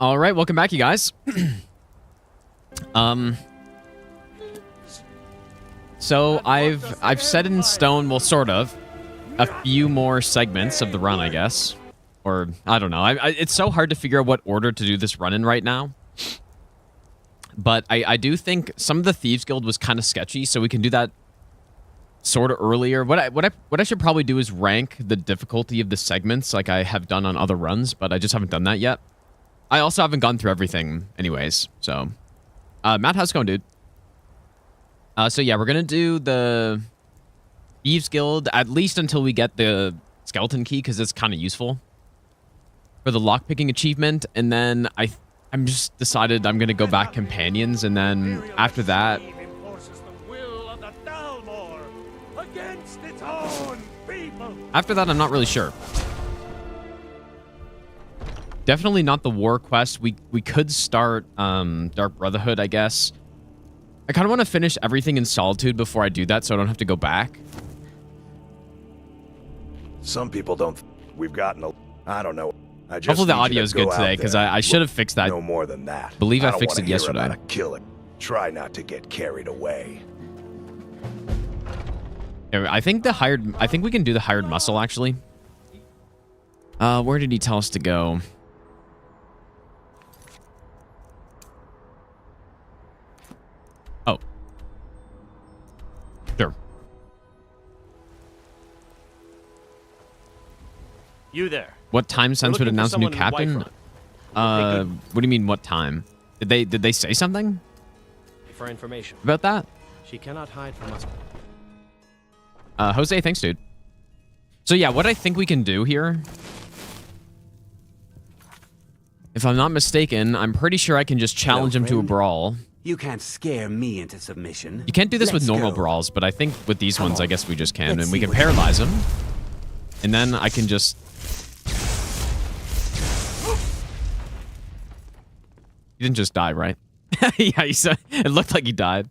All right, welcome back, you guys. So I've set in stone, well, sort of, a few more segments of the run, I guess, or I don't know. It's so hard to figure out what order to do this run in right now. But I do think some of the Thieves Guild was kind of sketchy, so we can do that sort of earlier. What I should probably do is rank the difficulty of the segments like I have done on other runs, but I just haven't done that yet. I also haven't gone through everything anyways, so. Matt, how's it going, dude? So yeah, we're gonna do the Thieves Guild at least until we get the skeleton key, because it's kind of useful for the lockpicking achievement, and then I'm just decided I'm gonna go back companions, and then after that, I'm not really sure. Definitely not the war quest. We could start Dark Brotherhood, I guess. I kind of want to finish everything in Solitude before I do that, so I don't have to go back. Some people don't. We've gotten a. I don't know. I just hopefully the audio's good today, because I should have fixed that. No more than that. Believe I fixed it yesterday. Kill it. Try not to get carried away. I think we can do the hired muscle actually. Where did he tell us to go? Oh. Sure. You there? What time Sense would announce a new captain? What do you mean what time? Did they say something? For information. About that? She cannot hide from us. Jose, thanks, dude. So yeah, what I think we can do here, if I'm not mistaken, I'm pretty sure I can just challenge him to a brawl. You can't scare me into submission. You can't do this with normal brawls, but I think with these ones, I guess we just can, and we can paralyze him, and then I can just. He didn't just die, right? Yeah, it looked like he died.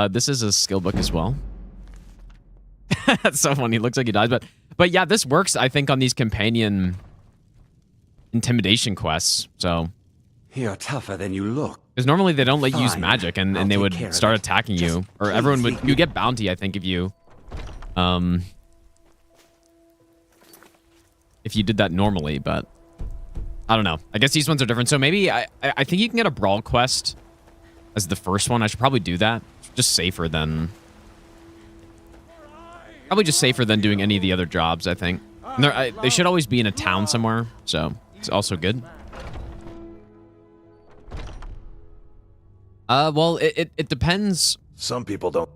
This is a skill book as well. That's so funny. It looks like he dies, but yeah, this works, I think, on these companion intimidation quests. So you're tougher than you look. Because normally they don't let you use magic, and they would start attacking you, or everyone would. You get bounty, I think, if you did that normally, but I don't know. I guess these ones are different. So maybe I think you can get a brawl quest as the first one. I should probably do that. It's just safer than. Probably just safer than doing any of the other jobs, I think. And they should always be in a town somewhere, so it's also good. Well, it depends. Some people don't.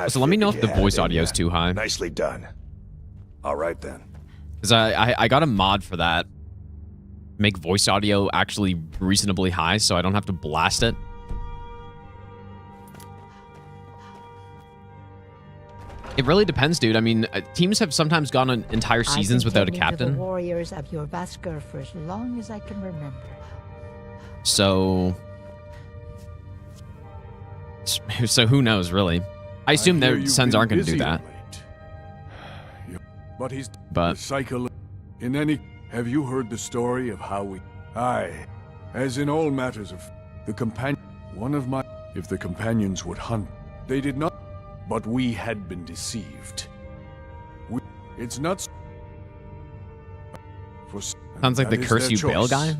So let me know if the voice audio is too high. Nicely done. All right, then. Because I got a mod for that. Make voice audio actually reasonably high, so I don't have to blast it. It really depends, dude. I mean, teams have sometimes gone on entire seasons without a captain. The warriors of your Vasker for as long as I can remember. So who knows, really? I assume their sons aren't going to do that. But he's but cycle. In any, have you heard the story of how we? Aye, as in all matters of the companion. One of my, if the companions would hunt, they did not. But we had been deceived. It's not. Sounds like the curse you bail guy.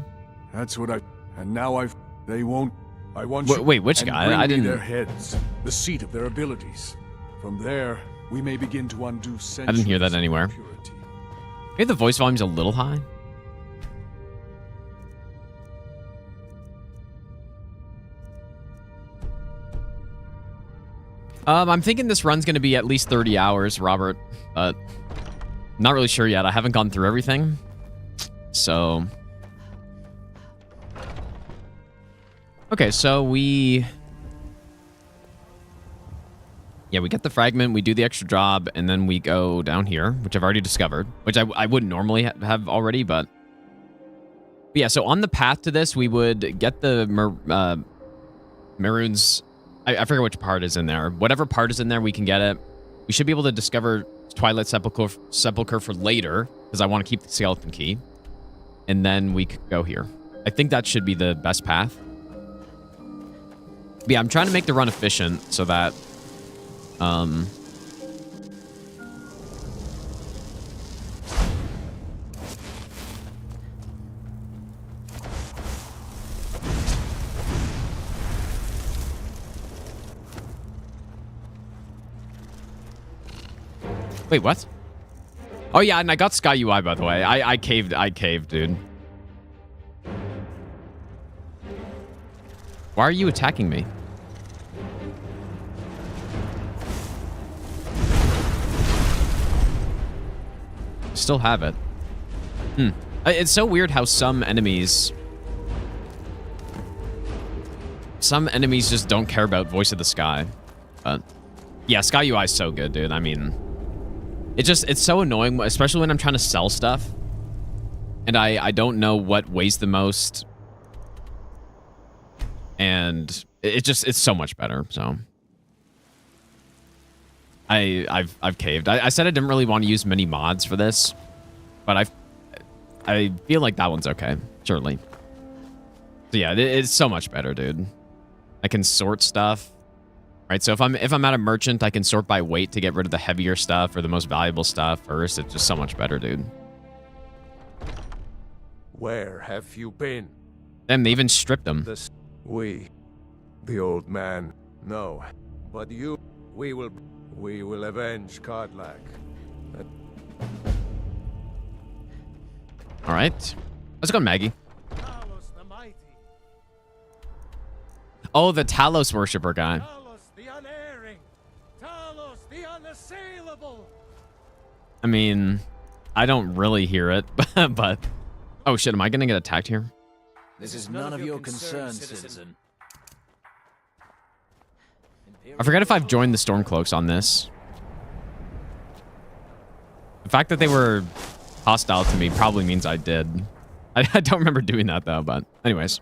That's what I. And now they won't. I want. Wait, which guy? I didn't. Their heads, the seat of their abilities. From there, we may begin to undo. I didn't hear that anywhere. Maybe the voice volume's a little high. I'm thinking this run's going to be at least 30 hours, Robert, but not really sure yet. I haven't gone through everything, so. Okay, so we get the fragment, we do the extra job, and then we go down here, which I've already discovered, which I wouldn't normally have already, but yeah, so on the path to this, we would get the Maroon's. I forget which part is in there. Whatever part is in there, we can get it. We should be able to discover Twilight Sepulchre for later, because I want to keep the skeleton key. And then we could go here. I think that should be the best path. But yeah, I'm trying to make the run efficient so that... Wait, what? Oh yeah, and I got Sky UI, by the way. I caved, dude. Why are you attacking me? Still have it. It's so weird how some enemies just don't care about Voice of the Sky. But yeah, Sky UI is so good, dude. I mean, it's so annoying, especially when I'm trying to sell stuff and I don't know what weighs the most. And it's so much better. So I've caved. I said I didn't really want to use many mods for this, but I feel like that one's okay, surely. So yeah, it's so much better, dude. I can sort stuff. Right, so if I'm at a merchant, I can sort by weight to get rid of the heavier stuff or the most valuable stuff first. It's just so much better, dude. Where have you been? Damn, they even stripped them. We, the old man, no, but you, we will avenge Kodlak. All right, let's go, Maggie. Talos the mighty. Oh, the Talos worshiper guy. Talos the unerring. Talos the unassailable. I mean, I don't really hear it, but oh shit, am I gonna get attacked here? This is none of your concern, citizen. I forget if I've joined the Stormcloaks on this. The fact that they were hostile to me probably means I did. I don't remember doing that though, but anyways.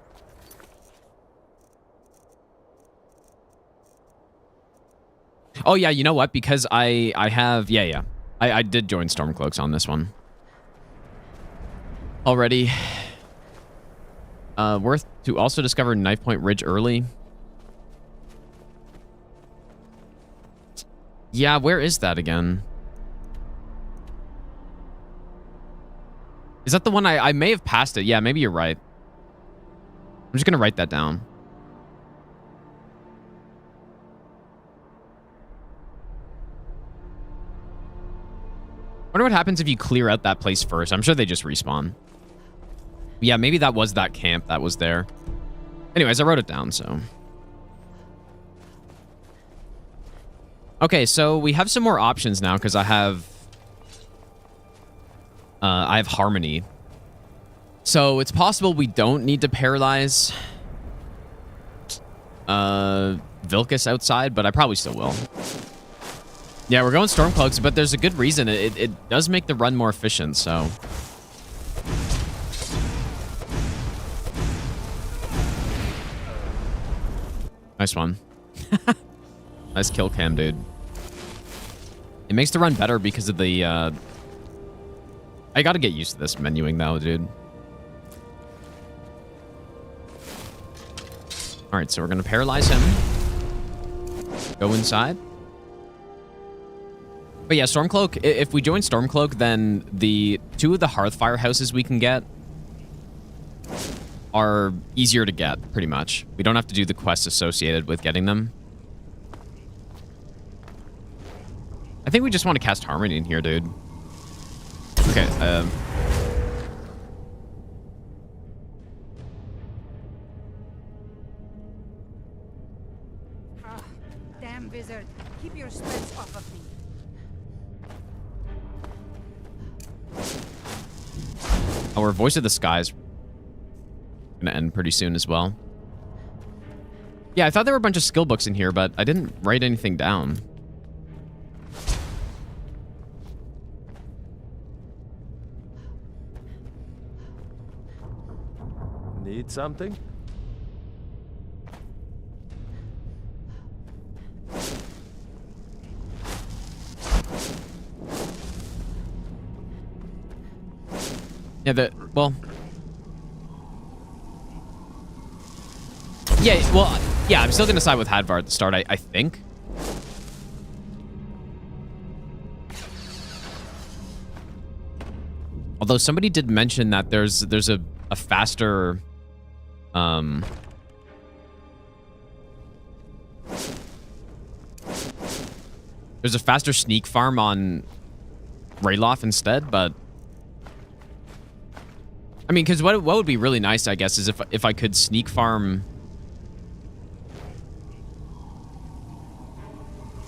Oh yeah, you know what? Because I have, yeah. I did join Stormcloaks on this one. Already. Worth to also discover Knife Point Ridge early. Yeah, where is that again? Is that the one I may have passed it? Yeah, maybe you're right. I'm just gonna write that down. Wonder what happens if you clear out that place first. I'm sure they just respawn. Yeah, maybe that was that camp that was there. Anyways, I wrote it down, so. Okay, so we have some more options now because I have Harmony. So it's possible we don't need to paralyze Vilcus outside, but I probably still will. Yeah, we're going Stormcloaks, but there's a good reason. It does make the run more efficient, so. Nice one. Nice kill cam, dude. It makes the run better because of the, I gotta get used to this menuing though, dude. Alright, so we're gonna paralyze him. Go inside. But yeah, Stormcloak, if we join Stormcloak, then the two of the Hearthfire houses we can get are easier to get, pretty much. We don't have to do the quests associated with getting them. I think we just want to cast Harmony in here, dude. Okay, Damn wizard, keep your spells off of me. our Voice of the Sky is gonna end pretty soon as well. Yeah, I thought there were a bunch of skill books in here, but I didn't write anything down. Need something? Yeah, well, Yeah, well, yeah, I'm still going to side with Hadvar at the start, I think. Although somebody did mention that there's a faster... there's a faster sneak farm on Rayloff instead, but... I mean, because what would be really nice, I guess, is if I could sneak farm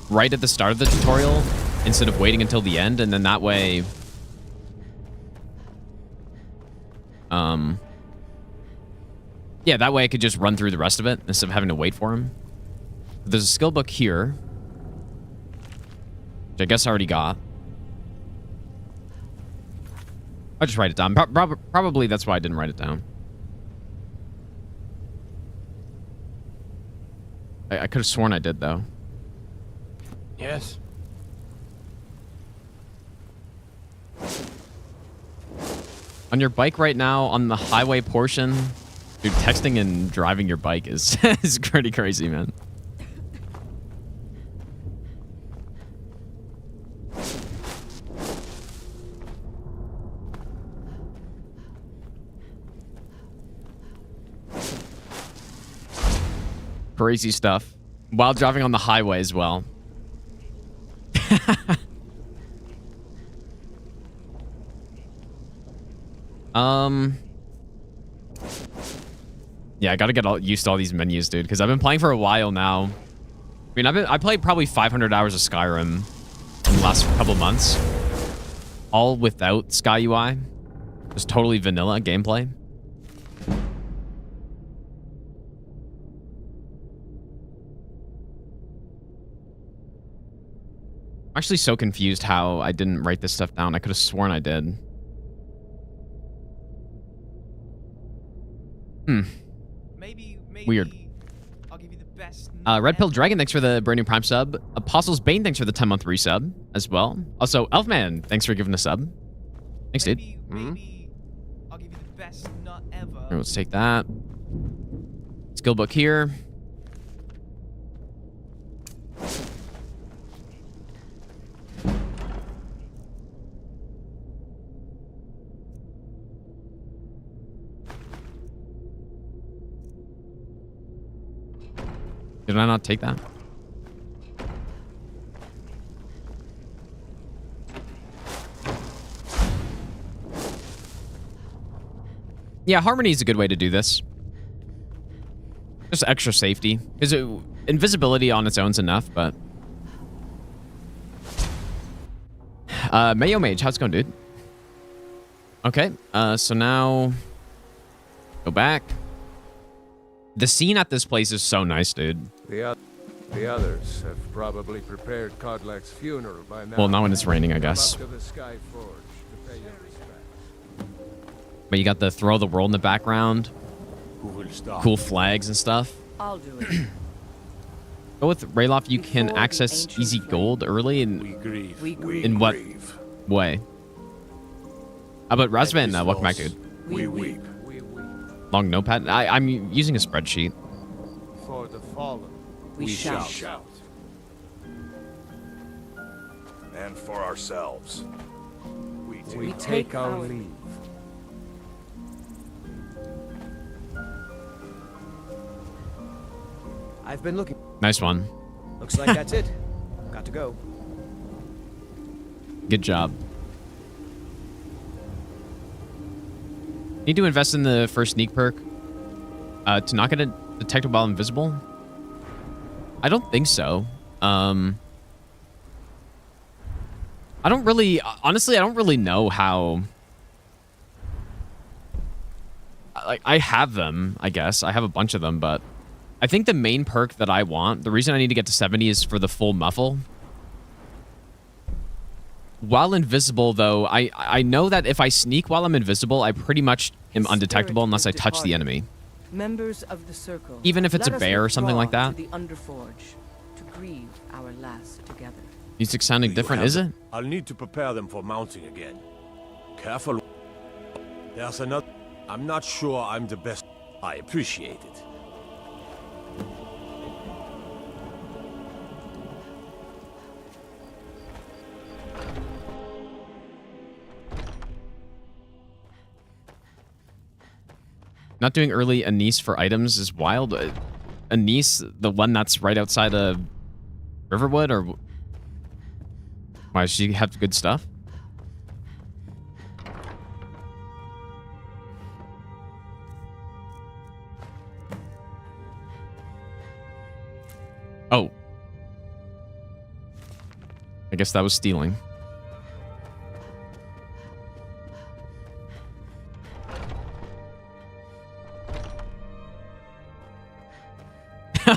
right at the start of the tutorial instead of waiting until the end, and then that way, yeah, that way I could just run through the rest of it instead of having to wait for him. There's a skill book here, which I guess I already got. I'll just write it down. Probably that's why I didn't write it down. I could have sworn I did, though. Yes. On your bike right now, on the highway portion, dude, texting and driving your bike is, is pretty crazy, man. Crazy stuff. While driving on the highway as well. Yeah, I gotta get used to all these menus, dude, because I've been playing for a while now. I mean, I played probably 500 hours of Skyrim in the last couple months, all without Sky UI, just totally vanilla gameplay. I'm actually so confused how I didn't write this stuff down. I could have sworn I did. Maybe Weird. I'll give you the best. Red Pill Dragon, thanks for the brand new Prime sub. Apostles Bane, thanks for the 10-month resub as well. Also, Elfman, thanks for giving a sub. Thanks, dude. Maybe I'll give you the best nut ever. Here, let's take that. Skill book here. Did I not take that? Yeah, Harmony is a good way to do this. Just extra safety. Because invisibility on its own is enough, but... Mayo Mage, how's it going, dude? Okay, so now... Go back. The scene at this place is so nice, dude. The others have probably prepared Kodlak's funeral by now. Well, not when it's raining, I guess. Come up to the Sky Forge to pay your respects. But you got the Throw the World in the background. Who will stop? Cool flags and stuff. I'll do it. Go with Rayloff, you can Before the access ancient easy flame. gold early. We And grieve. We grieve. in what grieve. way? How about Razvan? Welcome back, loss. dude. We weep. We weep Long notepad. I'm using a spreadsheet. for the fallen. We shall. shout. And for ourselves. We take our leave. I've been looking. Nice one. Looks like that's it. Got to go. Good job. Need to invest in the first sneak perk to not get detected while invisible. I don't think so. I don't really, honestly, I don't really know how. Like, I have them, I guess. I have a bunch of them, but I think the main perk that I want, the reason I need to get to 70 is for the full muffle. While invisible, though, I know that if I sneak while I'm invisible, I pretty much am undetectable unless I touch the enemy. Members of the circle. Even if it's let a us bear or something like withdraw that. To the Underforge to grieve our last together. Music sounding different, is it? I'll need to prepare them for mounting again. Careful. There's another... I'm not sure I'm the best. I appreciate it. Not doing early Anise for items is wild. Anise, the one that's right outside of Riverwood, or why does she have good stuff? Oh. I guess that was stealing.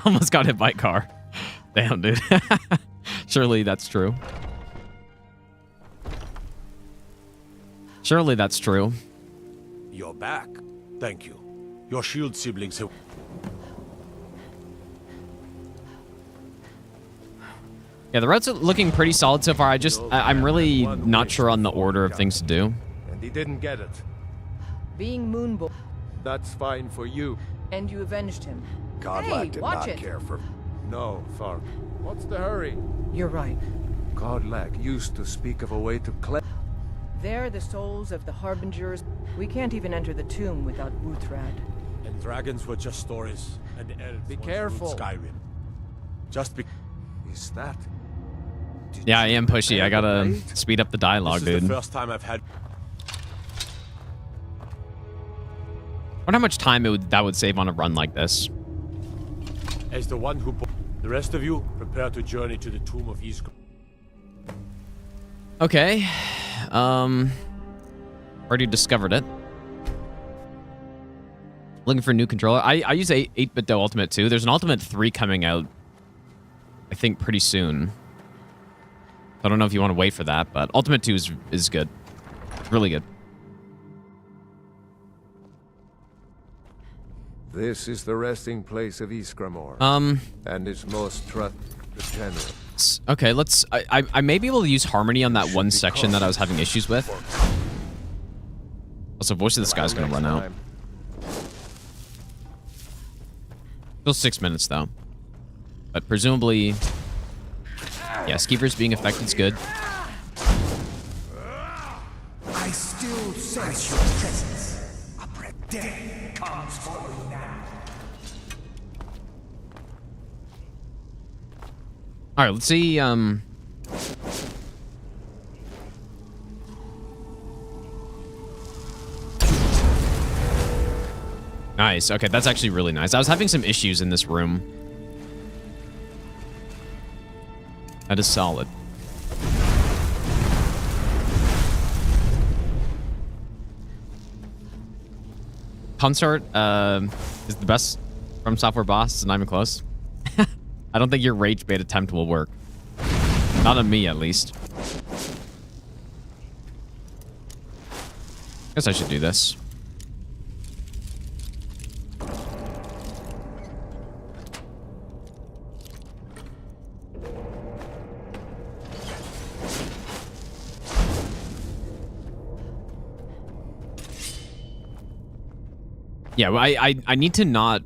Almost got hit by a car. Damn, dude. Surely that's true. Surely that's true. You're back. Thank you. Your shield siblings have... Yeah, the route's looking pretty solid so far. I'm really not sure on the order of things to do. And he didn't get it. Being Moonboy. That's fine for you. And you avenged him. Godlike did not care for... No, Thark. What's the hurry? You're right. Godlike used to speak of a way to cleanse... They're the souls of the Harbingers. We can't even enter the tomb without Wuthrad. And dragons were just stories, and elves Be once careful. ruled Skyrim. Just be... Is that... Yeah, I am pushy. I gotta speed up the dialogue, This is dude. the first time I've had... I wonder how much time that would save on a run like this. As the one who... The rest of you, prepare to journey to the tomb of Isgrim. Okay. Already discovered it. Looking for a new controller. I use 8-bit Ultimate too. There's an Ultimate 3 coming out, I think, pretty soon. I don't know if you want to wait for that, but Ultimate 2 is good. It's really good. This is the resting place of Iskramor. And its most trusted general. Okay, let's... I may be able to use Harmony on that one section that I was having issues with. Also, Voice of the Sky is going to run out. Still 6 minutes, though. But presumably... Yeah, Skeever's being affected is good. I still sense your presence. A day comes for you now. All right, let's see. Nice. Okay, that's actually really nice. I was having some issues in this room. That is solid. Consort is the best From Software boss. It's not even close. I don't think your rage bait attempt will work. Not on me, at least. Guess I should do this. Yeah, I need to not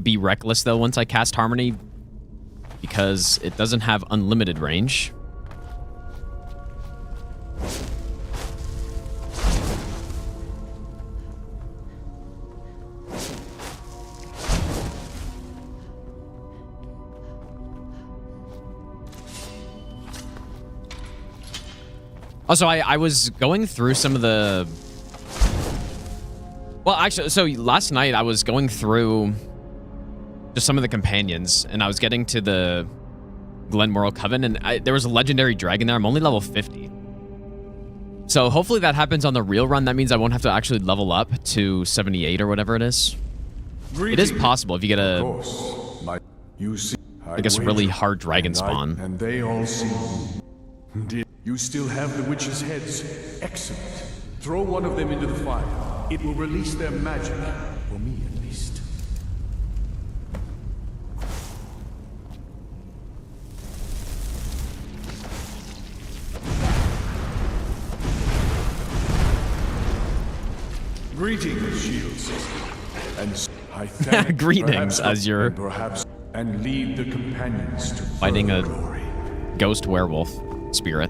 be reckless, though, once I cast Harmony, because it doesn't have unlimited range. Also, I was going through some of the... Well, actually, so last night I was going through just some of the companions, and I was getting to the Glenmoral Coven, and there was a legendary dragon there. I'm only level 50. So hopefully that happens on the real run. That means I won't have to actually level up to 78 or whatever it is. It is possible if you get a, I guess, a really hard dragon spawn. And they all see you. You still have the witches' heads. Excellent. Throw one of them into the fire. It will release their magic. For me, at least. Greetings, shields. And I thank greetings as you're and lead the companions to fighting a ghost werewolf spirit.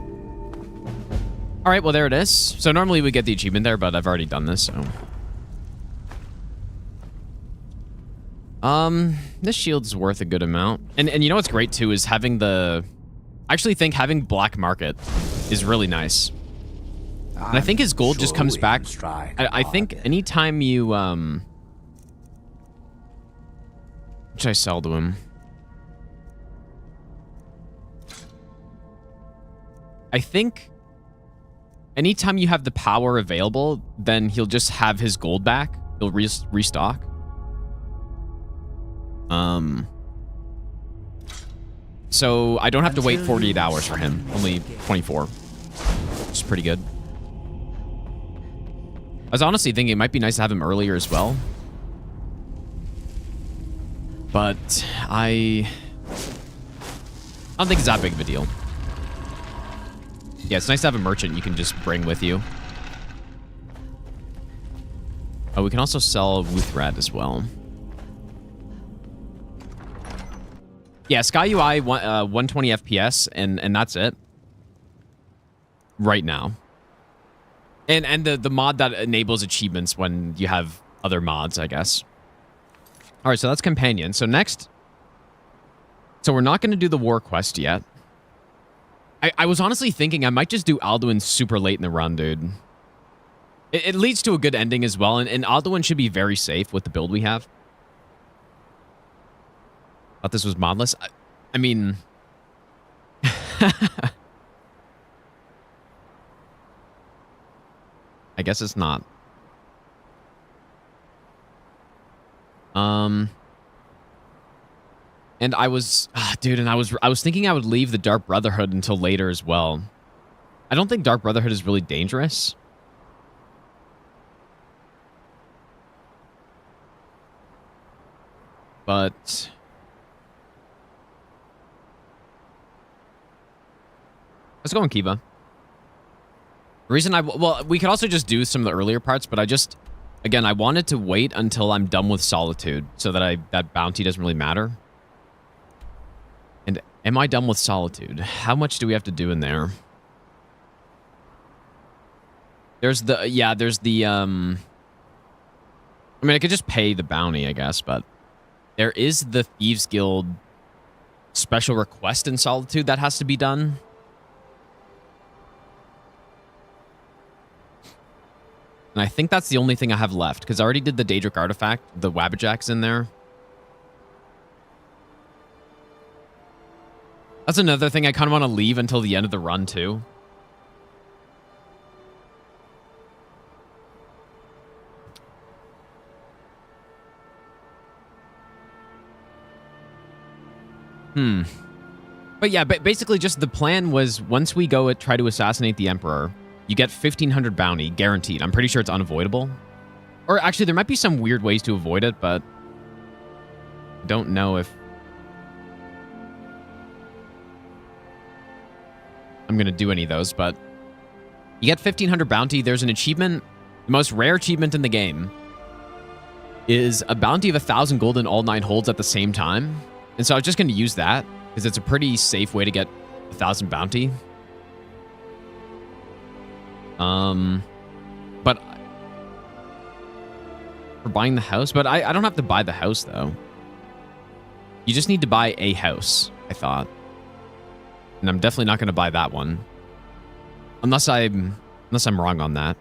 All right, well, there it is. So normally we get the achievement there, but I've already done this, so. This shield's worth a good amount. And you know what's great too is having the... I actually think having black market is really nice. And I think his gold just comes back. I think anytime you, which I sell to him. I think anytime you have the power available, then he'll just have his gold back. He'll restock. So I don't have to wait 48 hours for him. Only 24. Which is pretty good. I was honestly thinking it might be nice to have him earlier as well. But I don't think it's that big of a deal. Yeah, it's nice to have a merchant you can just bring with you. Oh, we can also sell Wuthrat as well. Yeah, Sky UI 120 FPS, and that's it. Right now. And the mod that enables achievements when you have other mods, I guess. All right, so that's Companion. So next... So we're not going to do the War Quest yet. I was honestly thinking I might just do Alduin super late in the run, dude. It leads to a good ending as well, and Alduin should be very safe with the build we have. Thought this was modless. I mean... I guess it's not. And I was... dude, and I was thinking I would leave the Dark Brotherhood until later as well. I don't think Dark Brotherhood is really dangerous. But... let's go on Kiva. The reason well, we could also just do some of the earlier parts, but I just... Again, I wanted to wait until I'm done with Solitude so that that bounty doesn't really matter. And am I done with Solitude? How much do we have to do in there? There's the... Yeah, there's the... I mean, I could just pay the bounty, I guess, but... There is the Thieves Guild special request in Solitude that has to be done. And I think that's the only thing I have left, because I already did the Daedric Artifact. The Wabbajack's in there. That's another thing I kind of want to leave until the end of the run, too. But yeah, basically just the plan was once we go try to assassinate the Emperor, you get 1,500 bounty, guaranteed. I'm pretty sure it's unavoidable. Or actually, there might be some weird ways to avoid it, but I don't know if I'm going to do any of those, but you get 1,500 bounty. There's an achievement. The most rare achievement in the game is a bounty of 1,000 gold in all 9 holds at the same time. And so I was just going to use that because it's a pretty safe way to get 1,000 bounty. But for buying the house, but I don't have to buy the house though. You just need to buy a house, I thought. And I'm definitely not going to buy that one. Unless I'm wrong on that.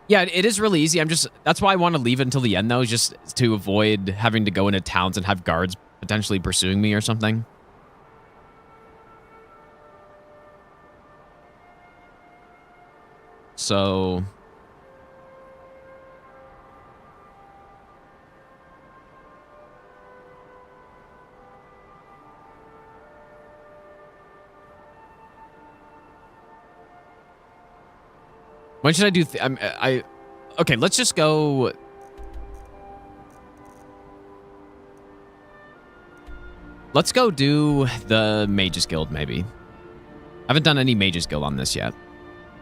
Yeah, it is really easy. That's why I want to leave it until the end though, just to avoid having to go into towns and have guards potentially pursuing me or something. So... when should I do... okay, let's just go... Let's go do the Mages Guild, maybe. I haven't done any Mages Guild on this yet.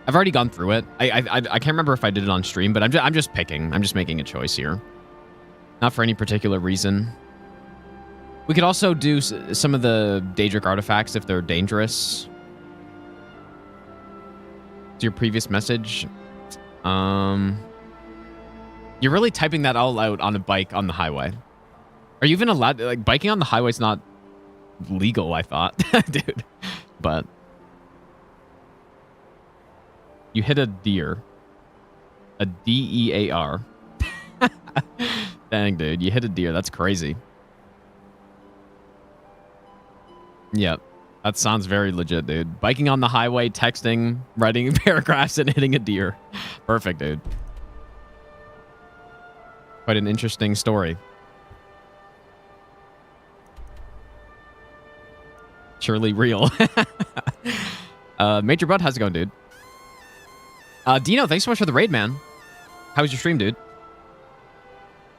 I've already gone through it. I can't remember if I did it on stream, but I'm just picking. I'm just making a choice here. Not for any particular reason. We could also do some of the Daedric artifacts if they're dangerous. To your previous message. You're really typing that all out on a bike on the highway. Are you even allowed? Like, biking on the highway's not legal, I thought. Dude. But you hit a deer. A DEAR. Dang, dude. You hit a deer. That's crazy. Yep. That sounds very legit, dude. Biking on the highway, texting, writing paragraphs, and hitting a deer. Perfect, dude. Quite an interesting story. Surely real. Major Bud, how's it going, dude? Dino, thanks so much for the raid, man. How was your stream, dude?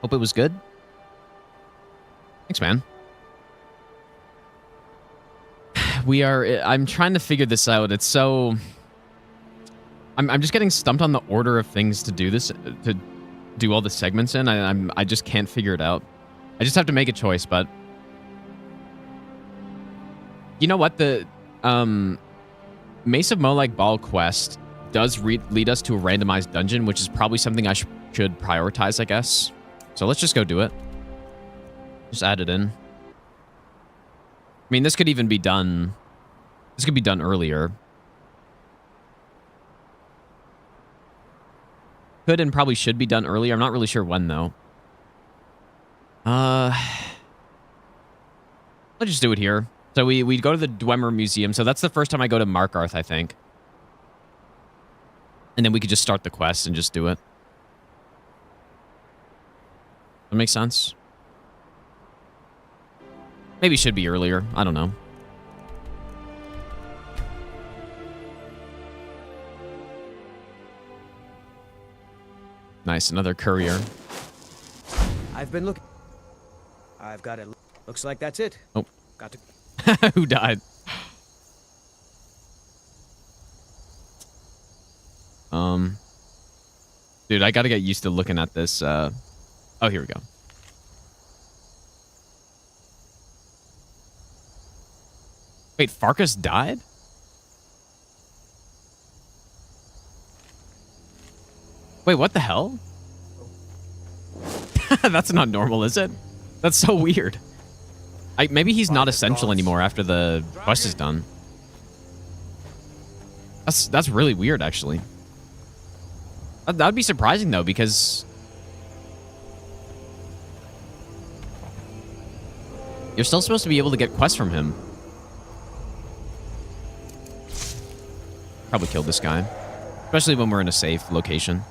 Hope it was good. Thanks, man. I'm trying to figure this out. It's so... I'm just getting stumped on the order of things to do this, to do all the segments in. I just can't figure it out. I just have to make a choice, but... You know what? The Mace of Molag Bal quest does lead us to a randomized dungeon, which is probably something I should prioritize, I guess. So let's just go do it. Just add it in. I mean, this could even be done... This could be done earlier. Could and probably should be done earlier. I'm not really sure when, though. Let's just do it here. So we go to the Dwemer Museum. So that's the first time I go to Markarth, I think. And then we could just start the quest and just do it. That makes sense? Maybe it should be earlier. I don't know. Nice, another courier. I've been looking. I've got it. Looks like that's it. Oh. Got to... Who died? Dude, I gotta get used to looking at this. Oh, here we go. Wait, Farkas died? Wait, what the hell? That's not normal, is it? That's so weird. Maybe he's not essential anymore after the quest is done. That's really weird, actually. That'd be surprising, though, because... You're still supposed to be able to get quests from him. Probably killed this guy. Especially when we're in a safe location.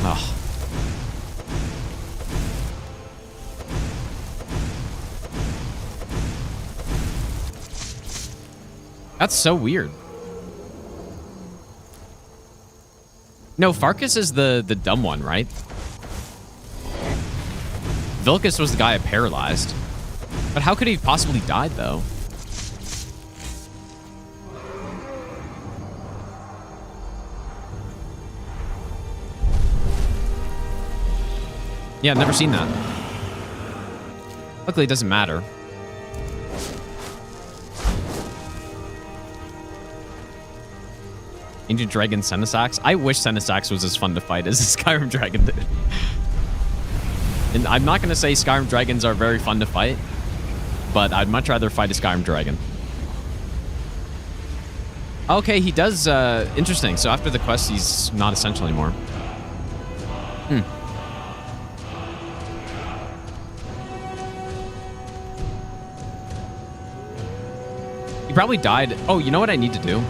Oh. That's so weird. No, Farkas is the dumb one, right? Vilkas was the guy I paralyzed. But how could he have possibly died, though? Yeah, I've never seen that. Luckily, it doesn't matter. Ancient Dragon Senesax? I wish Senesax was as fun to fight as a Skyrim Dragon did. And I'm not going to say Skyrim Dragons are very fun to fight, but I'd much rather fight a Skyrim Dragon. Okay, he does... interesting. So after the quest, he's not essential anymore. He probably died... Oh, you know what I need to do?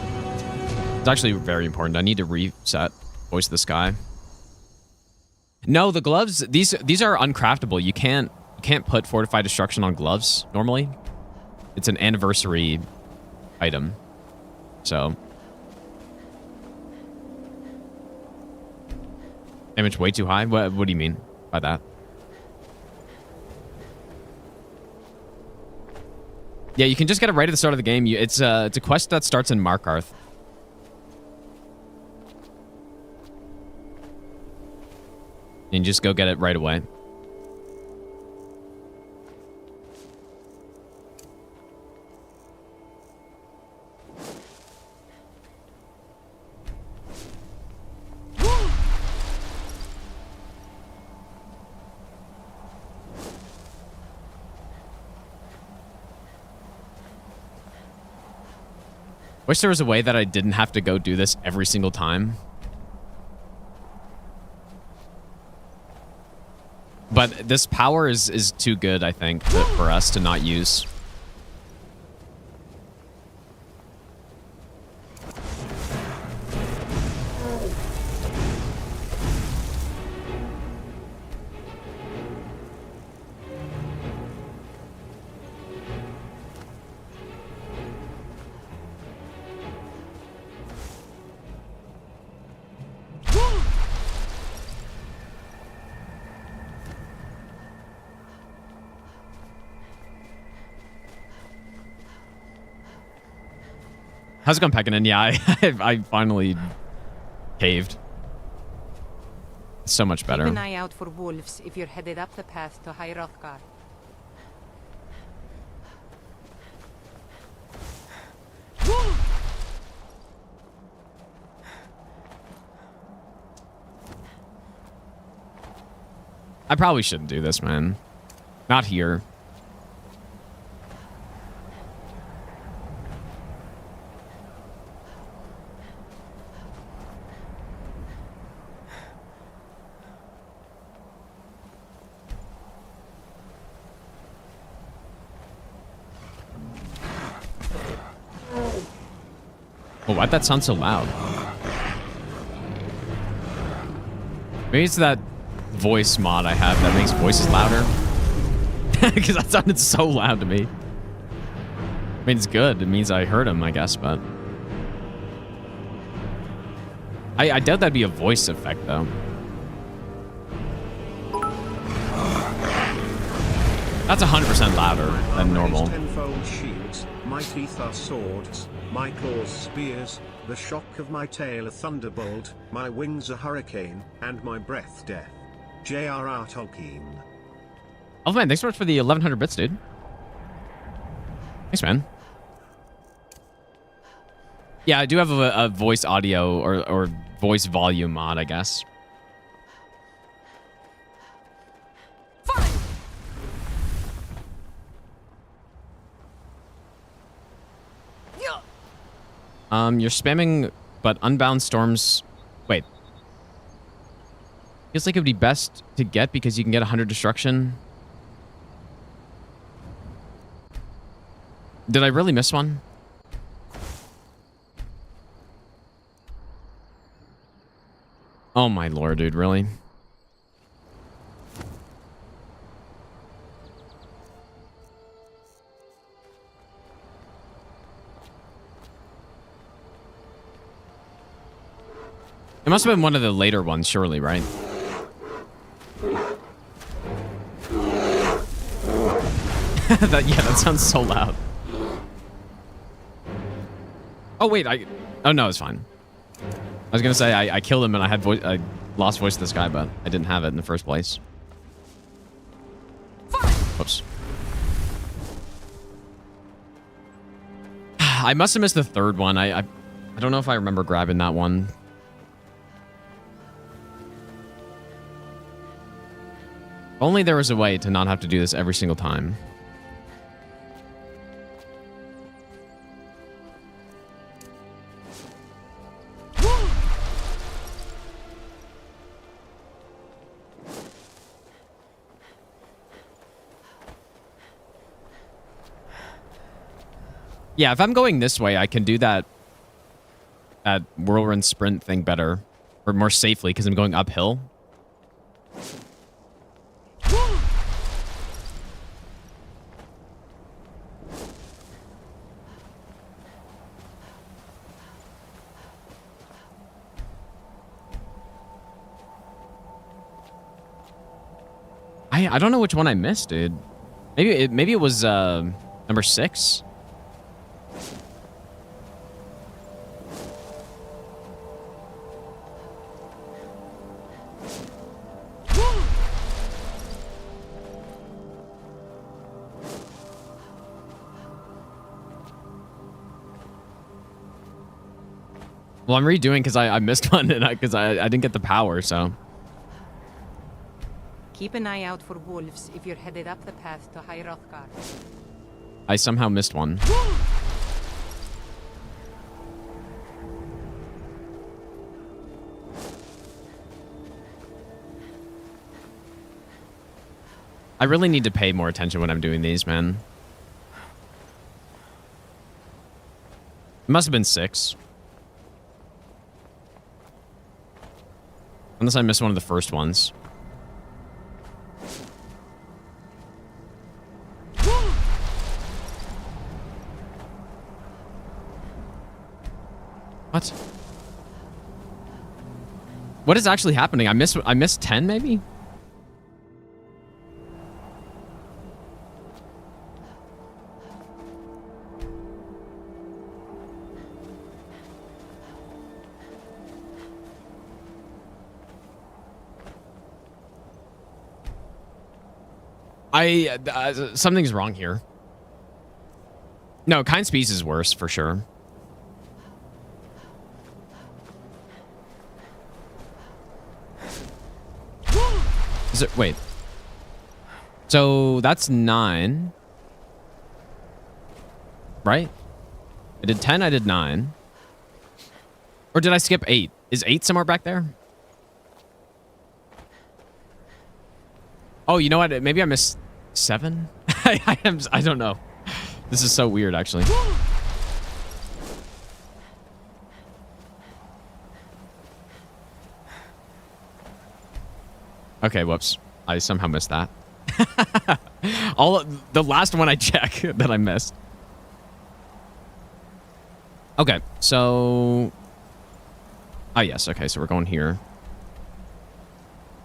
It's actually very important. I need to reset Voice of the Sky. No, the gloves, these are uncraftable. You can't put Fortified Destruction on gloves normally. It's an anniversary item. So damage way too high? What do you mean by that? Yeah, you can just get it right at the start of the game. It's a quest that starts in Markarth. And just go get it right away. Wish there was a way that I didn't have to go do this every single time. But this power is too good, I think, for us to not use. How's it going, Pekkanen? Yeah, I finally caved. It's so much better. Keep an eye out for wolves if you're headed up the path to High Hrothgar. I probably shouldn't do this, man. Not here. Oh, why'd that sound so loud? Maybe it's that voice mod I have that makes voices louder. Because that sounded so loud to me. I mean, it's good. It means I heard him, I guess, but... I doubt that'd be a voice effect, though. That's 100% louder than normal. Tenfold shields, my teeth are swords, my claws spears, the shock of my tail a thunderbolt, my wings a hurricane, and my breath death. J.R.R. Tolkien. Oh man, thanks so much for the 1100 bits, dude. Thanks, man. Yeah, I do have a voice audio or voice volume mod, I guess. You're spamming, but Unbound Storms... Wait. Feels like it would be best to get because you can get 100 Destruction. Did I really miss one? Oh my lord, dude, really? It must have been one of the later ones, surely, right? That sounds so loud. Oh wait, oh no, it's fine. I was gonna say I killed him and I lost voice to this guy, but I didn't have it in the first place. Whoops. I must have missed the third one. I don't know if I remember grabbing that one. If only there was a way to not have to do this every single time. Yeah, if I'm going this way, I can do that whirlwind sprint thing better. Or more safely, because I'm going uphill. I don't know which one I missed, dude. Maybe it was number 6. Well, I'm redoing because I missed one and because I didn't get the power, so. Keep an eye out for wolves if you're headed up the path to High Hrothgar. I somehow missed one. I really need to pay more attention when I'm doing these, man. It must have been 6. Unless I missed one of the first ones. What? What is actually happening? I missed 10 maybe? Something's wrong here. No, kind species is worse for sure. Is it, wait. So that's 9. Right? I did 10, I did 9. Or did I skip 8? Is 8 somewhere back there? Oh, you know what? Maybe I missed 7? I don't know. This is so weird, actually. Okay, whoops. I somehow missed that. The last one I check that I missed. Okay, so... Ah, yes. Okay, so we're going here.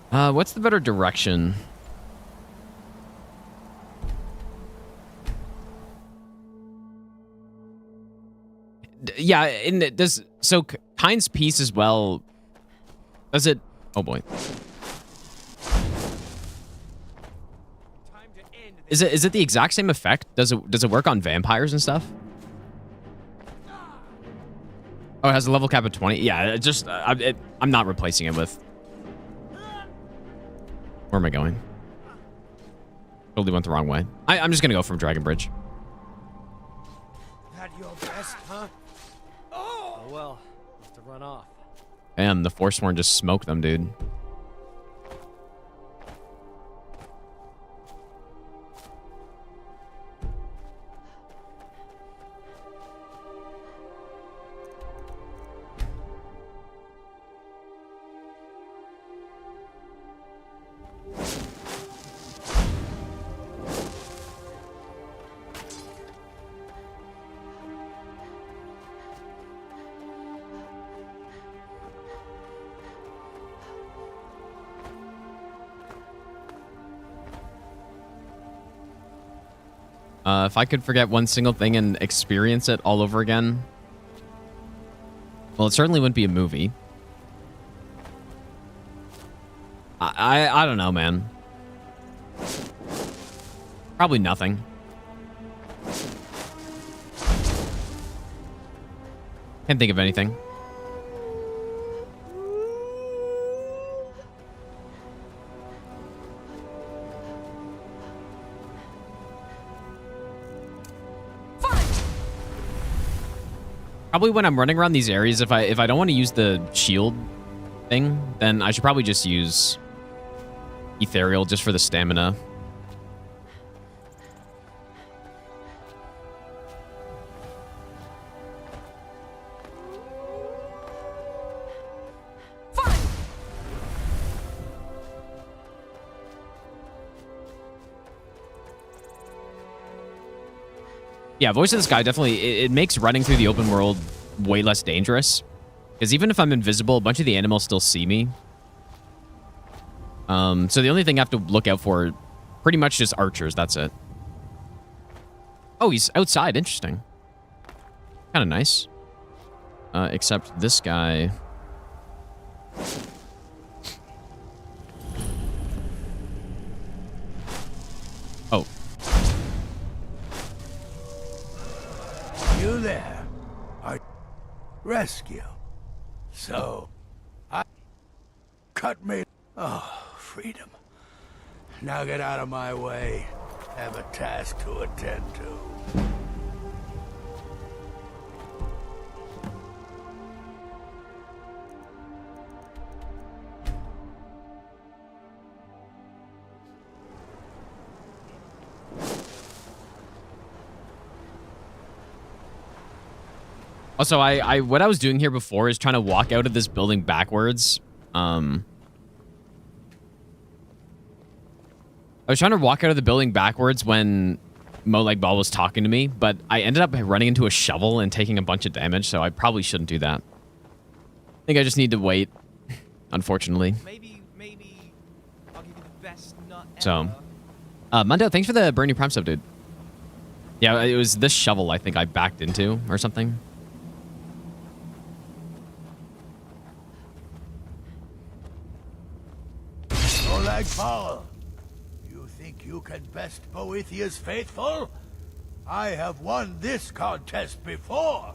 What's the better direction? Yeah, and it does... So, Kind's Peace as well... Does it... Oh, boy. Is it the exact same effect? Does it work on vampires and stuff? Oh, it has a level cap of 20. Yeah, it just I'm not replacing it with. Where am I going? Totally went the wrong way. I'm just gonna go from Dragon Bridge. That your best, huh? Oh well, have to run off. Damn, the Forsworn just smoked them, dude. If I could forget one single thing and experience it all over again, well, it certainly wouldn't be a movie. I don't know, man. Probably nothing. Can't think of anything. Probably when I'm running around these areas, if I don't want to use the shield thing, then I should probably just use ethereal just for the stamina. Yeah, Voice of the Sky definitely, it makes running through the open world way less dangerous. Because even if I'm invisible, a bunch of the animals still see me. So the only thing I have to look out for, pretty much just archers, that's it. Oh, he's outside, interesting. Kind of nice. Except this guy... Oh. You there? I rescue. So, I cut me. Oh, freedom. Now get out of my way. Have a task to attend to. Also, what I was doing here before is trying to walk out of this building backwards. I was trying to walk out of the building backwards when Molag Bal was talking to me, but I ended up running into a shovel and taking a bunch of damage, so I probably shouldn't do that. I think I just need to wait, unfortunately. Maybe I'll give you the best nut ever. So, Mundo, thanks for the brand new Prime sub, dude. Yeah, it was this shovel I think I backed into or something. Molag Bal, you think you can best Boethiah's faithful? I have won this contest before.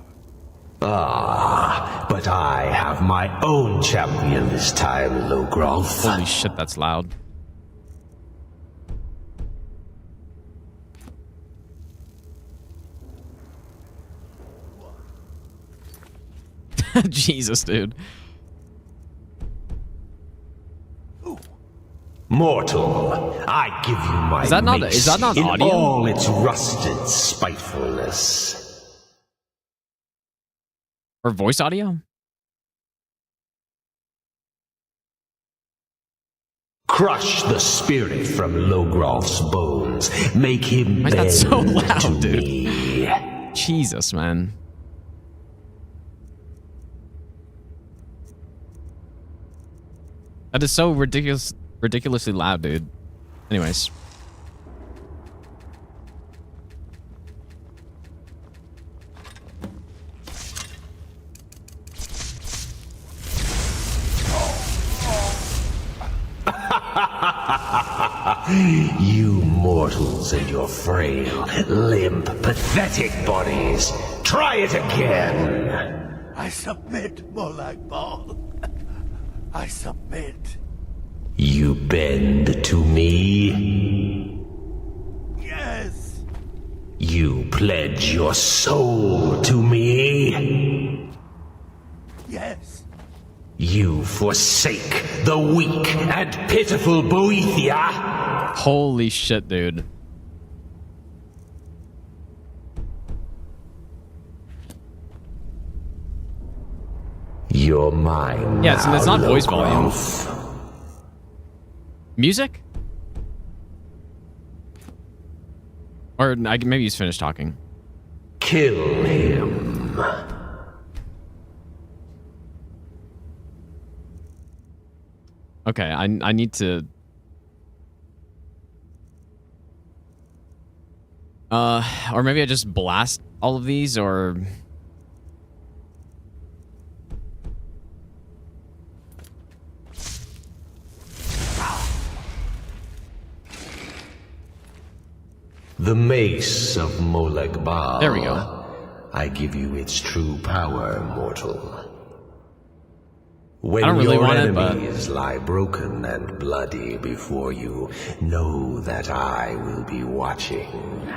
Ah, but I have my own champion this time, Logroth. Holy shit, that's loud. Jesus, dude. Mortal, I give you my Is that not mace in audio? all its rusted spitefulness. Or voice audio? Crush the spirit from Logroth's bones. Make him Why is that bend so loud, to dude? me. Jesus, man. That is so ridiculously loud, dude. Anyways. You mortals and your frail, limp, pathetic bodies. Try it again. I submit, Molag Bal. I submit. You bend to me. Yes. You pledge your soul to me. Yes. You forsake the weak and pitiful Boethia. Holy shit, dude. You're mine. Yeah, so that's not voice volume. Logroth. Music? Or maybe he's finished talking. Kill him. Okay, I need to... or maybe I just blast all of these, or... The mace of Molag Bal. There we go. I give you its true power, mortal. When I don't really your want it, but... enemies lie broken and bloody before you, know that I will be watching.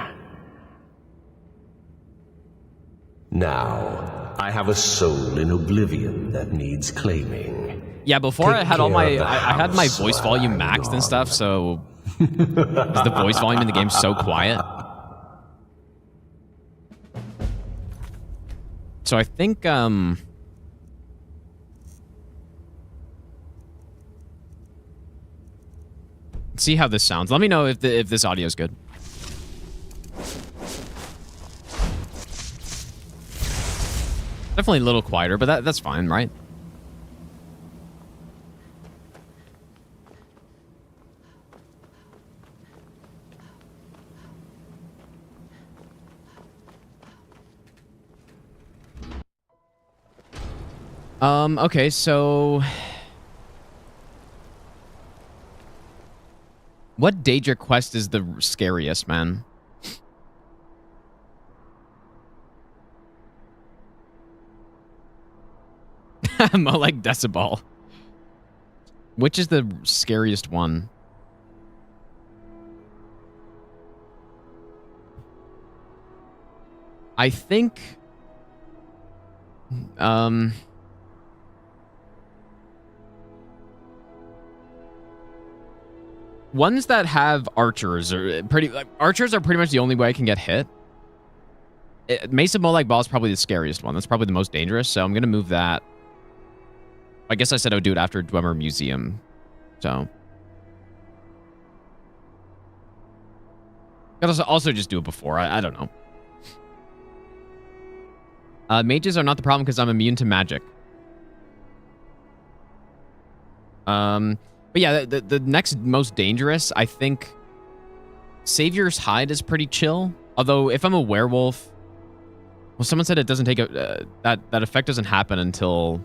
Now, I have a soul in oblivion that needs claiming. Yeah, before Take I had all care my... of the I had my house voice while volume I'm maxed and gone. stuff, so... Is the voice volume in the game so quiet? So I think, see how this sounds. Let me know if this audio is good. Definitely a little quieter, but that's fine, right? Okay, so... What Daedric quest is the scariest, man? More like Decibel. Which is the scariest one? I think... Ones that have archers are pretty much the only way I can get hit. Mace of Molag Bal is probably the scariest one. That's probably the most dangerous, so I'm going to move that. I guess I said I would do it after Dwemer Museum, so. Could also just do it before. I don't know. Mages are not the problem because I'm immune to magic. But yeah, the next most dangerous, I think, Savior's Hide is pretty chill. Although, if I'm a werewolf, well, someone said it doesn't take a that effect doesn't happen until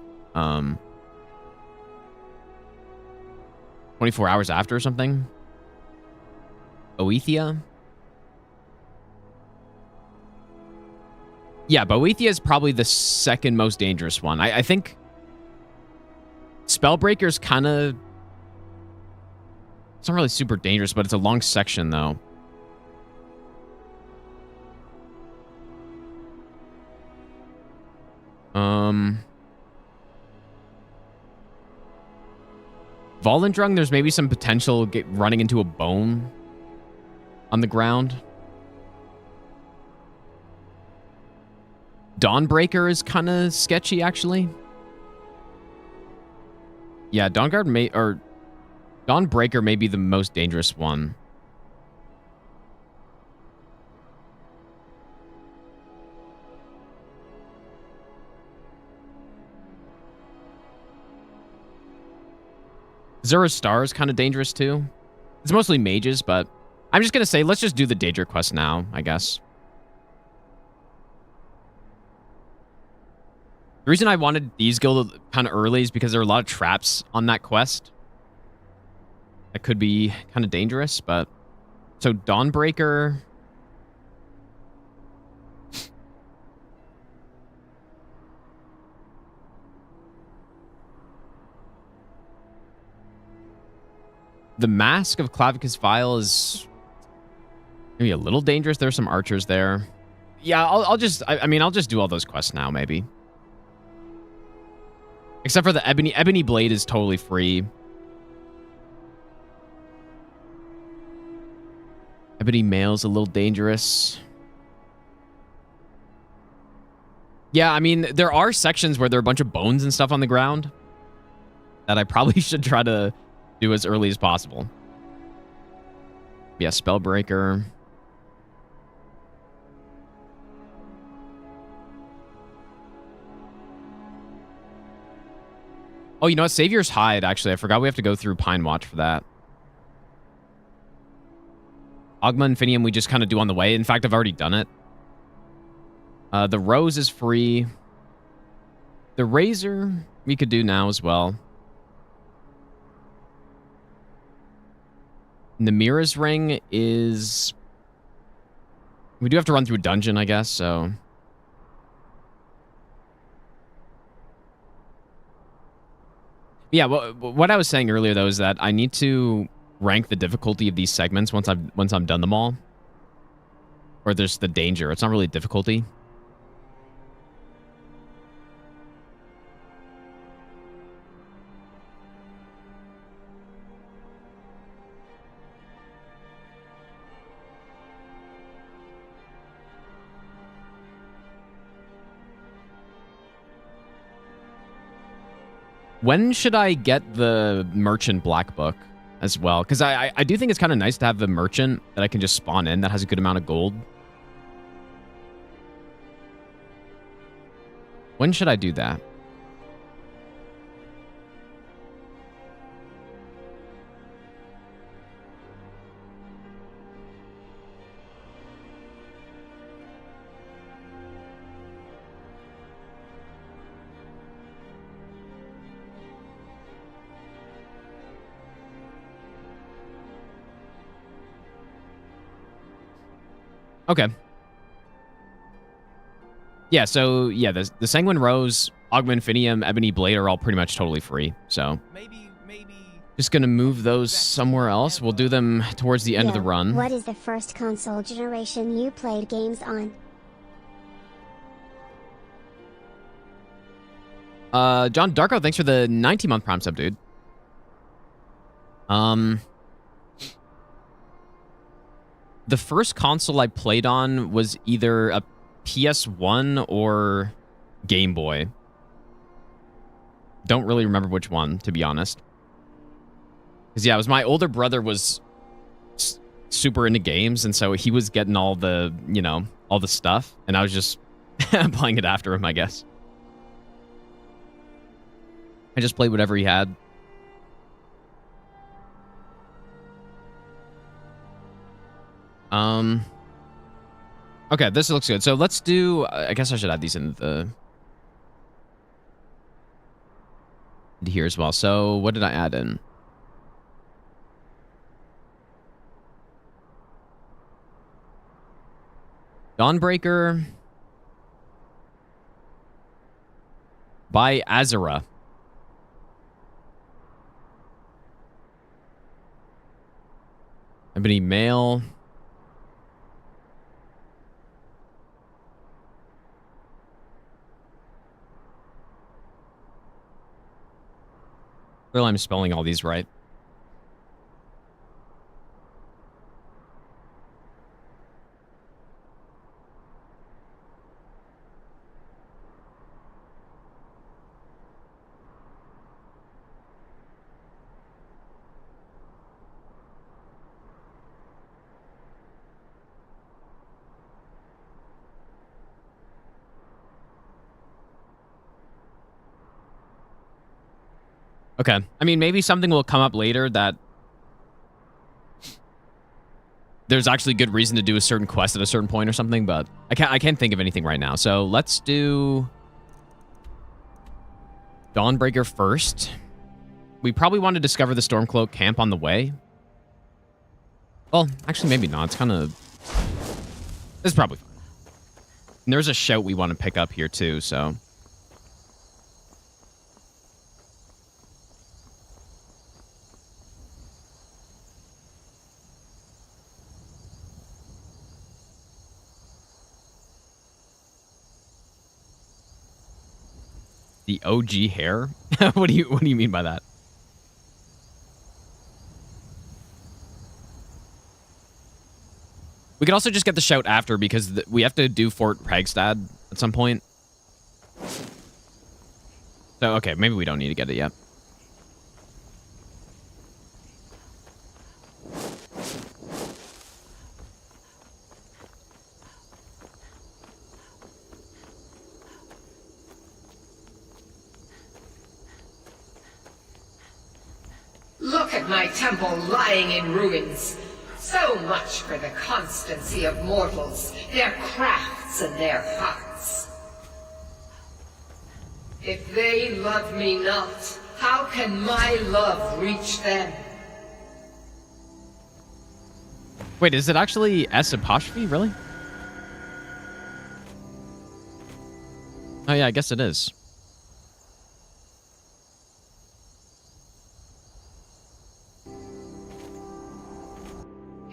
24 hours after or something. Boethia. Yeah, Boethia is probably the second most dangerous one. I think Spellbreaker's kind of... It's not really super dangerous, but it's a long section, though. Volendrung, there's maybe some potential running into a bone on the ground. Dawnbreaker is kind of sketchy, actually. Yeah, Dawnbreaker may be the most dangerous one. Zura's Star is kind of dangerous, too. It's mostly mages, but I'm just going to say, let's just do the Daedra quest now, I guess. The reason I wanted these guild kind of early is because there are a lot of traps on that quest. That could be kind of dangerous, but... So, Dawnbreaker... The Mask of Clavicus Vile is maybe a little dangerous. There's some archers there. Yeah, I'll just do all those quests now, maybe. Except for the Ebony Blade is totally free. Ebony Mail's a little dangerous. Yeah, I mean, there are sections where there are a bunch of bones and stuff on the ground that I probably should try to do as early as possible. Yeah, Spellbreaker. Oh, you know what? Savior's Hide, actually. I forgot we have to go through Pine Watch for that. Ogma Infinium we just kind of do on the way. In fact, I've already done it. The Rose is free. The Razor we could do now as well. Namira's Ring is... We do have to run through a dungeon, I guess, so... Yeah, well, what I was saying earlier, though, is that I need to rank the difficulty of these segments once I'm done them all. Or there's the danger. It's not really difficulty. When should I get the Merchant Black Book as well? Because I do think it's kind of nice to have the Merchant that I can just spawn in that has a good amount of gold. When should I do that? Okay. Yeah, so, yeah, the Sanguine Rose, Ogma Infinium, Ebony Blade are all pretty much totally free, so... Maybe... Just gonna move those somewhere else. We'll do them towards the end of the run. What is the first console generation you played games on? John Darko, thanks for the 19-month Prime sub, dude. The first console I played on was either a PS1 or Game Boy. Don't really remember which one, to be honest. Because, yeah, it was my older brother was super into games, and so he was getting all the, you know, all the stuff, and I was just playing it after him, I guess. I just played whatever he had. Okay, this looks good. So let's do, I guess I should add these in the here as well. So what did I add in? Dawnbreaker by Azura. Ebony Mail. Well, I'm spelling all these right. Okay. I mean, maybe something will come up later that there's actually good reason to do a certain quest at a certain point or something, but I can't think of anything right now. So let's do Dawnbreaker first. We probably want to discover the Stormcloak camp on the way. Well, actually, maybe not. It's kind of... It's probably fine. And there's a shout we want to pick up here, too, so... The OG hair? What do you mean by that? We could also just get the shout after because we have to do Fort Pragstad at some point. So, okay, maybe we don't need to get it yet. Look at my temple lying in ruins. So much for the constancy of mortals, their crafts and their hearts. If they love me not, how can my love reach them? Wait, is it actually S apostrophe? Really? Oh yeah, I guess it is.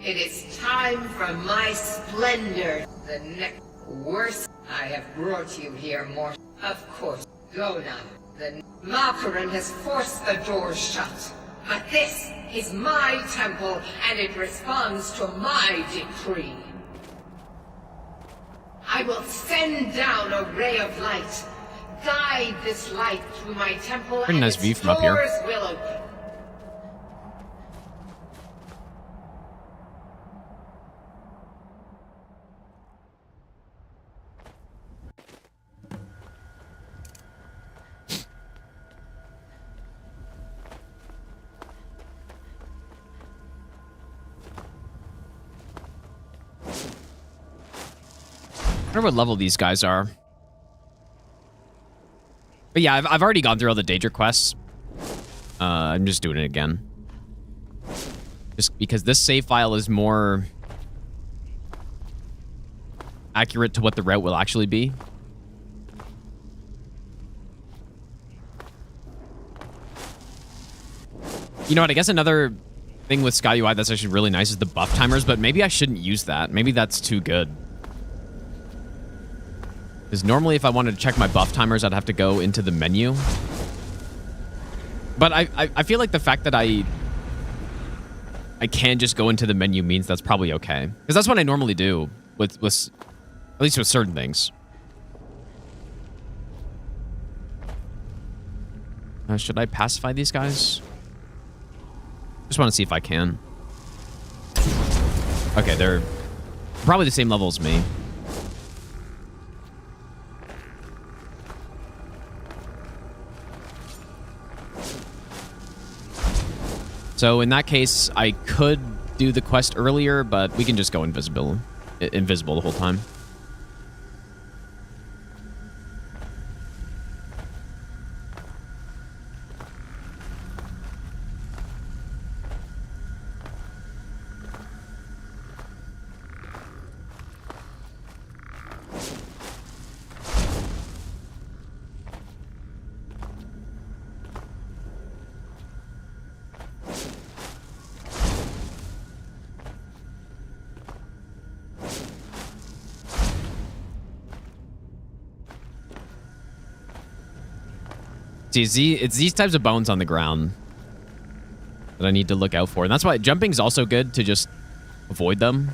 It is time for my splendor. The next worst I have brought you here, mortal. Of course, go now. The Malkaran has forced the doors shut. But this is my temple, and it responds to my decree. I will send down a ray of light. Guide this light through my temple, Pretty and nice its view from up here. doors will open. I wonder what level these guys are. But yeah, I've already gone through all the Daedric quests. I'm just doing it again. Just because this save file is more accurate to what the route will actually be. You know what? I guess another thing with Sky UI that's actually really nice is the buff timers, but maybe I shouldn't use that. Maybe that's too good. Because normally if I wanted to check my buff timers, I'd have to go into the menu. But I feel like the fact that I can just go into the menu means that's probably okay. Because that's what I normally do with At least with certain things. Should I pacify these guys? Just want to see if I can. Okay, they're probably the same level as me. So in that case, I could do the quest earlier, but we can just go invisible the whole time. See, it's these types of bones on the ground that I need to look out for. And that's why jumping is also good to just avoid them.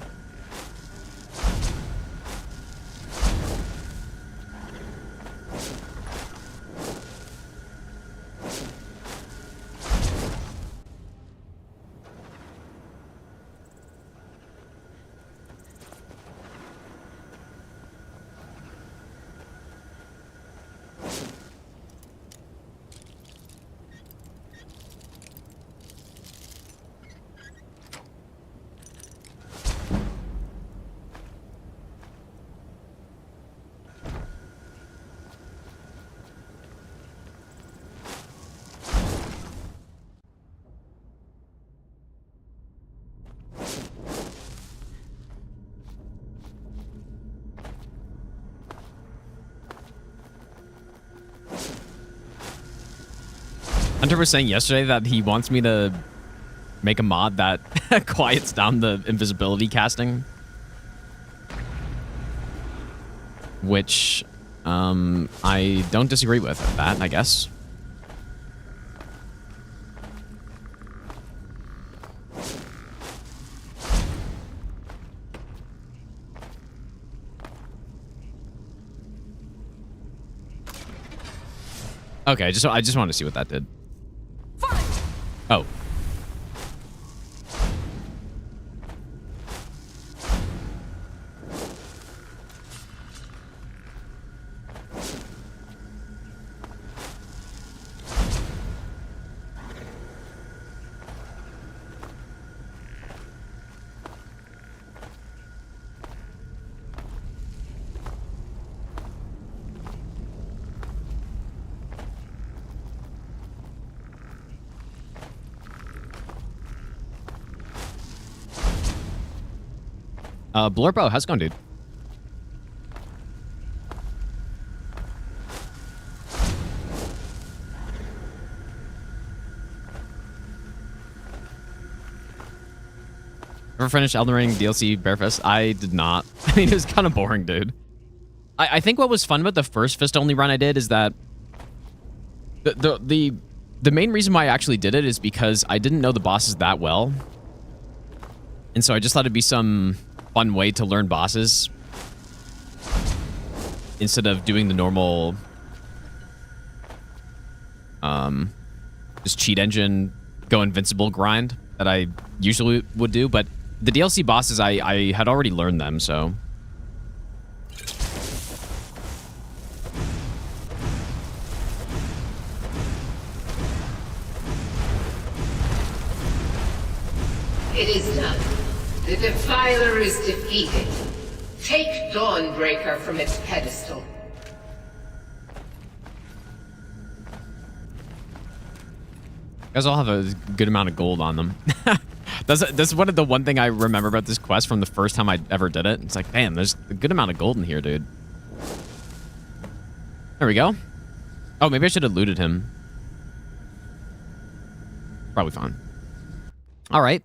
Hunter was saying yesterday that he wants me to make a mod that quiets down the invisibility casting. Which, I don't disagree with that, I guess. Okay, I just wanted to see what that did. Oh. Blurbo, how's it going, dude? Ever finished Elden Ring DLC Barefist? I did not. I mean, it was kind of boring, dude. I think what was fun about the first fist-only run I did is that the main reason why I actually did it is because I didn't know the bosses that well. And so I just thought it'd be some fun way to learn bosses instead of doing the normal just cheat engine go invincible grind that I usually would do. But the DLC bosses, I had already learned them, so it is done. The Defiler is defeated. Take Dawnbreaker from its pedestal. you guys all have a good amount of gold on them. That's one of the one thing I remember about this quest from the first time I ever did it. It's like, damn, there's a good amount of gold in here, dude. There we go. Oh, maybe I should have looted him. Probably fine. All right.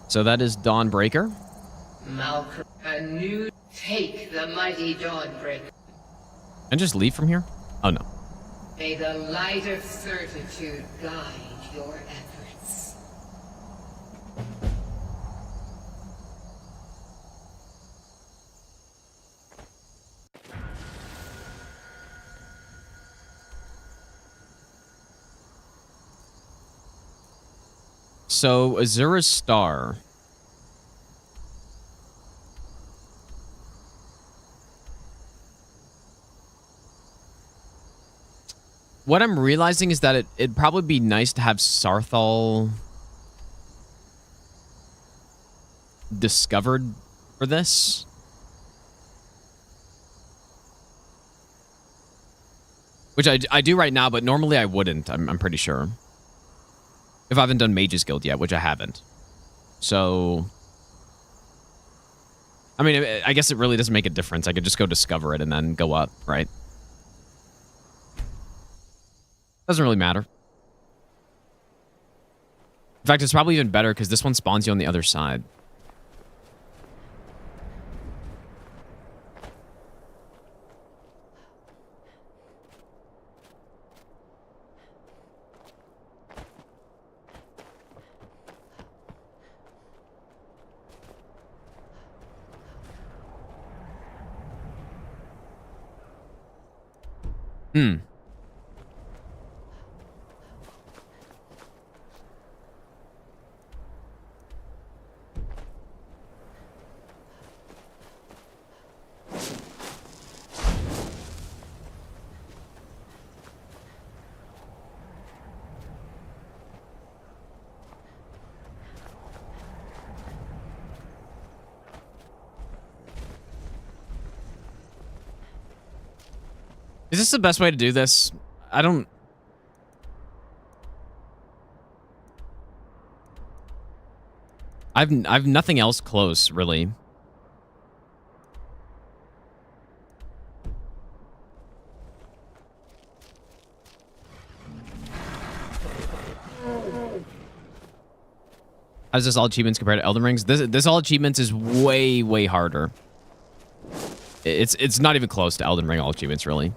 So that is Dawnbreaker. Malcolm, a new take the mighty Dawnbreaker. And just leave from here? Oh, no. May the light of certitude guide your efforts. So, Azura's Star. What I'm realizing is that it'd probably be nice to have Sarthal discovered for this. Which I do right now, but normally I wouldn't, I'm pretty sure. If I haven't done Mage's Guild yet, which I haven't. So... I mean, I guess it really doesn't make a difference. I could just go discover it and then go up, right? Doesn't really matter. In fact, it's probably even better because this one spawns you on the other side. Hmm. Is this the best way to do this? I don't... I've nothing else close, really. How's this all achievements compared to Elden Rings? This all achievements is way, way harder. It's not even close to Elden Ring all achievements, really.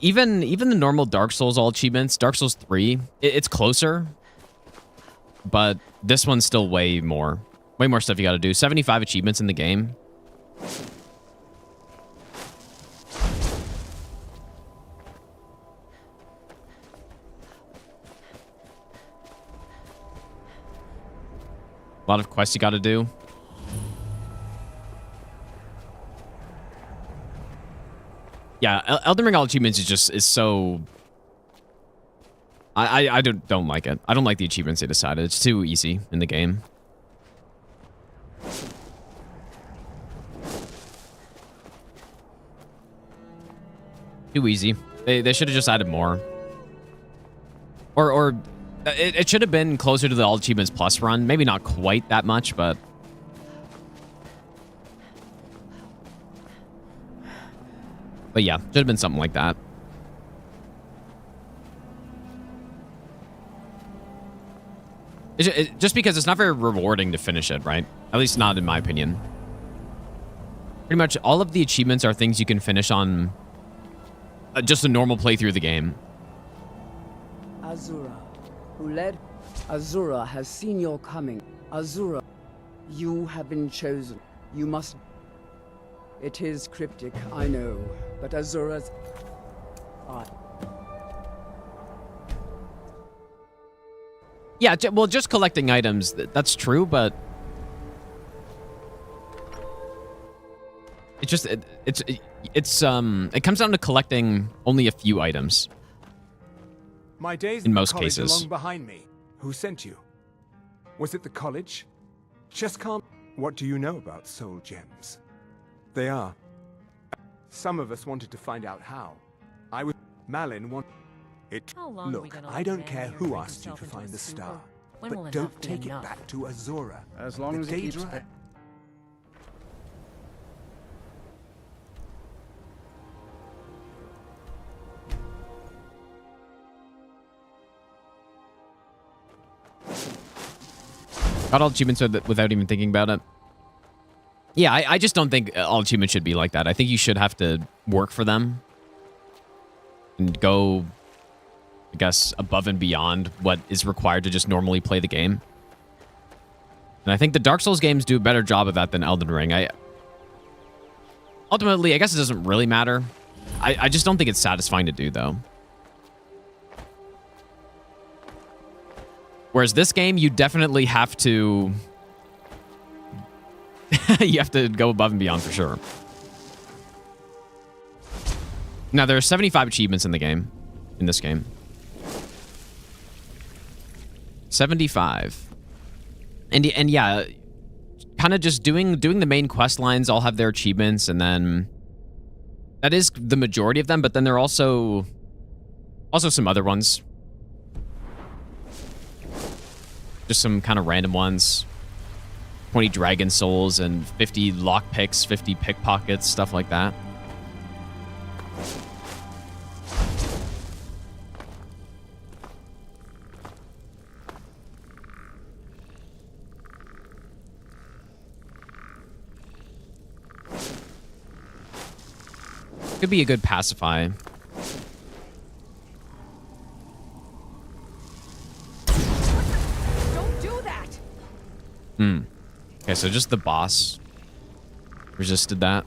Even the normal Dark Souls all achievements, Dark Souls 3, it's closer. But this one's still way more stuff you gotta do. 75 achievements in the game. A lot of quests you gotta do. Yeah, Elden Ring all achievements is so... I don't like it. I don't like the achievements they decided. It's too easy in the game. Too easy. They should have just added more. Or it should have been closer to the All Achievements Plus run. Maybe not quite that much, but... But yeah, should have been something like that. Just because it's not very rewarding to finish it, right? At least not in my opinion. Pretty much all of the achievements are things you can finish on just a normal playthrough of the game. Azura, who led... Azura has seen your coming. Azura, you have been chosen. You must... It is cryptic, I know, but Azura's... Yeah, well, just collecting items, that's true, but... It just, it comes down to collecting only a few items. My days in at most the college cases. are long behind me. Who sent you? Was it the college? Just calm. What do you know about soul gems? They are. Some of us wanted to find out how. Malin want it. Look, I don't care who asked you to find the star, but don't take it back to Azura. As long as it keeps... Got all achievements without even thinking about it. Yeah, I just don't think all achievements should be like that. I think you should have to work for them. And go, I guess, above and beyond what is required to just normally play the game. And I think the Dark Souls games do a better job of that than Elden Ring. Ultimately, I guess it doesn't really matter. I just don't think it's satisfying to do, though. Whereas this game, you definitely have to... you have to go above and beyond for sure. Now, there are 75 achievements in the game. In this game. 75. And yeah, kind of just doing the main quest lines all have their achievements, and then that is the majority of them, but then there are also some other ones. Just some kind of random ones. 20 dragon souls and 50 lockpicks, 50 pickpockets, stuff like that. Could be a good pacify. Don't do that. Okay, so just the boss resisted that.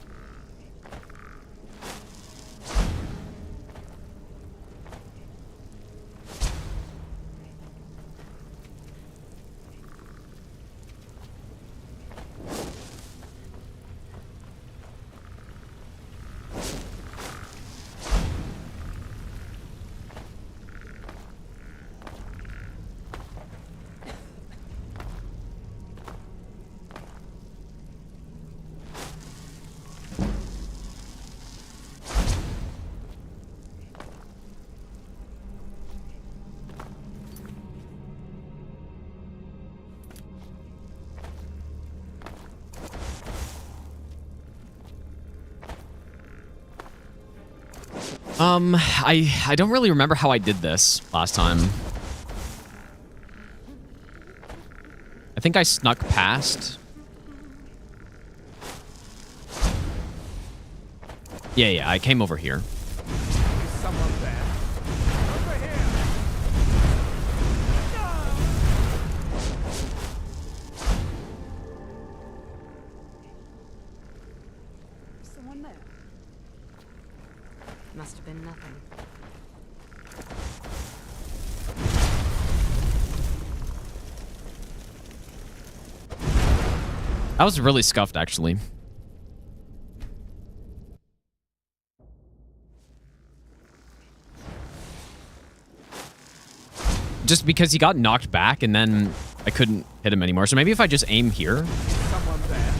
I don't really remember how I did this last time. I think I snuck past. Yeah, I came over here. Someone there. Over here. Someone there. Must have been nothing. That was really scuffed, actually. Just because he got knocked back and then I couldn't hit him anymore. So maybe if I just aim here. Someone there.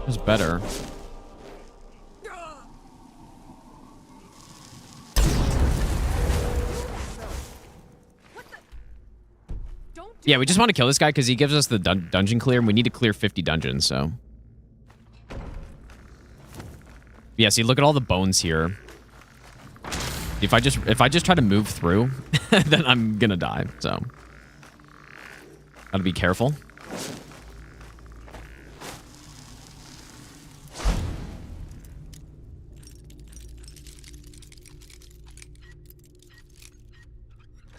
It's better. Yeah, we just want to kill this guy because he gives us the dungeon clear, and we need to clear 50 dungeons, so. Yeah, see, look at all the bones here. If I just try to move through, then I'm gonna die, so. Gotta be careful.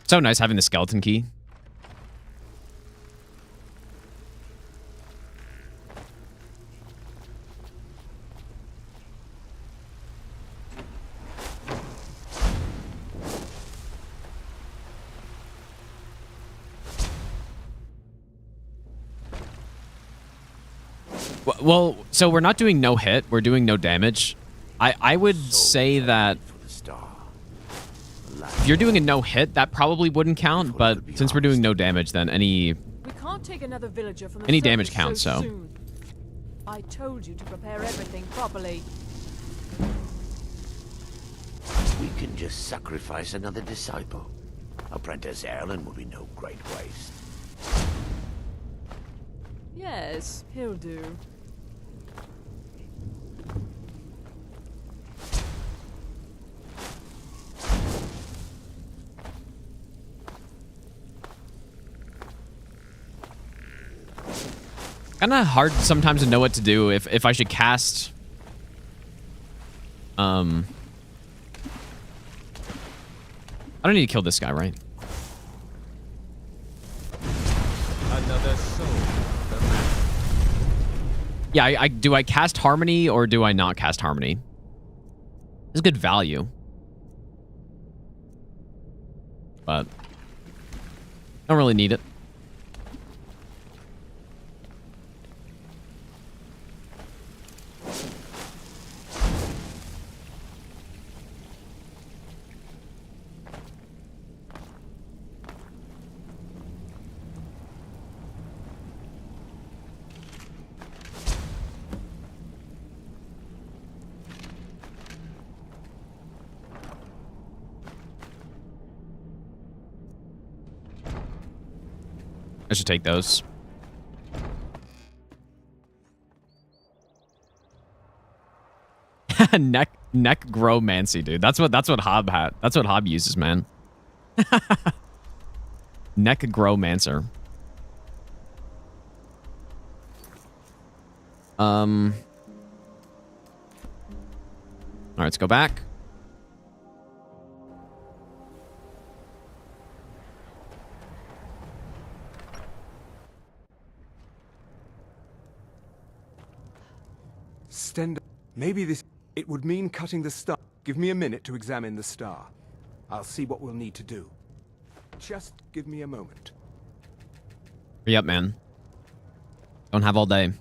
So nice having the skeleton key. Well, so we're not doing no hit. We're doing no damage. I would say that if you're doing a no hit, that probably wouldn't count. But since we're doing no damage, then any can't take another villager from the Any damage surface counts, so. soon. I told you to prepare everything properly. We can just sacrifice another disciple. Apprentice Erlen will be no great waste. Yes, he'll do. kind of hard sometimes to know what to do if I should cast. I don't need to kill this guy, right? Another soul. Yeah, I do I cast Harmony or do I not cast Harmony? It's good value. but don't really need it. I should take those. neck gromancy, dude. That's what Hob had. That's what Hob uses, man. Neck gromancer. All right, let's go back. Stend. Maybe this. It would mean cutting the star. Give me a minute to examine the star. I'll see what we'll need to do. Just give me a moment. Hurry up, man. Don't have all day.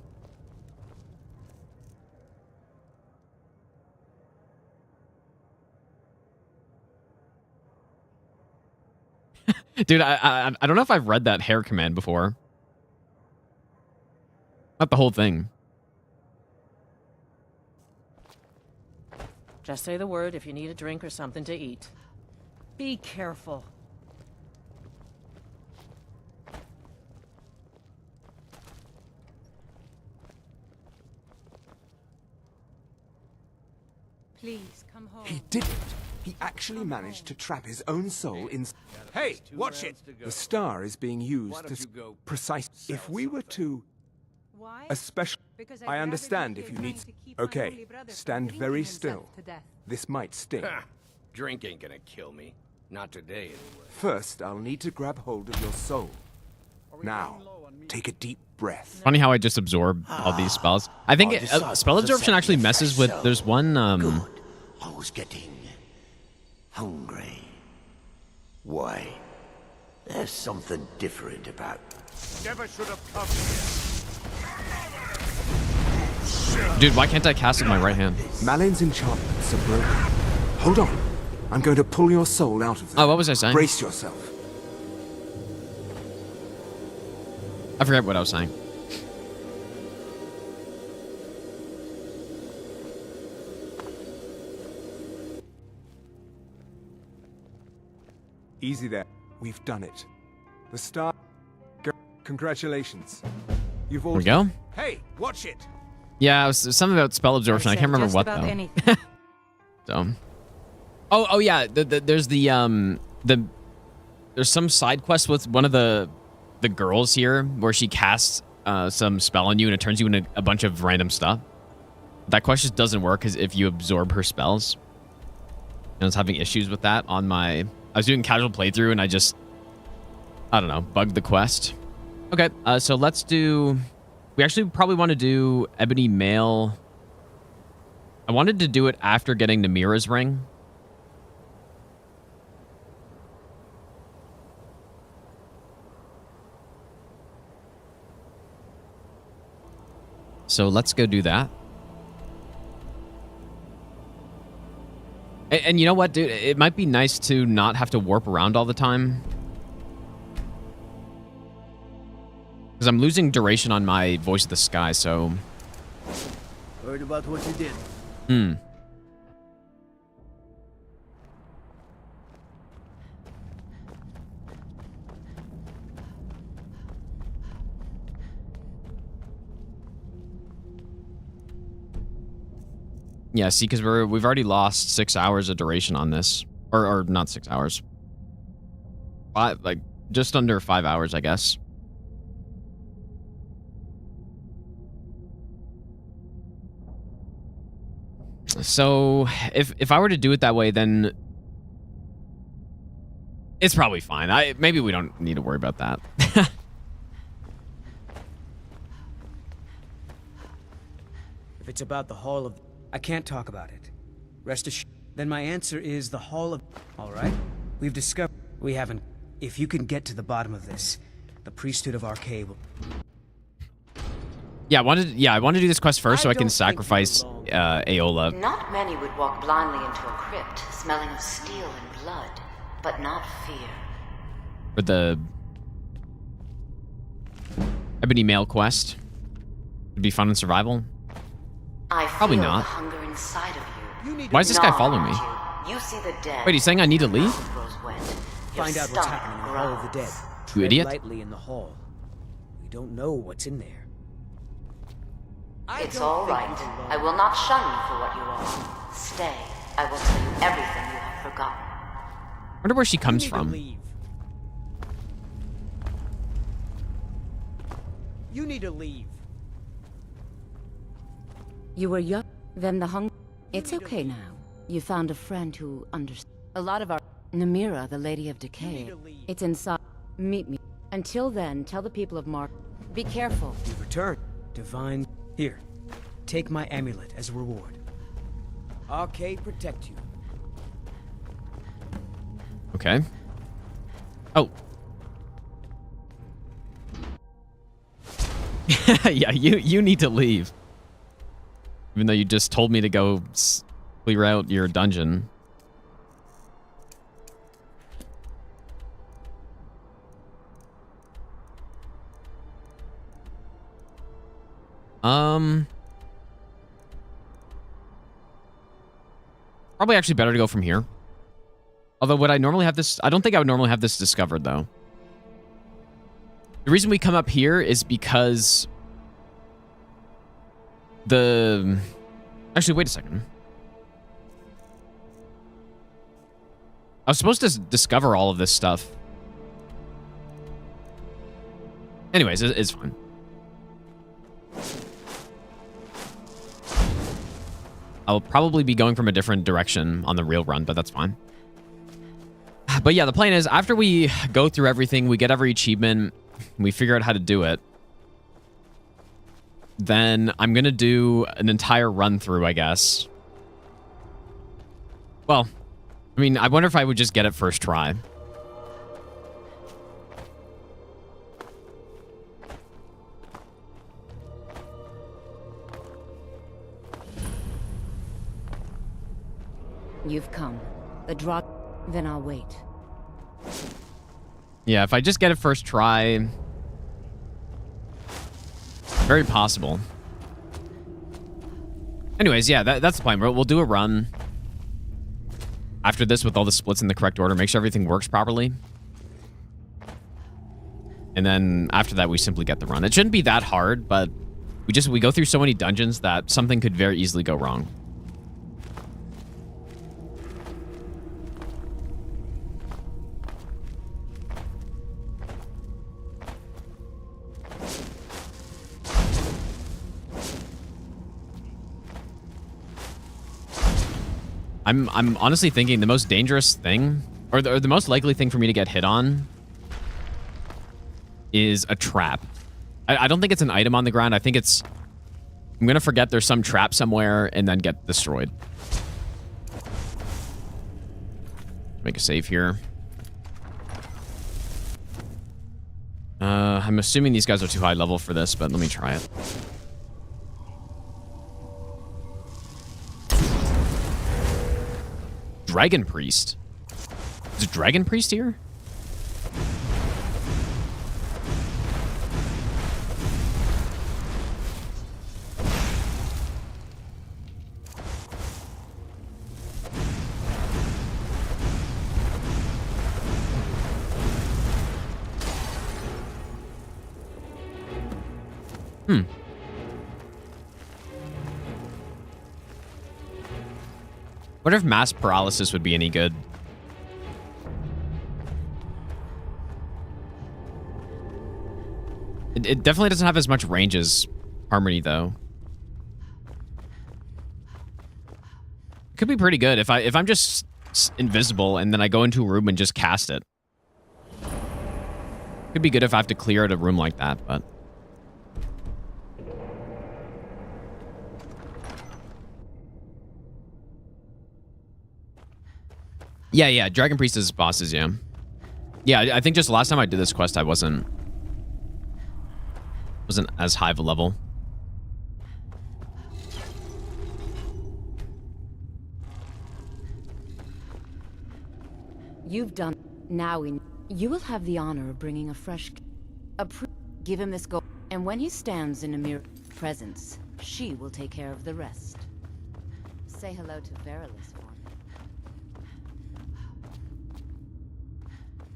Dude, I don't know if I've read that hair command before. Not the whole thing. Just say the word if you need a drink or something to eat. Be careful. Please, come home. He didn't. He actually managed to trap his own soul in... Hey, watch it! The star is being used to... Precise... If we were to... A special... I understand if you need... Okay, stand very still. This might sting. Drink ain't gonna kill me. Not today, anyway. First, I'll need to grab hold of your soul. Now, take a deep breath. Funny how I just absorb all these spells. I think spell absorption actually messes with... There's one... Good. I was getting... hungry. Why? There's something different about... Never should have come here. Dude, why can't I cast with my right hand? Malin's enchantments are broken. Hold on. I'm going to pull your soul out of them. Oh, what was I saying? Brace yourself. I forget what I was saying. Easy there. We've done it. The star... Congratulations. You've all... There we go. Hey, watch it! Yeah, it was something about spell absorption. I can't remember what, though. So... Oh yeah, there's there's some side quest with one of the girls here where she casts some spell on you and it turns you into a bunch of random stuff. That quest just doesn't work because if you absorb her spells. And I was having issues with that on my... I was doing casual playthrough and I just... I don't know, bugged the quest. Okay, so let's do... We actually probably want to do Ebony Mail. I wanted to do it after getting Namira's ring. So let's go do that. And you know what, dude? It might be nice to not have to warp around all the time. Because I'm losing duration on my Voice of the Sky, so... Heard about what you did. Yeah, see, because we've already lost 6 hours of duration on this. Or not 6 hours. Like, just under 5 hours, I guess. So, if I were to do it that way, then... It's probably fine. Maybe we don't need to worry about that. If it's about the Hall of... I can't talk about it. Rest assured. Then my answer is the Hall of... All right? We've discovered... We haven't... If you can get to the bottom of this, the priesthood of Arcade will... Yeah, I want to do this quest first so I can sacrifice Aola. Not many would walk blindly into a crypt, smelling of steel and blood, but not fear. For the Ebony Mail quest. Would be fun in survival. Probably feel not. The hunger inside of you. Why is this guy following me? You see the dead. Wait, he's saying I need to leave? Find out what's happening in the Hall of the Dead. You Tread idiot. lightly in the hall. We don't know what's in there. It's all right. I will not shun you for what you are. Stay. I will tell you everything you have forgotten. I wonder where she comes from. You need to leave. You were young, then the hunger. It's okay now. You found a friend who understands. A lot of our... Namira, the Lady of Decay. It's inside. Meet me. Until then, tell the people of Mark. Be careful. You return. Divine... Here. Take my amulet as a reward. Arcade protect you. Okay. Oh. Yeah, you need to leave. Even though you just told me to go clear out your dungeon. Probably actually better to go from here. Although would I normally have this... I don't think I would normally have this discovered, though. The reason we come up here is because... Actually, wait a second. I was supposed to discover all of this stuff. Anyways, it's fine. I'll probably be going from a different direction on the real run, but that's fine. But yeah, the plan is after we go through everything, we get every achievement, we figure out how to do it, then I'm going to do an entire run through, I guess. Well, I mean, I wonder if I would just get it first try. You've come. The drop, then I'll wait. Yeah, if I just get it first try... Very possible. Anyways, yeah, that's the plan. We'll do a run after this with all the splits in the correct order. Make sure everything works properly. And then after that, we simply get the run. It shouldn't be that hard, but we go through so many dungeons that something could very easily go wrong. I'm honestly thinking the most dangerous thing, or the most likely thing for me to get hit on, is a trap. I don't think it's an item on the ground. I think it's... I'm going to forget there's some trap somewhere and then get destroyed. Make a save here. I'm assuming these guys are too high level for this, but let me try it. Dragon Priest. Is a Dragon Priest here? Wonder if mass paralysis would be any good. It definitely doesn't have as much range as Harmony, though. Could be pretty good if I'm just invisible and then I go into a room and just cast it. Could be good if I have to clear out a room like that, but... Yeah, Dragon Priest is bosses, yeah. Yeah, I think just last time I did this quest, I wasn't as high of a level. You've done. Now you will have the honor of bringing a fresh. Give him this gold, and when he stands in Amira's presence, she will take care of the rest. Say hello to Verilis for me.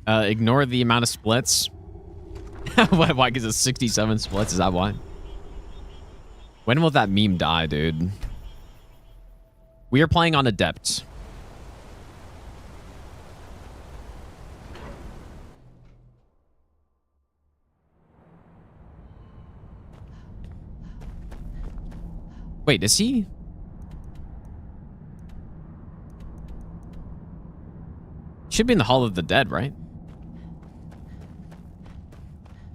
Ignore the amount of splits. Why? Because it's 67 splits. Is that why? When will that meme die, dude? We are playing on Adept. Wait, is he? Should be in the Hall of the Dead, right?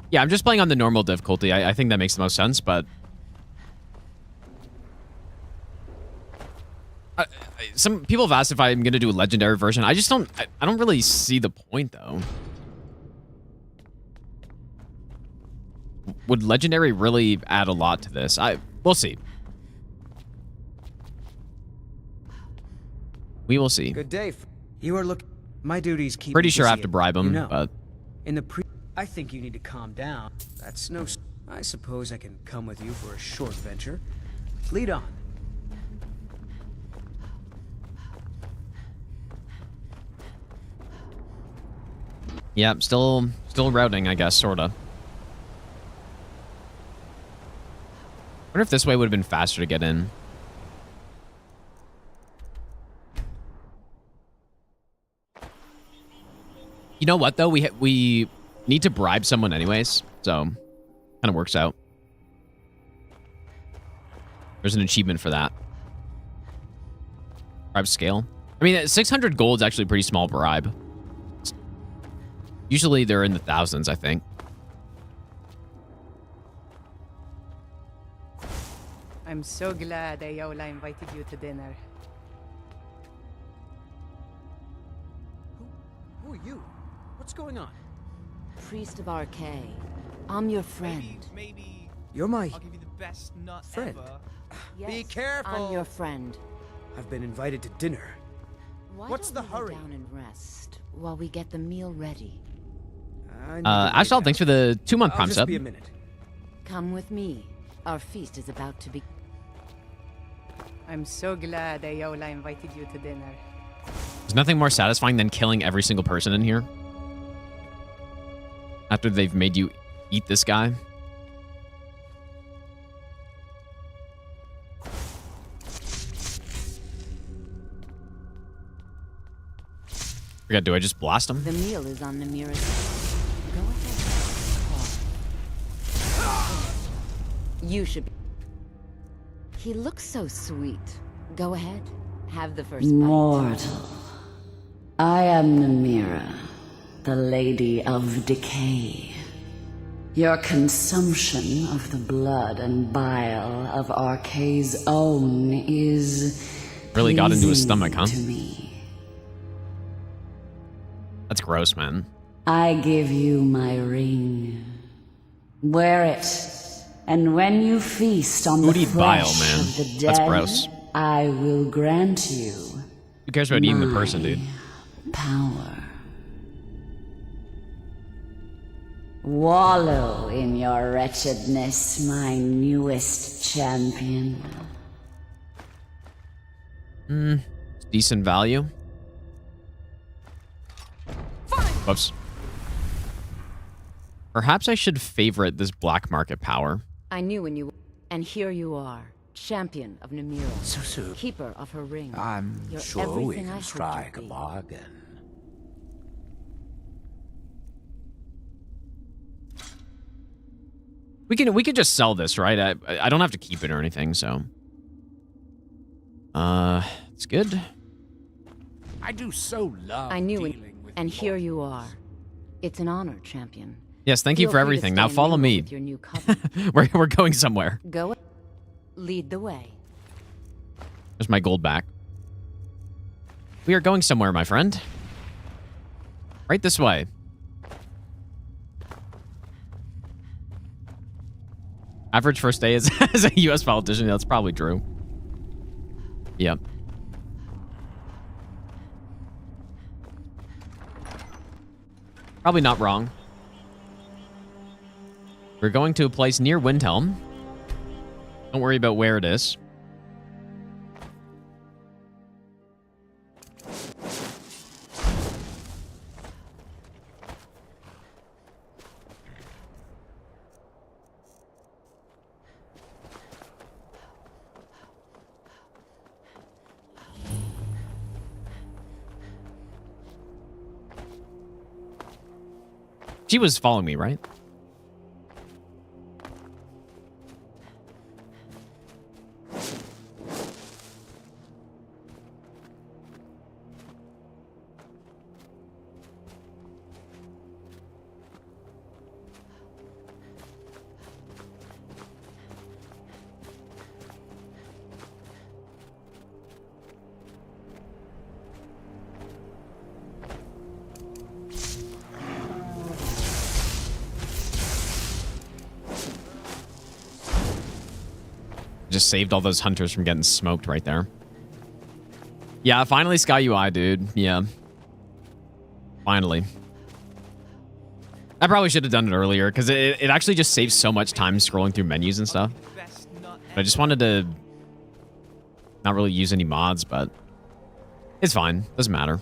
Yeah, I'm just playing on the normal difficulty. I think that makes the most sense, but... some people have asked if I'm going to do a legendary version. I just don't... I don't really see the point, though. Would legendary really add a lot to this? We'll see. We will see. Good day. You are looking. My duties keep. Pretty me sure I busy have to bribe him, you know. but In the I think you need to calm down. That's no. I suppose I can come with you for a short venture. Lead on. yeah, still routing, I guess, sorta. Wonder if this way would have been faster to get in. You know what, though? We need to bribe someone anyways, so kind of works out. There's an achievement for that. Bribe scale. I mean, 600 gold is actually a pretty small bribe. Usually they're in the thousands, I think. I'm so glad Ayola invited you to dinner. Who are you? What's going on? Priest of Arcade. I'm your friend. Maybe You're my I'll give you the best nut friend. ever. Yes, Be careful. I'm your friend. I've been invited to dinner. Why What's don't the you hurry? Lay down and rest while we get the meal ready. Ashal, thanks for the 2-month I'll Prime just sub. be a minute. Come with me. Our feast is about to be. I'm so glad Ayola invited you to dinner. There's nothing more satisfying than killing every single person in here. After they've made you eat this guy. Forget, do I just blast him? The meal is on Namira's. Go ahead. You should be. He looks so sweet. Go ahead. Have the first bite. Mortal. I am Namira, the Lady of Decay. Your consumption of the blood and bile of Arcade's own is Really got into his pleasing stomach, huh? to me. That's gross, man. I give you my ring. Wear it, and when you feast on the Who'd eat bile, flesh man? of the dead, That's gross. I will grant you Who cares about eating the person, dude? power. Wallow in your wretchedness, my newest champion. Decent value. Whoops. Perhaps I should favorite this black market power. I knew when you. And here you are, champion of Namira. So. Keeper of her ring. I'm You're sure we everything I can hoped strike you'd a be. bargain. We could just sell this, right? I don't have to keep it or anything, so. It's good. I do so love I knew dealing when. with And here you are. It's an honor, champion. Yes, thank you Feel for free to everything. stay Now and follow mingle me. with your new coven. We're going somewhere. Go. Lead the way. There's my gold back. We are going somewhere, my friend. Right this way. Average first day is as a U.S. politician. That's probably true. Yep. Probably not wrong. We're going to a place near Windhelm. Don't worry about where it is. She was following me, right? Just saved all those hunters from getting smoked right there. Yeah, finally Sky UI, dude. Yeah. Finally. I probably should have done it earlier because it actually just saves so much time scrolling through menus and stuff. But I just wanted to not really use any mods, but it's fine. Doesn't matter.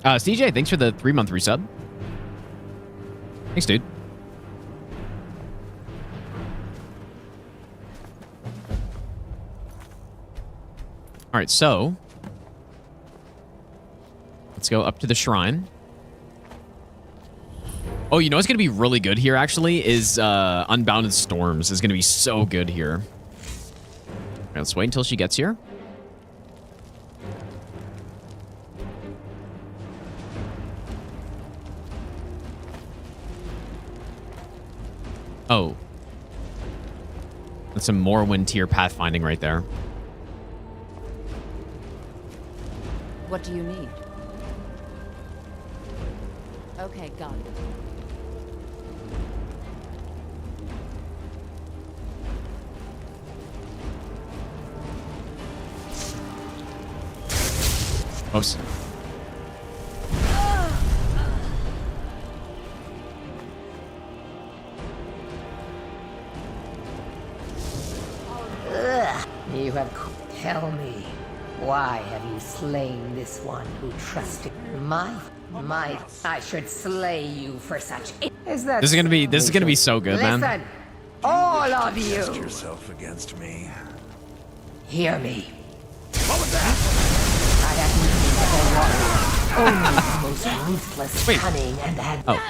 CJ, thanks for the 3-month resub. Thanks, dude. All right, so let's go up to the shrine. Oh, you know what's going to be really good here, actually, is Unbounded Storms is going to be so good here. All right, let's wait until she gets here. Oh. That's some Morrowind tier pathfinding right there. What do you need? Okay, got it. Oops. You have... Tell me, why have you slain this one who trusted my... I should slay you for such... Is that... This is gonna be so good, Listen, man. all of you! Cast yourself against me. Hear me. What was that? I have only the most ruthless, cunning, and had... Oh.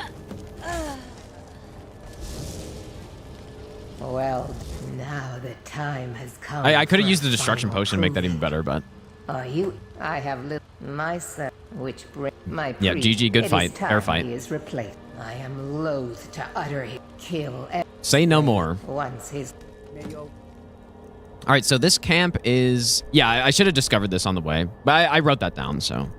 Well, now the time has come. I could have used the destruction potion to make that even better, but... Are you? I have lived myself, which bring my yeah, GG, good fight. Fair fight. He is replaced. I am loath to utter his kill. Say no more. Once his... All right, so this camp is... Yeah, I should have discovered this on the way, but I wrote that down, so...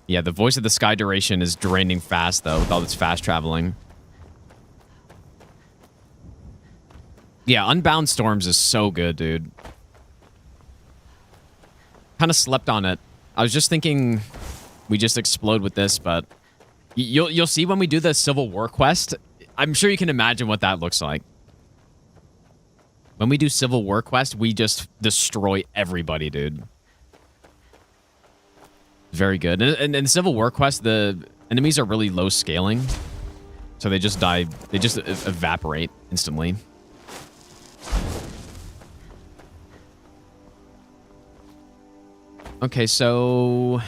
Yeah, the voice of the sky duration is draining fast, though, with all this fast traveling. Yeah, Unbound Storms is so good, dude. Kind of slept on it. I was just thinking we just explode with this, but you'll see when we do the Civil War quest. I'm sure you can imagine what that looks like. When we do Civil War quest, we just destroy everybody, dude. Very good. And in Civil War quest, the enemies are really low scaling. So they just die. They just evaporate instantly. Okay, so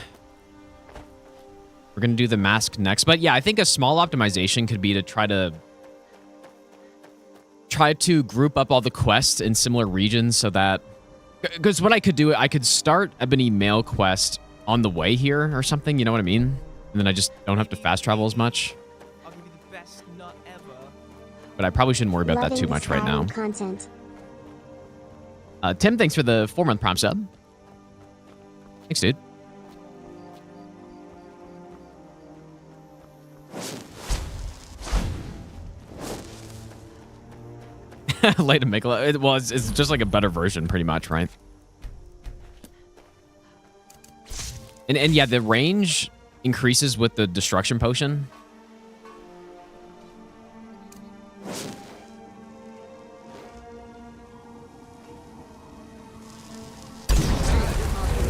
we're going to do the mask next. But yeah, I think a small optimization could be to try to group up all the quests in similar regions so that... Because what I could do, I could start Ebony Mail quest on the way here or something, you know what I mean? And then I just don't have to fast travel as much. But I probably shouldn't worry about that Loving too the much right now. Skyrim content. Tim, thanks for the 4-month Prime sub. Thanks, dude. Light and Mikola. It was. It's just like a better version, pretty much, right? And yeah, the range increases with the destruction potion.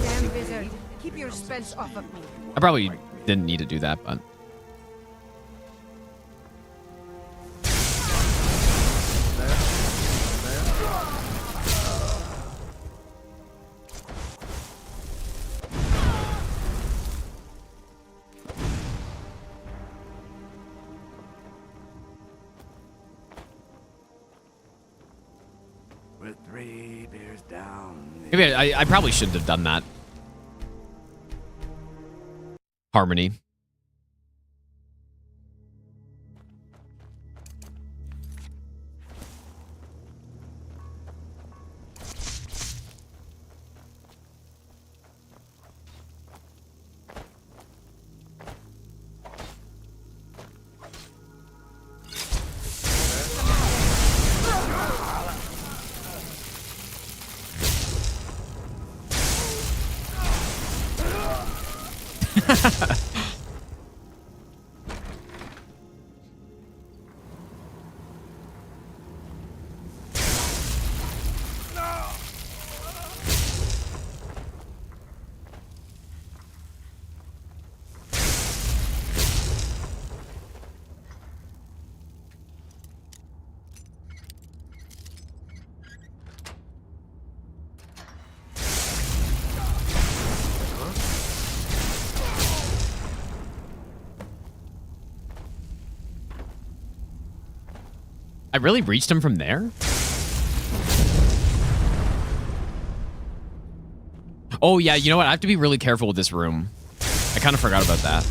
Damn wizard. Keep your spells off of me. I probably didn't need to do that, but... With 3 beers down. Maybe I probably shouldn't have done that. Harmony. I really reached him from there? Oh, yeah, you know what? I have to be really careful with this room. I kind of forgot about that.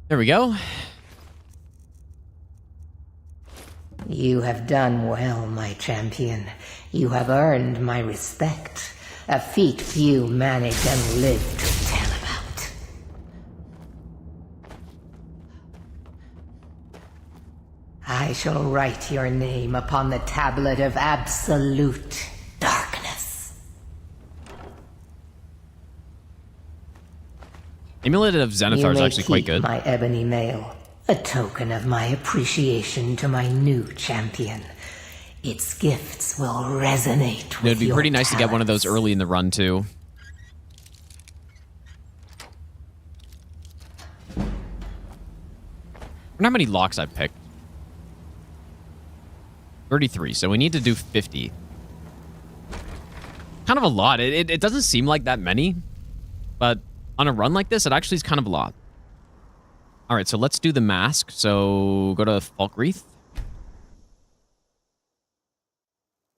There we go. You have done well, my champion. You have earned my respect, a feat few manage and live to tell about. I shall write your name upon the tablet of absolute darkness. Amulet of Zenithar is actually quite good. My ebony mail, a token of my appreciation to my new champion. Its gifts will resonate with It'd be pretty nice to get one of those early in the run, too. I wonder how many locks I've picked. 33, so we need to do 50. Kind of a lot. It doesn't seem like that many, but on a run like this, it actually is kind of a lot. All right, so let's do the mask. So go to Falkreath.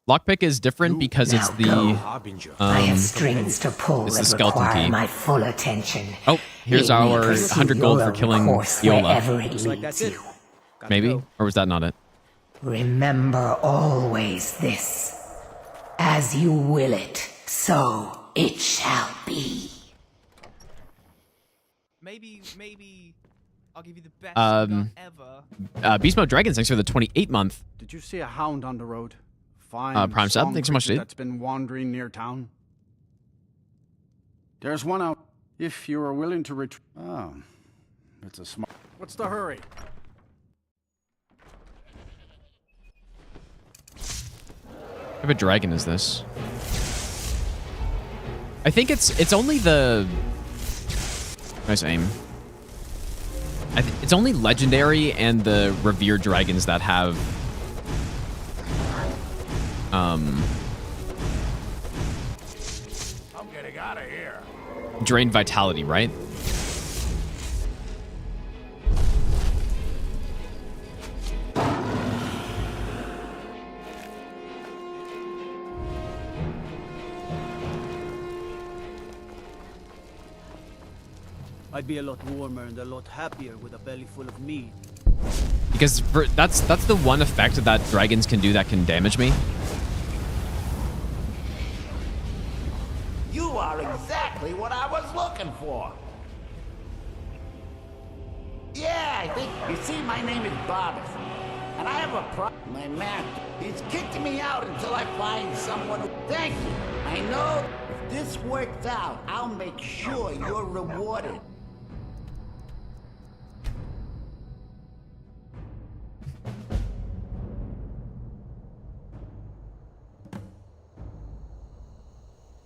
Lockpick is different because it's the I have strings to pull it's the that skeleton require key. my full attention. Oh, here's It may our pursue 100 gold your for killing course Viola. wherever it leads you. Maybe? Or was that not it? Remember always this. As you will it, so it shall be. Maybe I'll give you the best gun ever. Beast Mode Dragons, thanks for the 28 month. Did you see a hound on the road? Fine. Prime sub, thanks so much, dude. That's been wandering near town. There's one out. If you are willing to retrieve. Oh, it's a smart. What's the hurry? What type of dragon is this? I think it's only the... Nice aim. It's only legendary and the revered dragons that have... I'm getting out of here. Drained vitality, right? I'd be a lot warmer and a lot happier with a belly full of meat. Because that's the one effect that dragons can do that can damage me. You are exactly what I was looking for. Yeah, I think, you see, my name is Bobby, and I have a problem. My master, he's kicked me out until I find someone who... Thank you. I know if this works out, I'll make sure you're rewarded.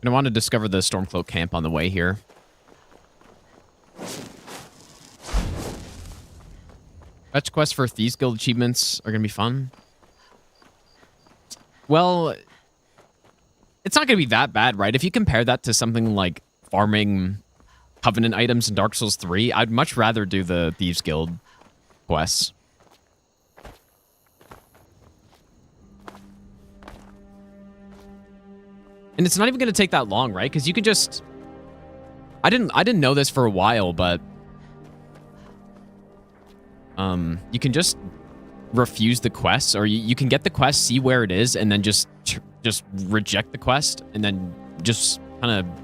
I want to discover the Stormcloak camp on the way here. Fetch quests for Thieves Guild achievements are going to be fun. Well, it's not going to be that bad, right? If you compare that to something like farming Covenant items in Dark Souls 3, I'd much rather do the Thieves Guild quests. And it's not even going to take that long, right? Because you can just... I didn't know this for a while, but... you can just refuse the quests, or you can get the quest, see where it is, and then just reject the quest, and then just kind of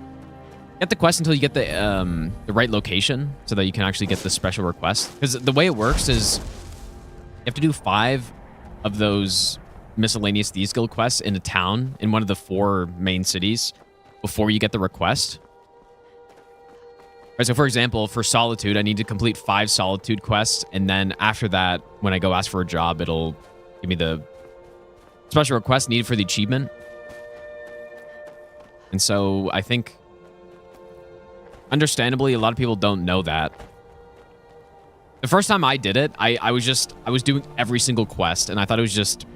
get the quest until you get the right location, so that you can actually get the special request. Because the way it works is you have to do 5 of those miscellaneous Thieves Guild quests in a town in one of the 4 main cities before you get the request. Right, so for example, for Solitude, I need to complete 5 Solitude quests, and then after that, when I go ask for a job, it'll give me the special request needed for the achievement. And so I think, understandably, a lot of people don't know that. The first time I did it, I was doing every single quest, and I thought it was just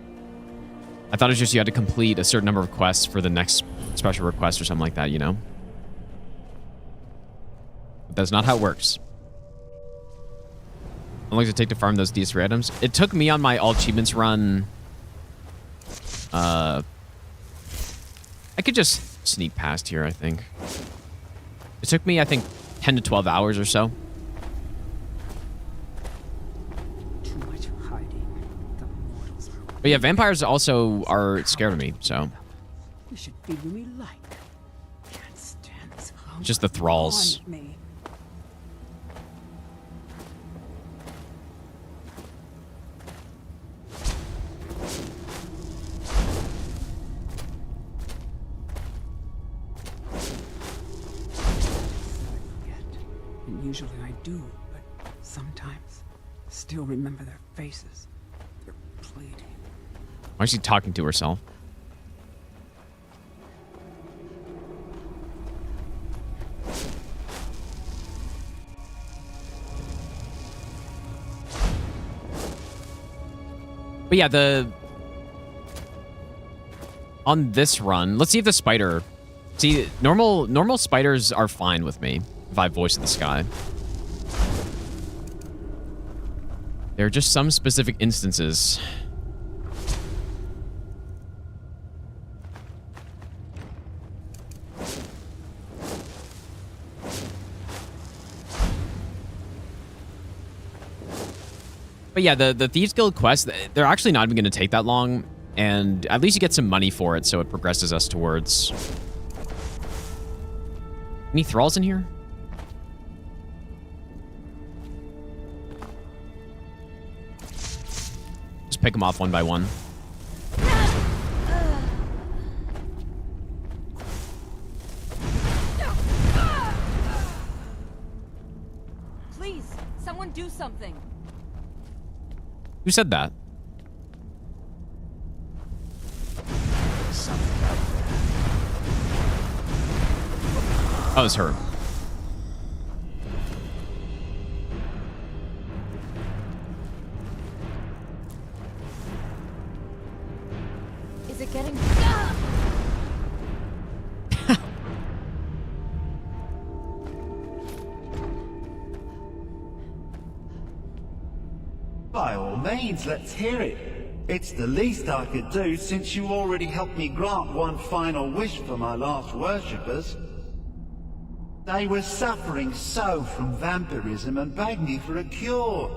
you had to complete a certain number of quests for the next special request or something like that, you know? But that's not how it works. How long does it take to farm those DS3 items? It took me on my all achievements run... I could just sneak past here, I think. It took me, I think, 10 to 12 hours or so. But yeah, vampires also are scared of me, so. You should be me like. Can't stand this. Just the thralls. And usually I do, but sometimes I still remember their faces. They're pleading. Why is she talking to herself? But yeah, on this run, let's see if the spider... See, normal spiders are fine with me if I have Voice of the Sky. There are just some specific instances. But yeah, the Thieves Guild quests, they're actually not even going to take that long, and at least you get some money for it, so it progresses us towards... Any thralls in here? Just pick them off one by one. Please, someone do something. Who said that? Oh, it was her. Is it getting... By all means, let's hear it. It's the least I could do since you already helped me grant one final wish for my last worshippers. They were suffering so from vampirism and begged me for a cure.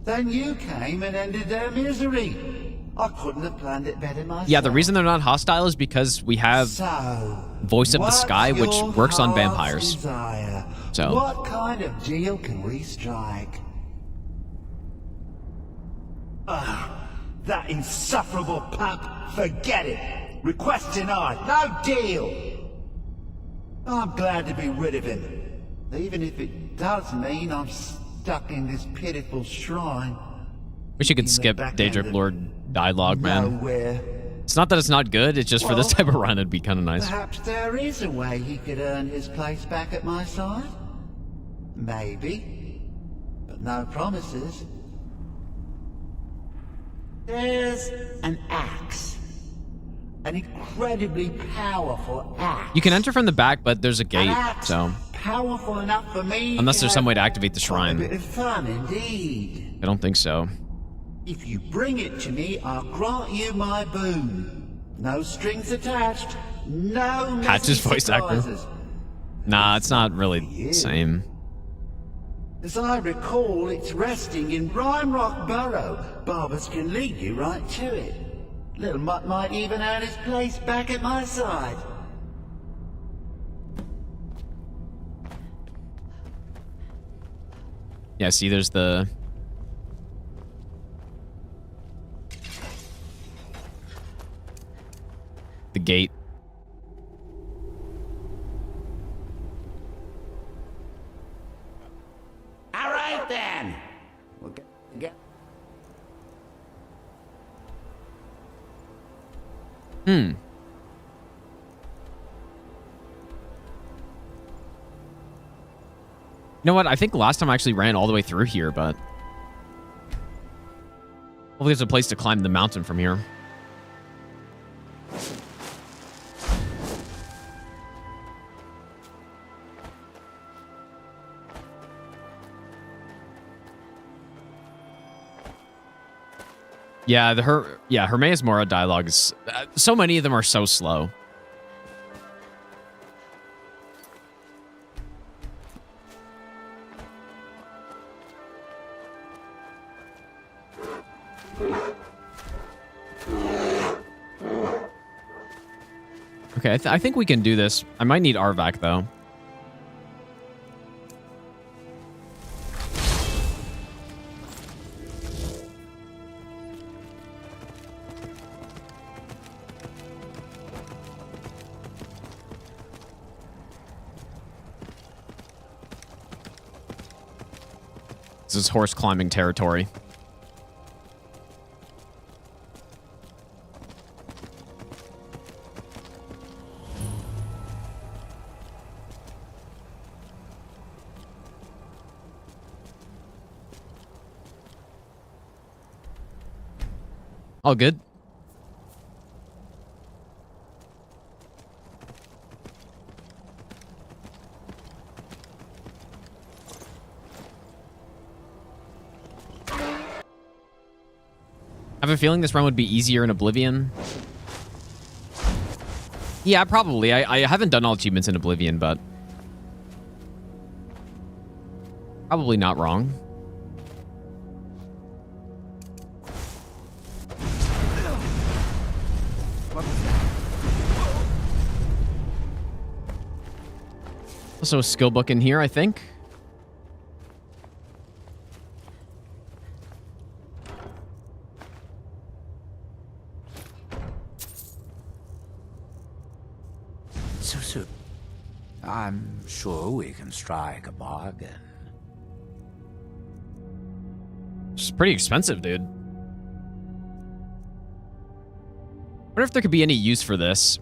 Then you came and ended their misery. I couldn't have planned it better myself. Yeah, the reason they're not hostile is because we have Voice of the Sky, which works on vampires. So what kind of deal can we strike? That insufferable pup. Forget it. Request denied. No deal. I'm glad to be rid of him, even if it does mean I'm stuck in this pitiful shrine. wish you could skip Daedric Lord dialogue, man. Nowhere. It's not that it's not good, it's just for this type of run, it'd be kind of nice. Perhaps there is a way he could earn his place back at my side? Maybe. But no promises. There's an axe. An incredibly powerful axe. You can enter from the back, but there's a gate, so... Powerful enough for me. Unless there's some way to activate the shrine. A bit of fun indeed. I don't think so. If you bring it to me, I'll grant you my boon. No strings attached. No Patch's voice actor. Nah, it's not really the same. As I recall, it's resting in Rime Rock Burrow. Barbers can lead you right to it. Little Mutt might even earn his place back at my side. Yeah, see, there's the... the gate. All right, then. We'll get... You know what? I think last time I actually ran all the way through here, but... hopefully there's a place to climb the mountain from here. Yeah, Hermaeus Mora dialogue is... so many of them are so slow. Okay, I think we can do this. I might need Arvac, though. This is horse climbing territory. All good. I have a feeling this run would be easier in Oblivion. Yeah, probably. I haven't done all achievements in Oblivion, but... probably not wrong. Also a skill book in here, I think. So, I'm sure we can strike a bargain. It's pretty expensive, dude. Wonder if there could be any use for this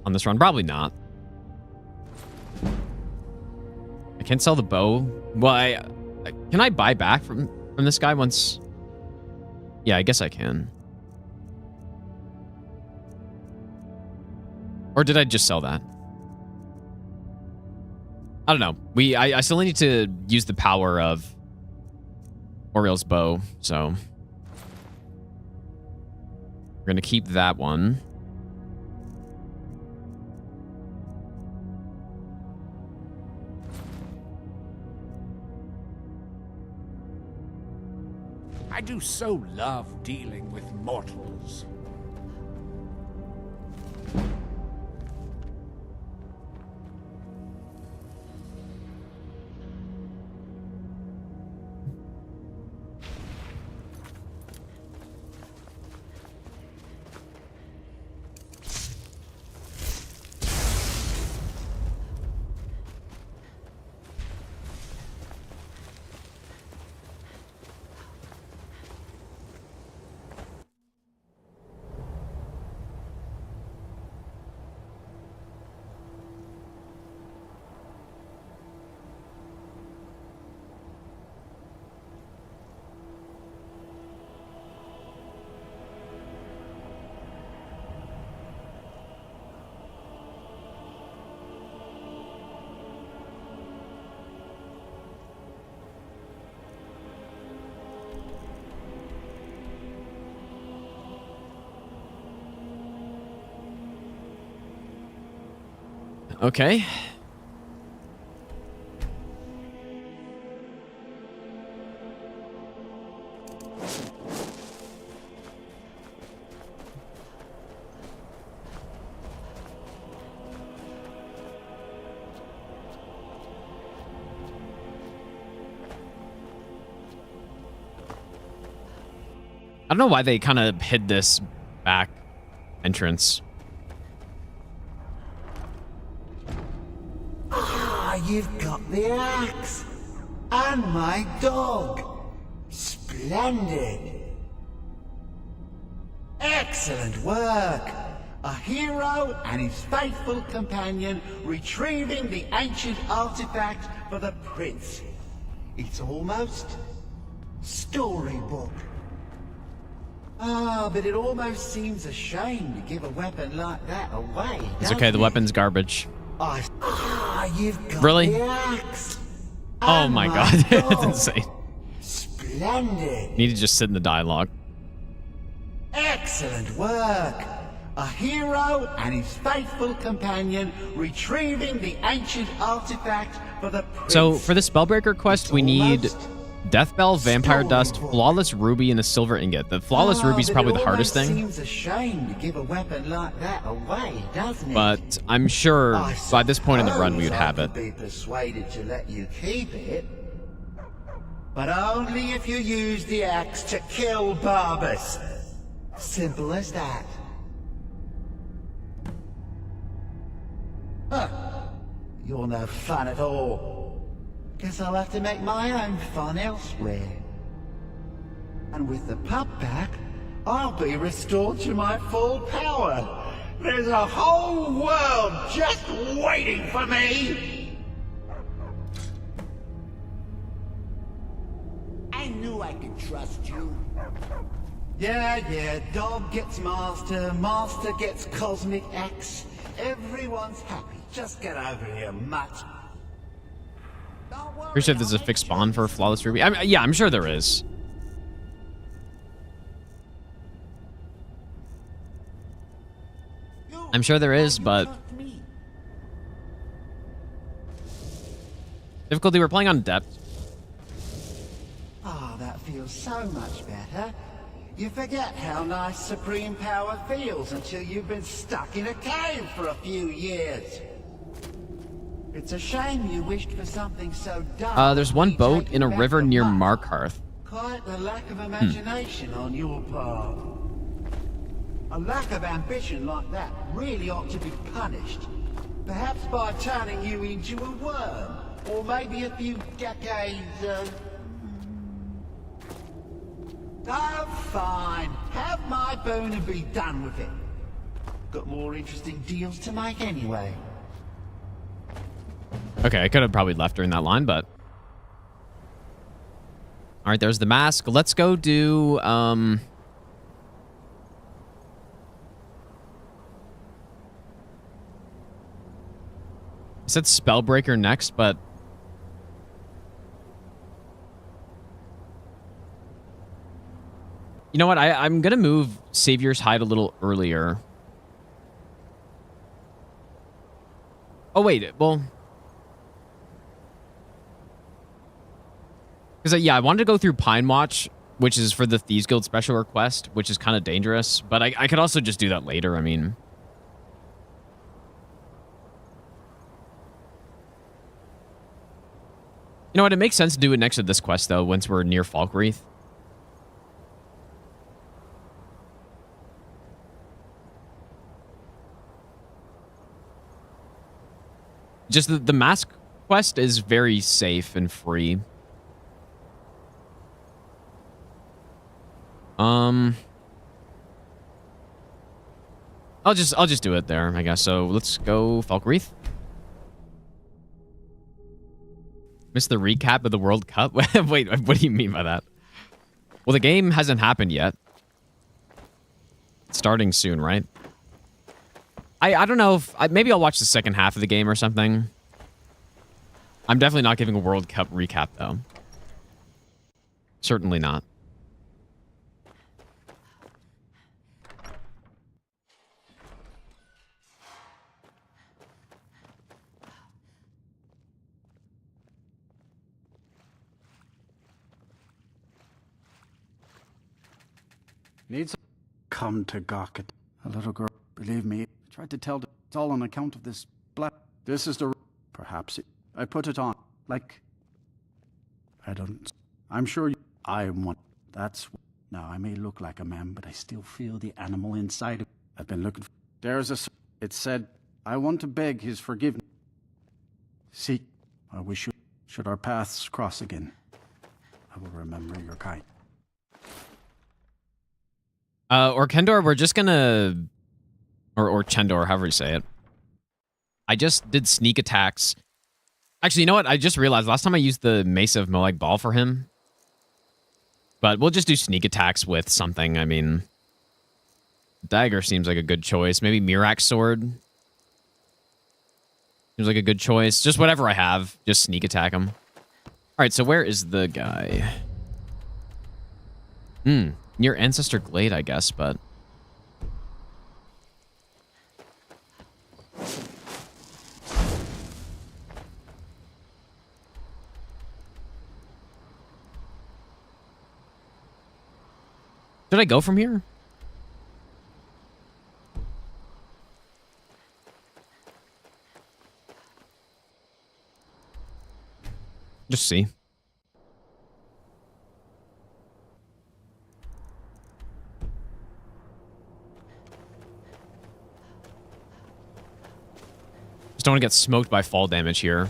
on this run. Probably not. I can't sell the bow. Well, can I buy back from this guy once? Yeah, I guess I can. Or did I just sell that? I don't know. I still need to use the power of Oriel's bow, so we're gonna keep that one. I do so love dealing with mortals. Okay. I don't know why they kind of hid this back entrance. Ah, you've got the axe. And my dog. Splendid. Excellent work. A hero and his faithful companion retrieving the ancient artifact for the prince. It's almost storybook. Ah, but it almost seems a shame to give a weapon like that away. It's okay, the weapon's garbage. You've got Really? the axe. Oh my god, that's insane. Splendid. Need to just sit in the dialogue. Excellent work. A hero and his faithful companion retrieving the ancient artifact for the prince. So for the Spellbreaker quest, we need Death Bell, Vampire Dust, Flawless Ruby, and a Silver Ingot. The Flawless Ruby is probably the hardest thing. Seems a shame to give a weapon like that away, doesn't it? But I'm sure by this point in the run we would have it. Be persuaded to let you keep it, but only if you use the axe to kill Barbas. Simple as that. Huh. You're no fun at all. Guess I'll have to make my own fun elsewhere. And with the pup back, I'll be restored to my full power. There's a whole world just waiting for me! I knew I could trust you. Yeah, dog gets master, master gets cosmic axe. Everyone's happy. Just get over here, mutt. Pretty sure there's a fixed spawn for Flawless Ruby. Yeah, I'm sure there is. I'm sure there is, but difficulty, we're playing on depth. Ah, that feels so much better. You forget how nice supreme power feels until you've been stuck in a cave for a few years. It's a shame you wished for something so dumb. There's one boat in a river near Markarth. Quite the lack of imagination on your part. A lack of ambition like that really ought to be punished. Perhaps by turning you into a worm. Or maybe a few decades, Oh, fine. Have my boon and be done with it. Got more interesting deals to make anyway. Okay, I could have probably left during that line, but... Alright, there's the mask. Let's go do, I said Spellbreaker next, but... You know what? I'm gonna move Savior's Hide a little earlier. Oh, wait. Well... Because, yeah, I wanted to go through Pine Watch which is for the Thieves Guild special request, which is kind of dangerous. But I could also just do that later. I mean, you know what? It makes sense to do it next to this quest, though, once we're near Falkreath. Just the mask quest is very safe and free. I'll just do it there, I guess. So let's go Falkreath. Missed the recap of the World Cup? Wait, what do you mean by that? Well, the game hasn't happened yet. It's starting soon, right? I don't know if... maybe I'll watch the second half of the game or something. I'm definitely not giving a World Cup recap, though. Certainly not. Needs come to Gawk. A little girl, believe me, tried to tell it's all on account of this black. This is the perhaps I put it on like I don't. I'm sure I am one. That's now I may look like a man, but I still feel the animal inside. I've been looking. There's a. It said I want to beg his forgiveness. See, we should our paths cross again. I will remember your kind. Or Kendor, we're just gonna... Or Chendor, however you say it. I just did sneak attacks. Actually, you know what? I just realized last time I used the Mace of Moag Ball for him. But we'll just do sneak attacks with something. I mean... Dagger seems like a good choice. Maybe Mirak's Sword. Seems like a good choice. Just whatever I have. Just sneak attack him. Alright, so where is the guy? Near Ancestor Glade, I guess, but... Did I go from here? Just see. Just don't want to get smoked by fall damage here.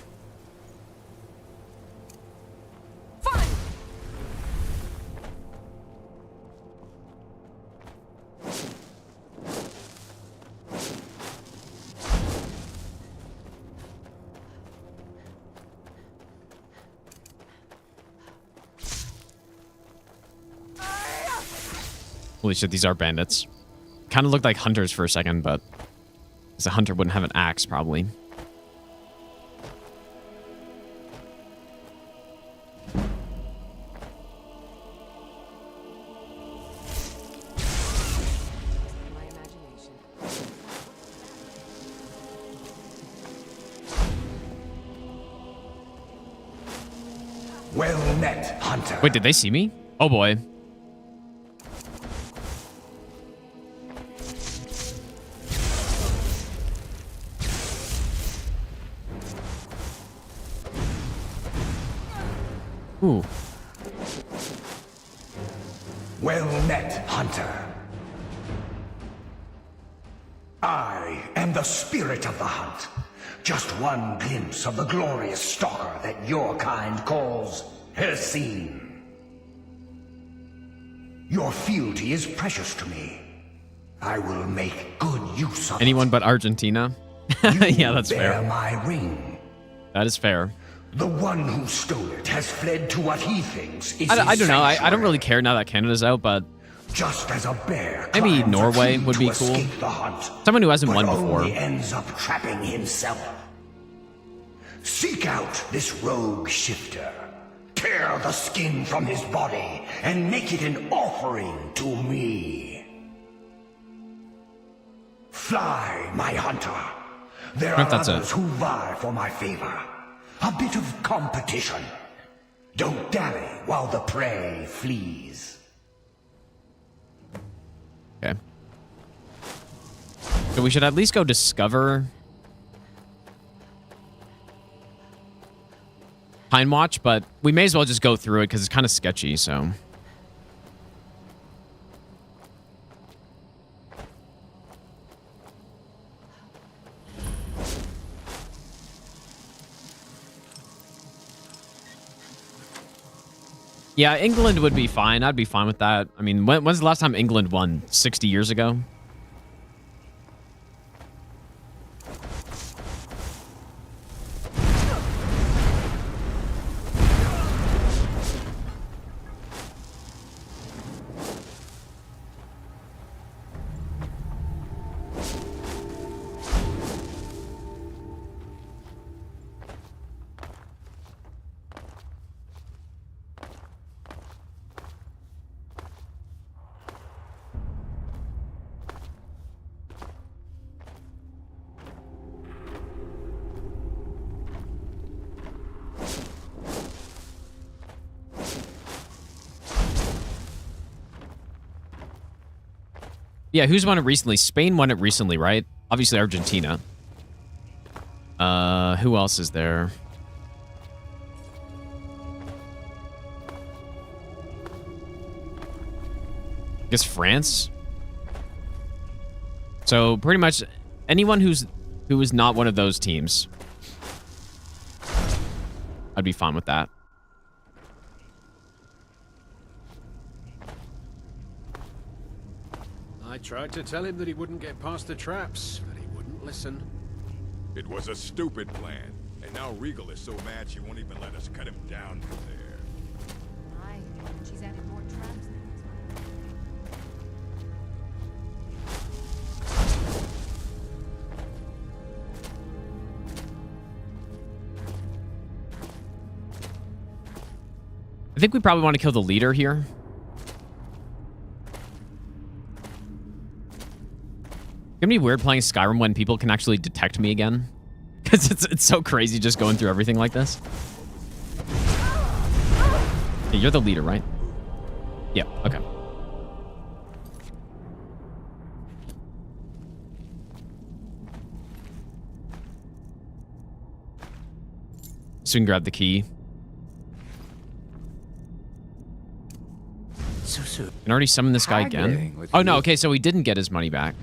Holy shit, these are bandits. Kind of looked like hunters for a second, but... Because a hunter wouldn't have an axe, probably. Well met, hunter. Wait, did they see me? Oh boy. Ooh. Well met, hunter. I am the spirit of the hunt. Just one glimpse of the glorious stalker that your kind calls Hercene. Your fealty is precious to me. I will make good use of Anyone it. but Argentina? Yeah, that's bear fair. My ring. That is fair. The one who stole it has fled to what he thinks is I his don't know. I sanctuary. don't really care now that Canada's out, but... Just as a bear maybe climbs a Norway tree would to be cool. escape the hunt, Someone who hasn't but won before. only ends up trapping himself. Seek out this rogue shifter. Tear the skin from his body and make it an offering to me. Fly, my hunter. There are others who vie for my favor. A bit of competition. Don't dally while the prey flees. Okay. So we should at least go discover Pine Watch, but we may as well just go through it because it's kind of sketchy, so. Yeah, England would be fine. I'd be fine with that. I mean, when's the last time England won? 60 years ago? Yeah, who's won it recently? Spain won it recently, right? Obviously Argentina. Who else is there? I guess France. So pretty much anyone who is not one of those teams, I'd be fine with that. I tried to tell him that he wouldn't get past the traps, but he wouldn't listen. It was a stupid plan, and now Regal is so mad she won't even let us cut him down from there. Aye, she's added more traps now. I think we probably want to kill the leader here. It's gonna be weird playing Skyrim when people can actually detect me again. Because it's so crazy just going through everything like this. Hey, you're the leader, right? Yeah, okay. So we can grab the key. So soon. Can already summon this guy again? Oh no, okay, so he didn't get his money back.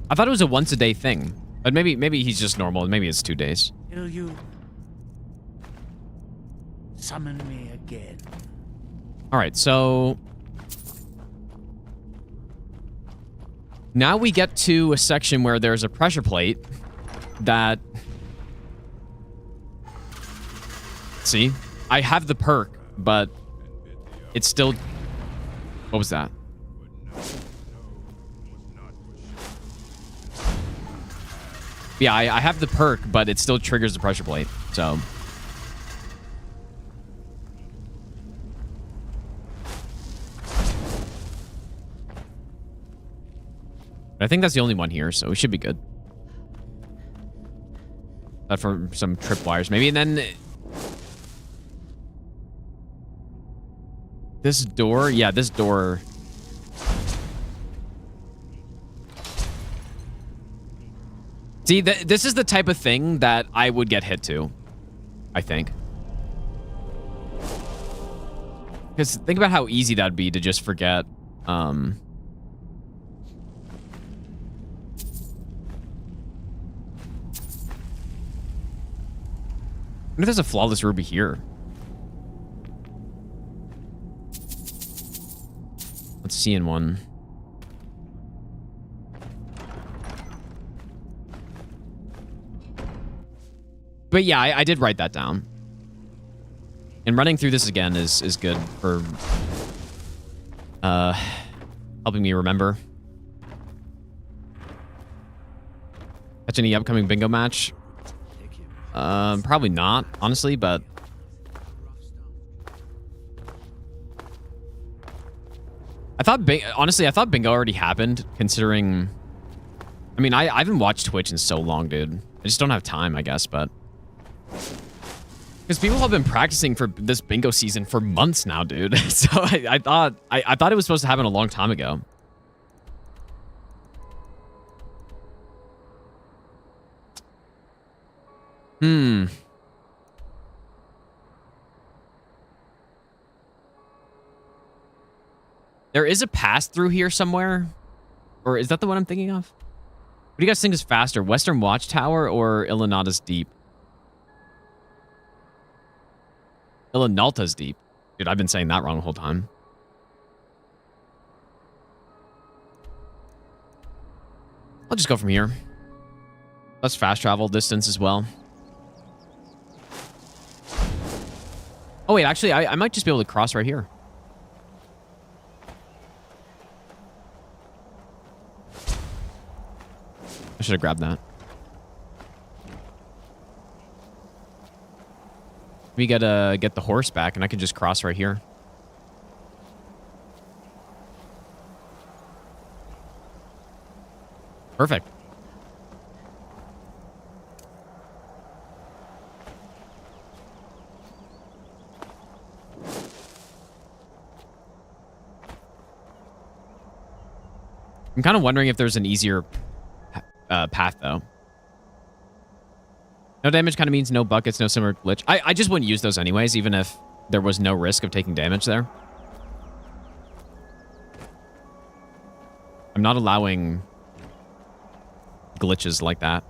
I thought it was a once a day thing. But maybe he's just normal and maybe it's 2 days. Will you summon me again? Alright, so now we get to a section where there's a pressure plate that, see, I have the perk, but it's still, what was that? Yeah, I have the perk, but it still triggers the pressure plate, so. I think that's the only one here, so we should be good. That for some tripwires, maybe, and then this door, yeah, this door. See, this is the type of thing that I would get hit to, I think. Because think about how easy that'd be to just forget. I wonder if there's a flawless ruby here. Let's see in one. But yeah, I did write that down. And running through this again is good for helping me remember. Catch any upcoming bingo match? Probably not, honestly, but honestly, I thought bingo already happened, considering, I mean, I haven't watched Twitch in so long, dude. I just don't have time, I guess, but Because people have been practicing for this bingo season for months now, dude. So I thought it was supposed to happen a long time ago. There is a pass through here somewhere. Or is that the one I'm thinking of? What do you guys think is faster? Western Watchtower or Ilinata's Deep? Ilinalta's Deep. Dude, I've been saying that wrong the whole time. I'll just go from here. Less fast travel distance as well. Oh, wait, actually, I might just be able to cross right here. I should have grabbed that. We gotta get the horse back, and I can just cross right here. Perfect. I'm kind of wondering if there's an easier path, though. No damage kind of means no buckets, no similar glitch. I just wouldn't use those anyways, even if there was no risk of taking damage there. I'm not allowing glitches like that.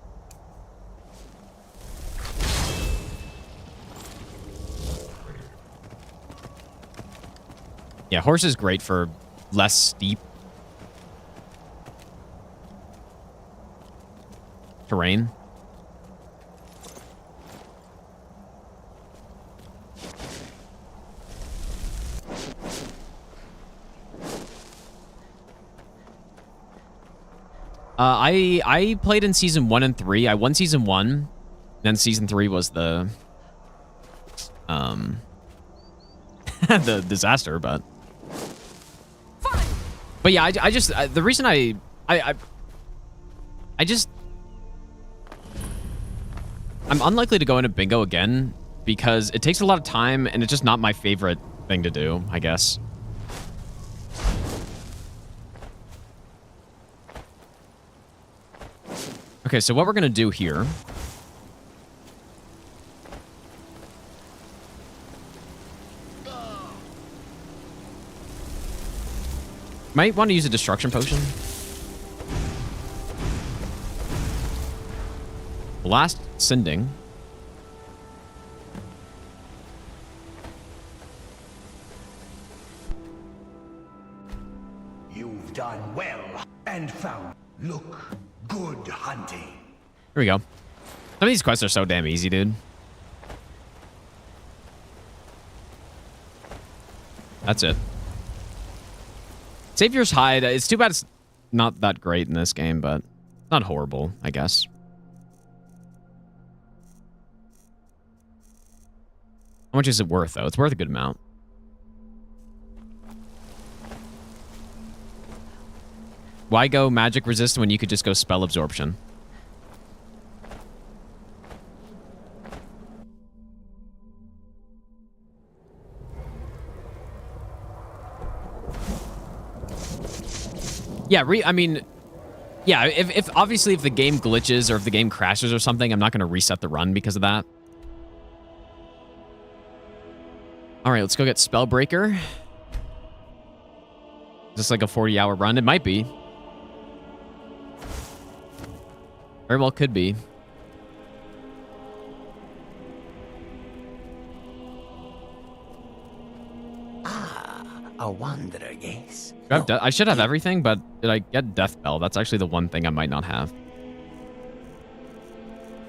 Yeah, horse is great for less steep terrain. I played in season 1 and 3. I won season 1, then season 3 was the the disaster, but yeah, I just the reason I'm unlikely to go into bingo again because it takes a lot of time and it's just not my favorite thing to do, I guess. Okay, so what we're gonna do here might want to use a destruction potion. Last sending. You've done well and found. Look, good hunting. Here we go. Some of these quests are so damn easy, dude. That's it. Savior's Hide. It's too bad it's not that great in this game, but not horrible, I guess. How much is it worth, though? It's worth a good amount. Why go magic resist when you could just go spell absorption? Yeah, I mean, yeah, if obviously if the game glitches or if the game crashes or something, I'm not going to reset the run because of that. All right, let's go get Spellbreaker. Is this like a 40-hour run? It might be. Very well could be. A wanderer, yes. I should have everything, but did I get Death Bell? That's actually the one thing I might not have.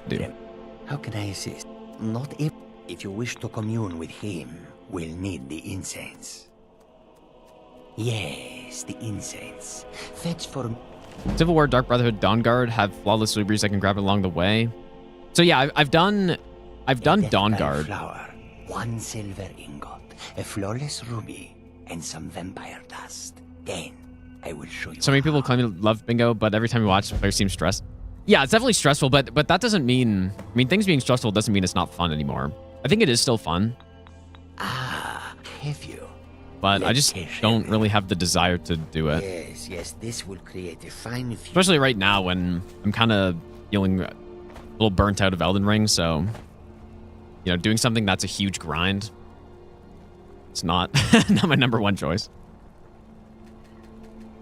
Dude. How can I assist? Not if you wish to commune with him, we'll need the incense. Yes, the incense. Fetch for Civil War, Dark Brotherhood, Dawnguard have flawless rubies I can grab along the way. So yeah, I've done Dawnguard. Flower, 1 silver ingot, a flawless ruby, and some vampire dust. Then I will show you. So many people claim to love bingo, but every time you watch, the player seems stressed. Yeah, it's definitely stressful, but that doesn't mean. I mean, things being stressful doesn't mean it's not fun anymore. I think it is still fun. Have you? But I just don't really have the desire to do it. Yes, yes, this will create a fine view. Especially right now when I'm kind of feeling a little burnt out of Elden Ring, so, you know, doing something that's a huge grind, it's not, not my number one choice.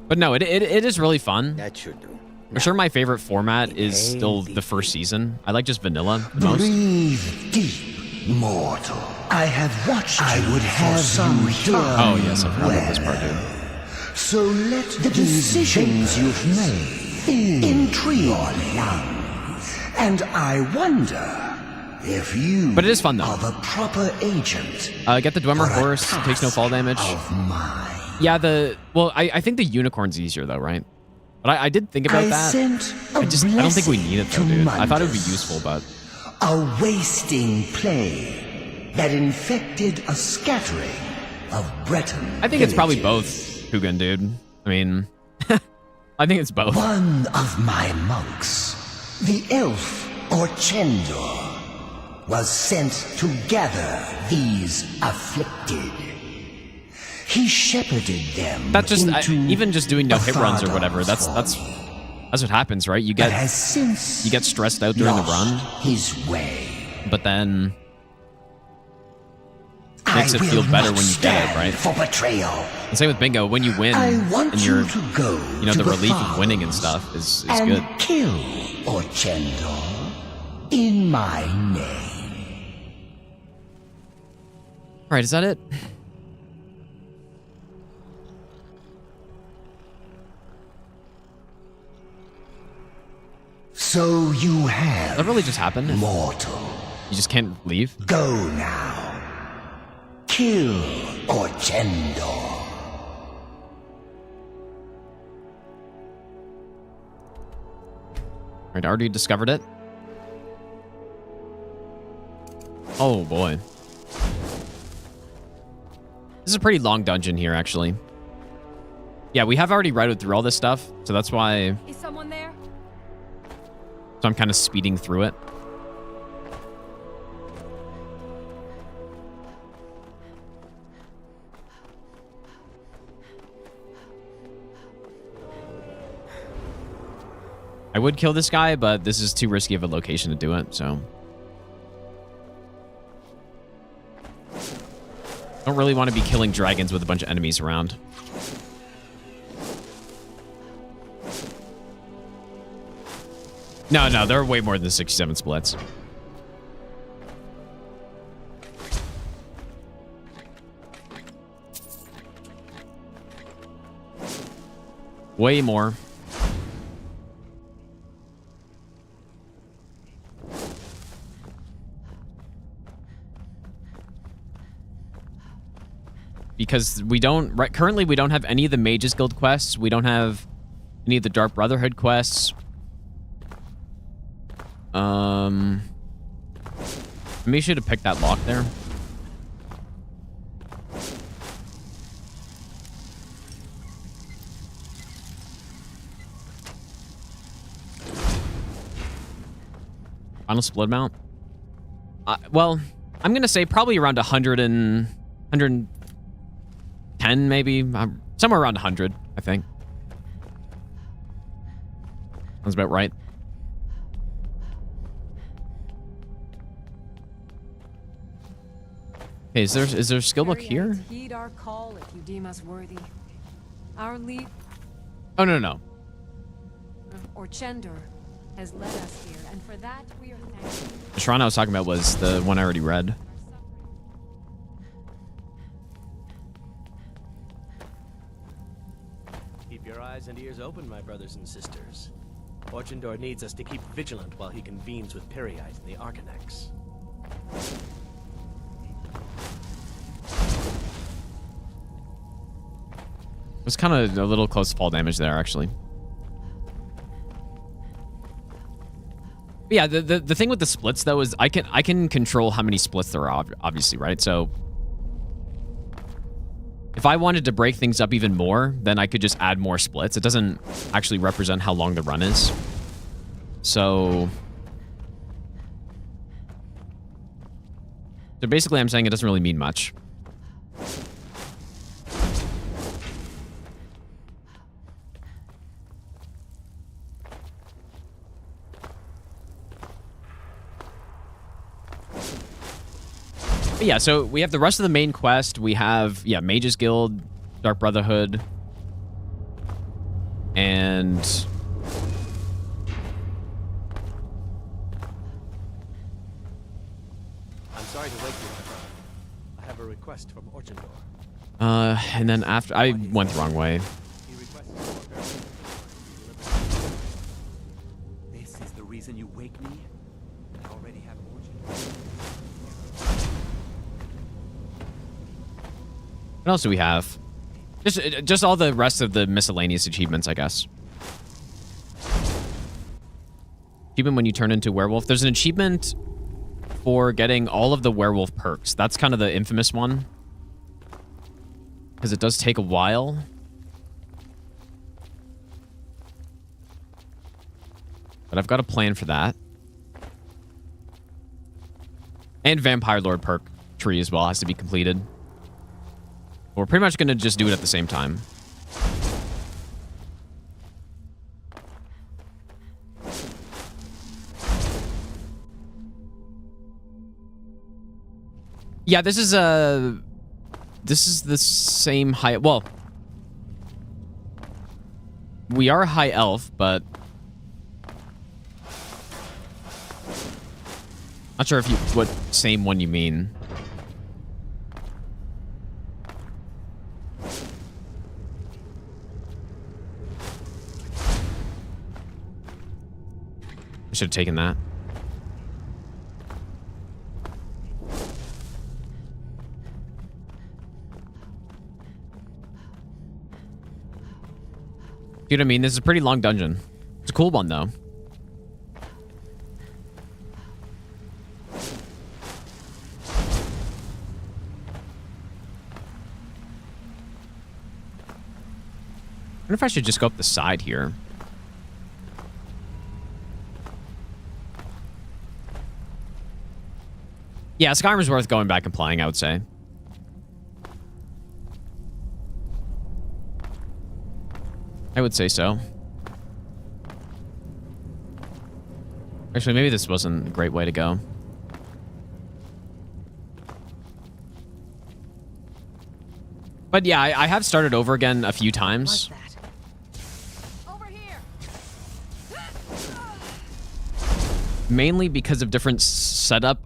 But no, it is really fun. That should do. For sure my favorite format is still the first season. I like just vanilla the most. Breathe deep, mortal. I have watched you would have some here. Oh yes, I forgot about this part, dude. So let the decisions you've made intrigue you. And I wonder if you but it is fun though. Are the proper agent. Get the Dwemer horse, takes no fall damage. Yeah, I think the unicorn's easier though, right? But I did think about that. I don't think we need it though, dude. I thought it would be useful, but a wasting plague that infected a scattering of Breton I think it's probably both, Hugin, dude. I mean, I think it's both. One of my monks, the elf Orchendor, was sent to gather these afflicted. He shepherded them. That's just even just doing no hit runs or whatever. That's what happens, right? You get stressed out during the run. His way. But then makes it feel better when you get it, right? For betrayal. And same with bingo. When you win, and you're, you know, the relief of winning and stuff is good. Kill Orchendor in my name. All right, is that it? So you have. That really just happened. Mortal. You just can't leave. Go now. Kill Orchendor. Right, already discovered it. Oh boy. This is a pretty long dungeon here, actually. Yeah, we have already routed through all this stuff, so that's why. Is someone there? So I'm kind of speeding through it. I would kill this guy, but this is too risky of a location to do it, so. Don't really want to be killing dragons with a bunch of enemies around. No, there are way more than 67 splits. Way more. Because we don't, currently we don't have any of the Mages Guild quests. We don't have any of the Dark Brotherhood quests. Maybe I should have picked that lock there. Final split amount? Well, I'm going to say probably around 110 maybe. Somewhere around 100, I think. Sounds about right. Okay, is there a skill book here? Heed our call if you deem us worthy. Our lead. Oh no. Orchendor has led us here, and for that we are thankful. The shrine I was talking about was the one I already read. Keep your eyes and ears open, my brothers and sisters. Orchendor needs us to keep vigilant while he convenes with Periite and the Arcanex. It was kind of a little close to fall damage there, actually. But yeah, the thing with the splits though is I can control how many splits there are, obviously, right? So if I wanted to break things up even more, then I could just add more splits. It doesn't actually represent how long the run is. So So basically, I'm saying it doesn't really mean much. But yeah, so we have the rest of the main quest. We have, yeah, Mage's Guild, Dark Brotherhood, and I'm sorry to wake you, my brother. I have a request from Orchandor. and then after, I went the wrong way. He requests This is the reason you wake me? I already have What else do we have? Just all the rest of the miscellaneous achievements, I guess. Achievement when you turn into a werewolf. There's an achievement for getting all of the werewolf perks. That's kind of the infamous one, because it does take a while. But I've got a plan for that. And Vampire Lord perk tree as well has to be completed. We're pretty much going to just do it at the same time. Yeah, this is the same high. Well, we are high elf, but not sure if you what same one you mean. I should have taken that. You know what I mean? This is a pretty long dungeon. It's a cool one, though. I wonder if I should just go up the side here. Yeah, Skyrim's worth going back and playing, I would say. I would say so. Actually, maybe this wasn't a great way to go. But yeah, I have started over again a few times. Mainly because of different setup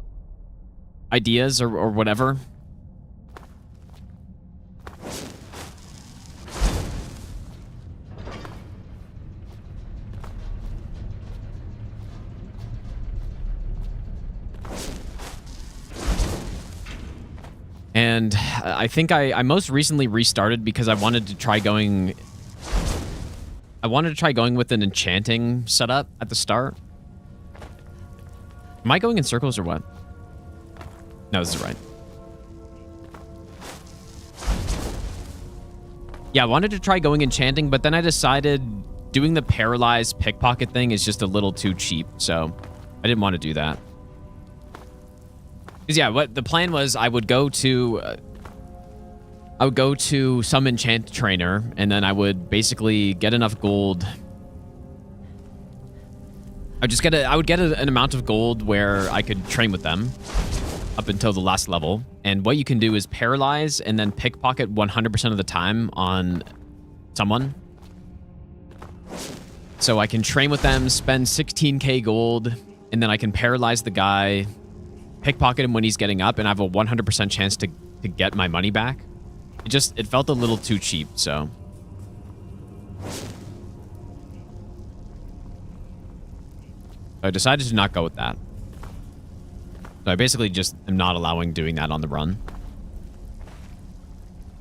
ideas or whatever. And I think I most recently restarted because I wanted to try going with an enchanting setup at the start. Am I going in circles or what? No, this is right. Yeah, I wanted to try going enchanting, but then I decided doing the paralyzed pickpocket thing is just a little too cheap, so I didn't want to do that. Because yeah, what the plan was, I would go to some enchant trainer, and then I would basically get enough gold. I would get an amount of gold where I could train with them up until the last level. And what you can do is paralyze and then pickpocket 100% of the time on someone. So I can train with them, spend 16k gold, and then I can paralyze the guy, pickpocket him when he's getting up, and I have a 100% chance to get my money back. It felt a little too cheap, so. I decided to not go with that. So I basically just am not allowing doing that on the run.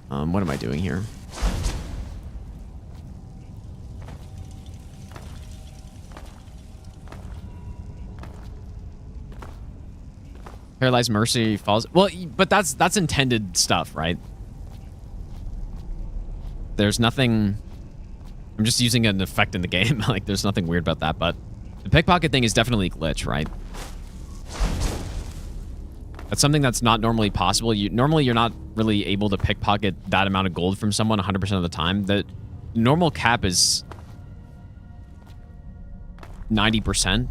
What am I doing here? Paralyzed Mercy falls. Well, but that's intended stuff, right? There's nothing. I'm just using an effect in the game. Like, there's nothing weird about that, but the pickpocket thing is definitely a glitch, right? That's something that's not normally possible. Normally, you're not really able to pickpocket that amount of gold from someone 100% of the time. The normal cap is 90%.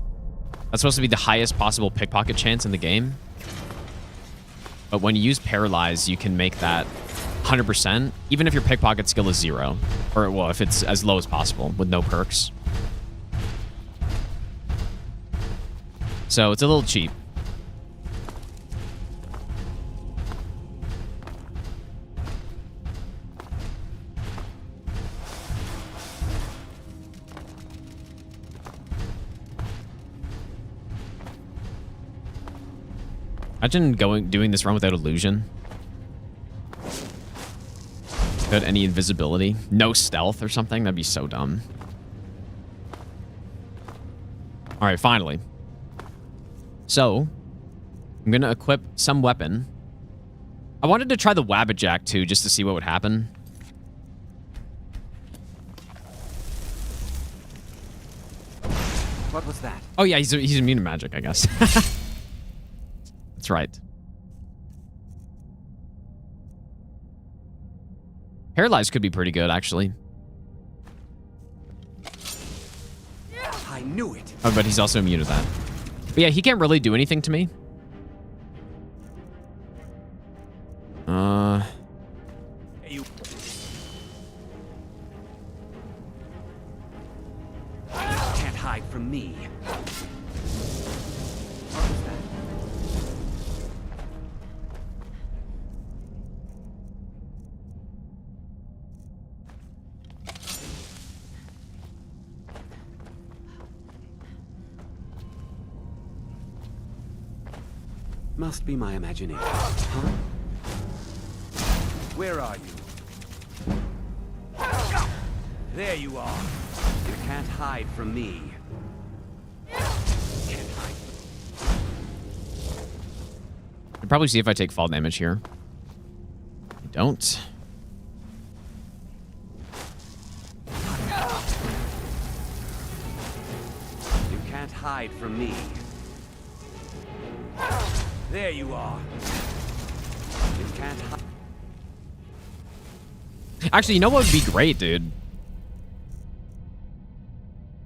That's supposed to be the highest possible pickpocket chance in the game. But when you use Paralyze, you can make that 100%, even if your pickpocket skill is 0. Or, well, if it's as low as possible with no perks. So, it's a little cheap. Imagine doing this run without illusion. Without any invisibility. No stealth or something. That'd be so dumb. Alright, finally. So, I'm gonna equip some weapon. I wanted to try the Wabbajack too, just to see what would happen. What was that? Oh yeah, he's immune to magic, I guess. That's right. Paralyze could be pretty good, actually. I knew it. Oh, but he's also immune to that. But yeah, he can't really do anything to me. You can't hide from me. What was that? Must be my imagination. Huh? Where are you? There you are. You can't hide from me. Can't hide. I'll probably see if I take fall damage here. I don't. You can't hide from me. There you are. You can't hide. Actually, you know what would be great, dude?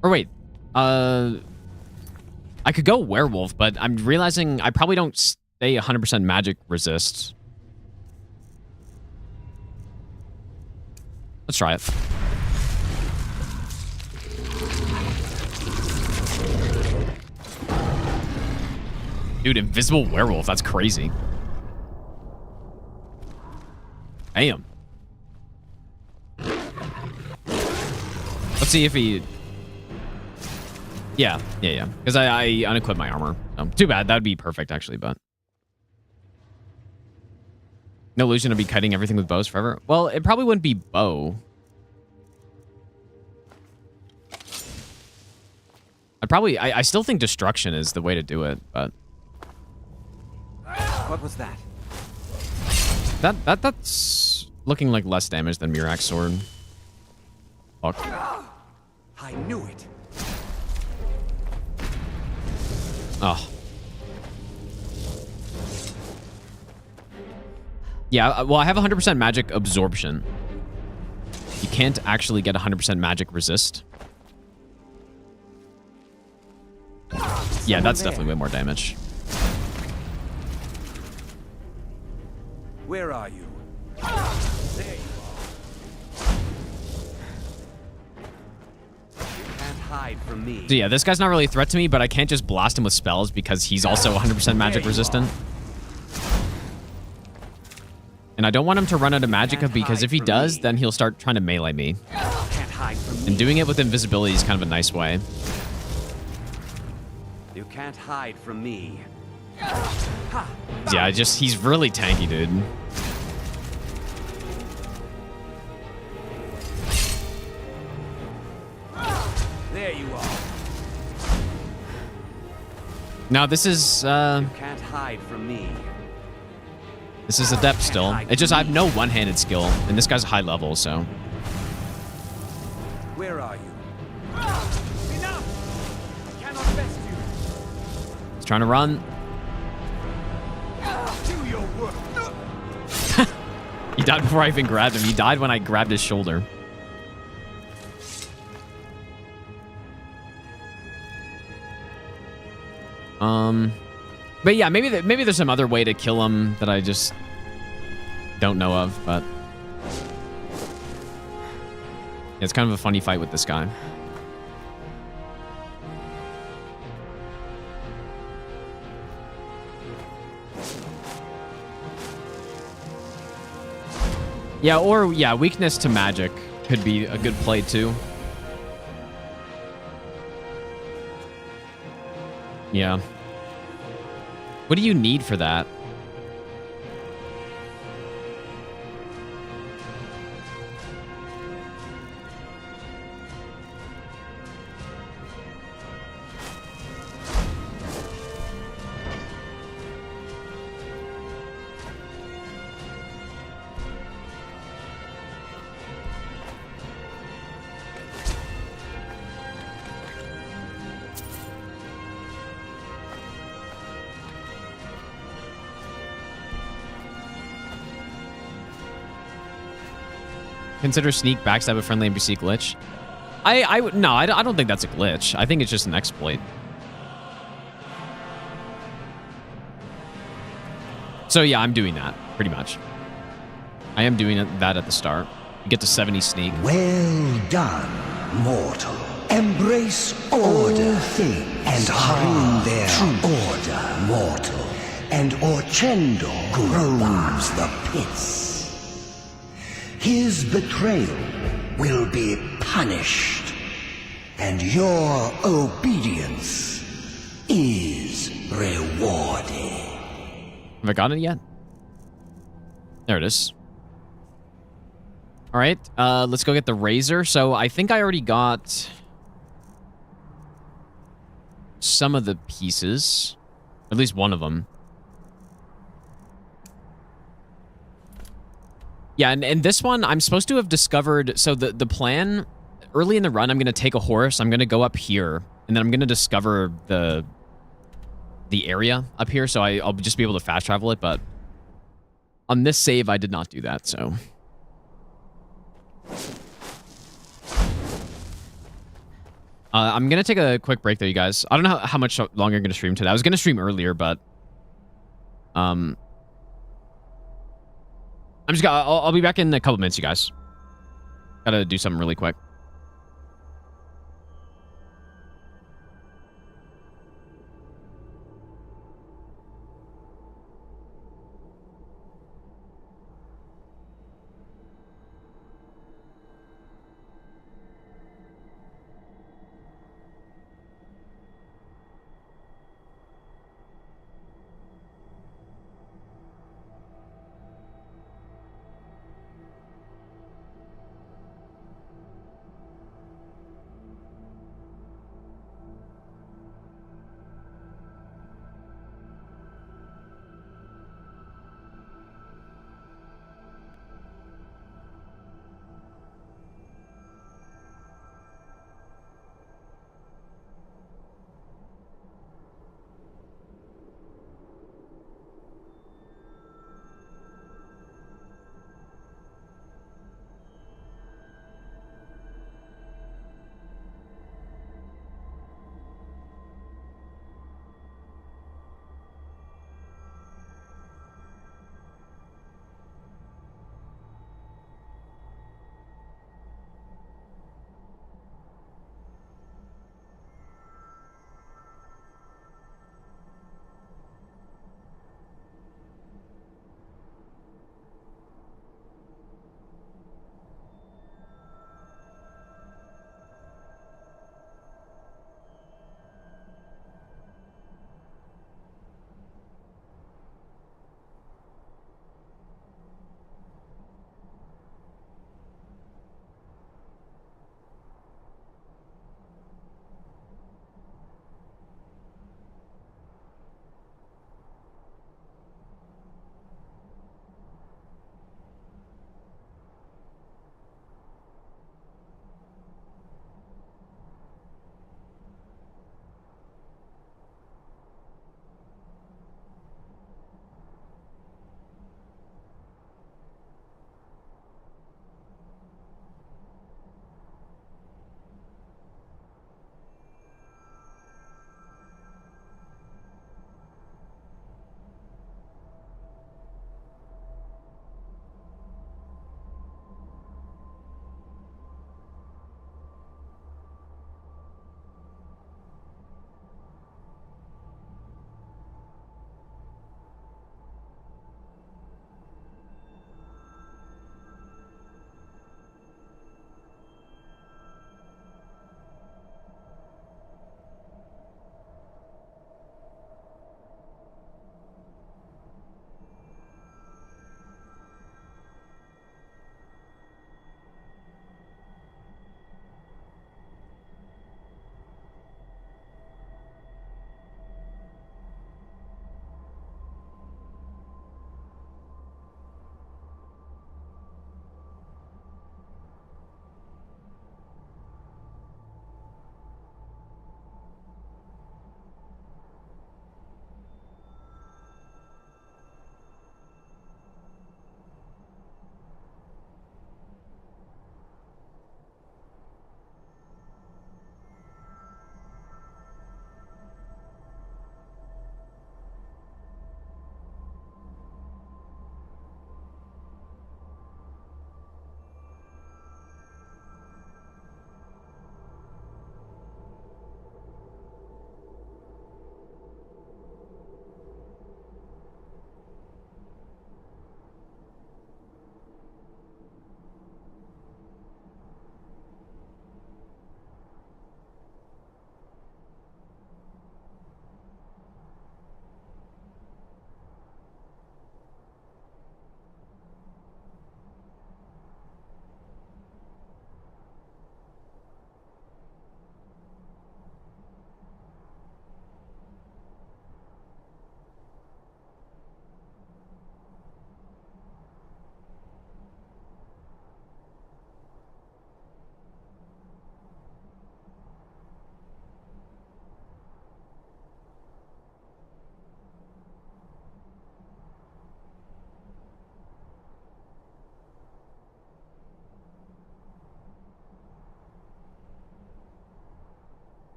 Or wait. I could go werewolf, but I'm realizing I probably don't stay 100% magic resist. Let's try it. Dude, invisible werewolf. That's crazy. Damn. Let's see if he... Yeah. Because I unequipped my armor. So, too bad. That would be perfect, actually, but... No illusion to be cutting everything with bows forever? Well, it probably wouldn't be bow. I still think destruction is the way to do it, but... What was that? That's looking like less damage than Mirak's sword. Fuck. I knew it. Oh. Yeah, well, I have 100% magic absorption. You can't actually get 100% magic resist. Yeah, that's definitely way more damage. Where are you? There you are. You can't hide from me. So yeah, this guy's not really a threat to me, but I can't just blast him with spells because he's also 100% magic resistant. And I don't want him to run out of magicka because if he does, then he'll start trying to melee me. Can't hide from me. And doing it with invisibility is kind of a nice way. You can't hide from me. Yeah, he's really tanky, dude. There you are. Now this is You can't hide from me. This is adept still. It's just I have no one-handed skill, and this guy's high level, so. Where are you? Enough! I cannot best you. He's trying to run. died before I even grabbed him. He died when I grabbed his shoulder. But yeah, maybe there's some other way to kill him that I just don't know of, but it's kind of a funny fight with this guy. Yeah, or yeah, weakness to magic could be a good play too. Yeah. What do you need for that? Consider sneak backstab a friendly NPC glitch. No, I don't think that's a glitch. I think it's just an exploit. So yeah, I'm doing that pretty much. I am doing that at the start. You get to 70 sneak. Well done, mortal. Embrace order and bring their order, mortal. And Orchendo roams the pits. His betrayal will be punished, and your obedience is rewarded. Have I gotten it yet? There it is. All right, let's go get the razor. So I think I already got some of the pieces, at least one of them. Yeah, and this one, I'm supposed to have discovered... So the plan, early in the run, I'm going to take a horse. I'm going to go up here, and then I'm going to discover the area up here, so I'll just be able to fast travel it, but on this save, I did not do that, so... I'm going to take a quick break there, you guys. I don't know how much longer I'm going to stream today. I was going to stream earlier, but... I'll be back in a couple minutes, you guys. Gotta do something really quick.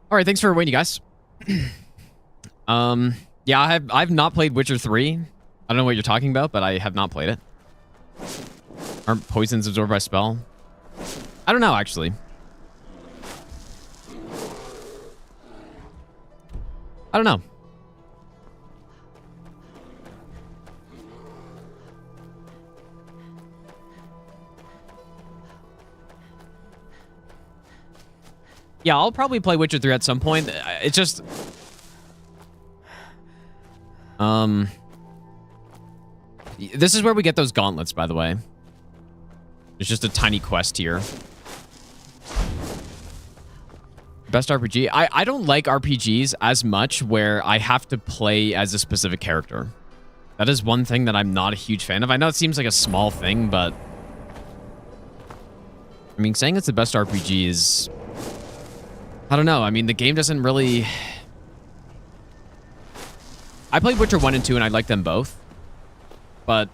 All right, thanks for waiting, guys. Yeah, I've not played Witcher 3. I don't know what you're talking about, but I have not played it. Aren't poisons absorbed by spell? I don't know, actually. I don't know. Yeah, I'll probably play Witcher 3 at some point. It's just... This is where we get those gauntlets, by the way. There's just a tiny quest here. Best RPG? I don't like RPGs as much where I have to play as a specific character. That is one thing that I'm not a huge fan of. I know it seems like a small thing, but... I mean, saying it's the best RPG is... I don't know. I mean, the game doesn't really... I played Witcher 1 and 2, and I like them both. But...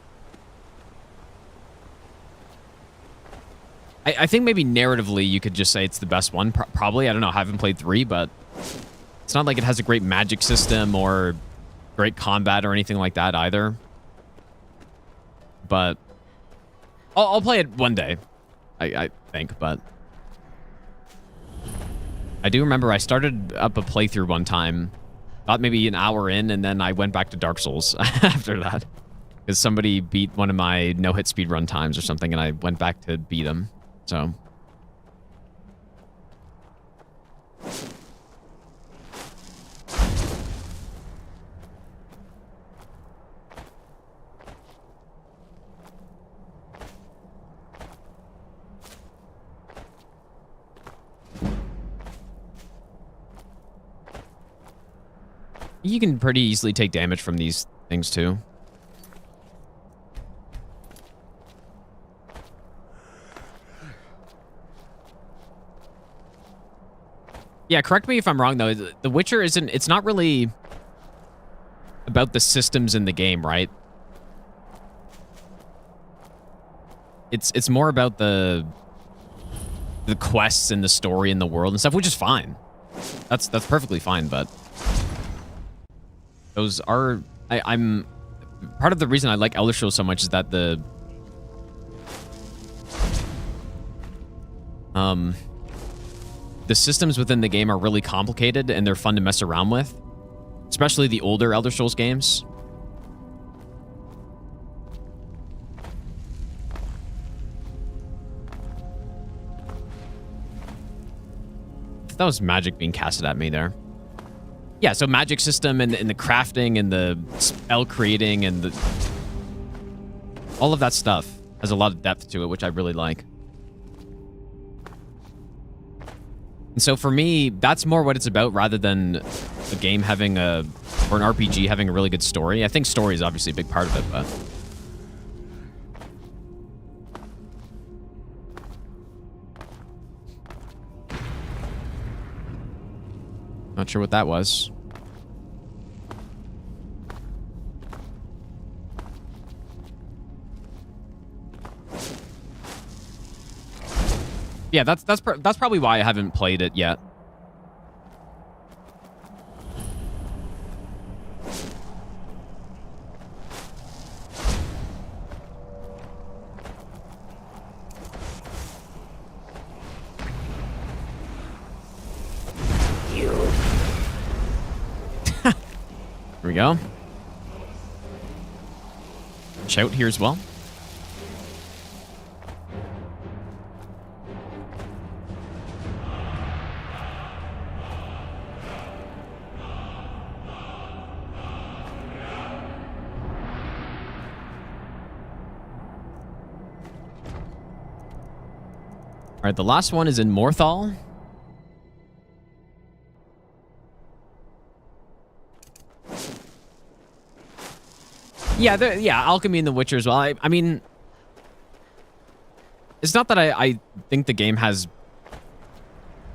I think maybe narratively you could just say it's the best one. Probably. I don't know. I haven't played 3, but... It's not like it has a great magic system or great combat or anything like that either. But... I'll play it one day. I think, but... I do remember I started up a playthrough one time. Got maybe an hour in, and then I went back to Dark Souls after that. Because somebody beat one of my no-hit speedrun times or something, and I went back to beat them. So... You can pretty easily take damage from these things, too. Yeah, correct me if I'm wrong, though. The Witcher isn't... It's not really about the systems in the game, right? It's more about the quests and the story and the world and stuff, which is fine. That's perfectly fine, but... Those are... I'm... Part of the reason I like Elder Scrolls so much is that the systems within the game are really complicated and they're fun to mess around with. Especially the older Elder Scrolls games. That was magic being casted at me there. Yeah, so magic system and the crafting and the spell creating and the... all of that stuff has a lot of depth to it, which I really like. And so for me, that's more what it's about rather than a game having a... or an RPG having a really good story. I think story is obviously a big part of it, but... Not sure what that was. Yeah, that's probably why I haven't played it yet. Here we go. Shout here as well. All right, the last one is in Morthal. Yeah, alchemy in The Witcher as well. I mean, it's not that I think the game has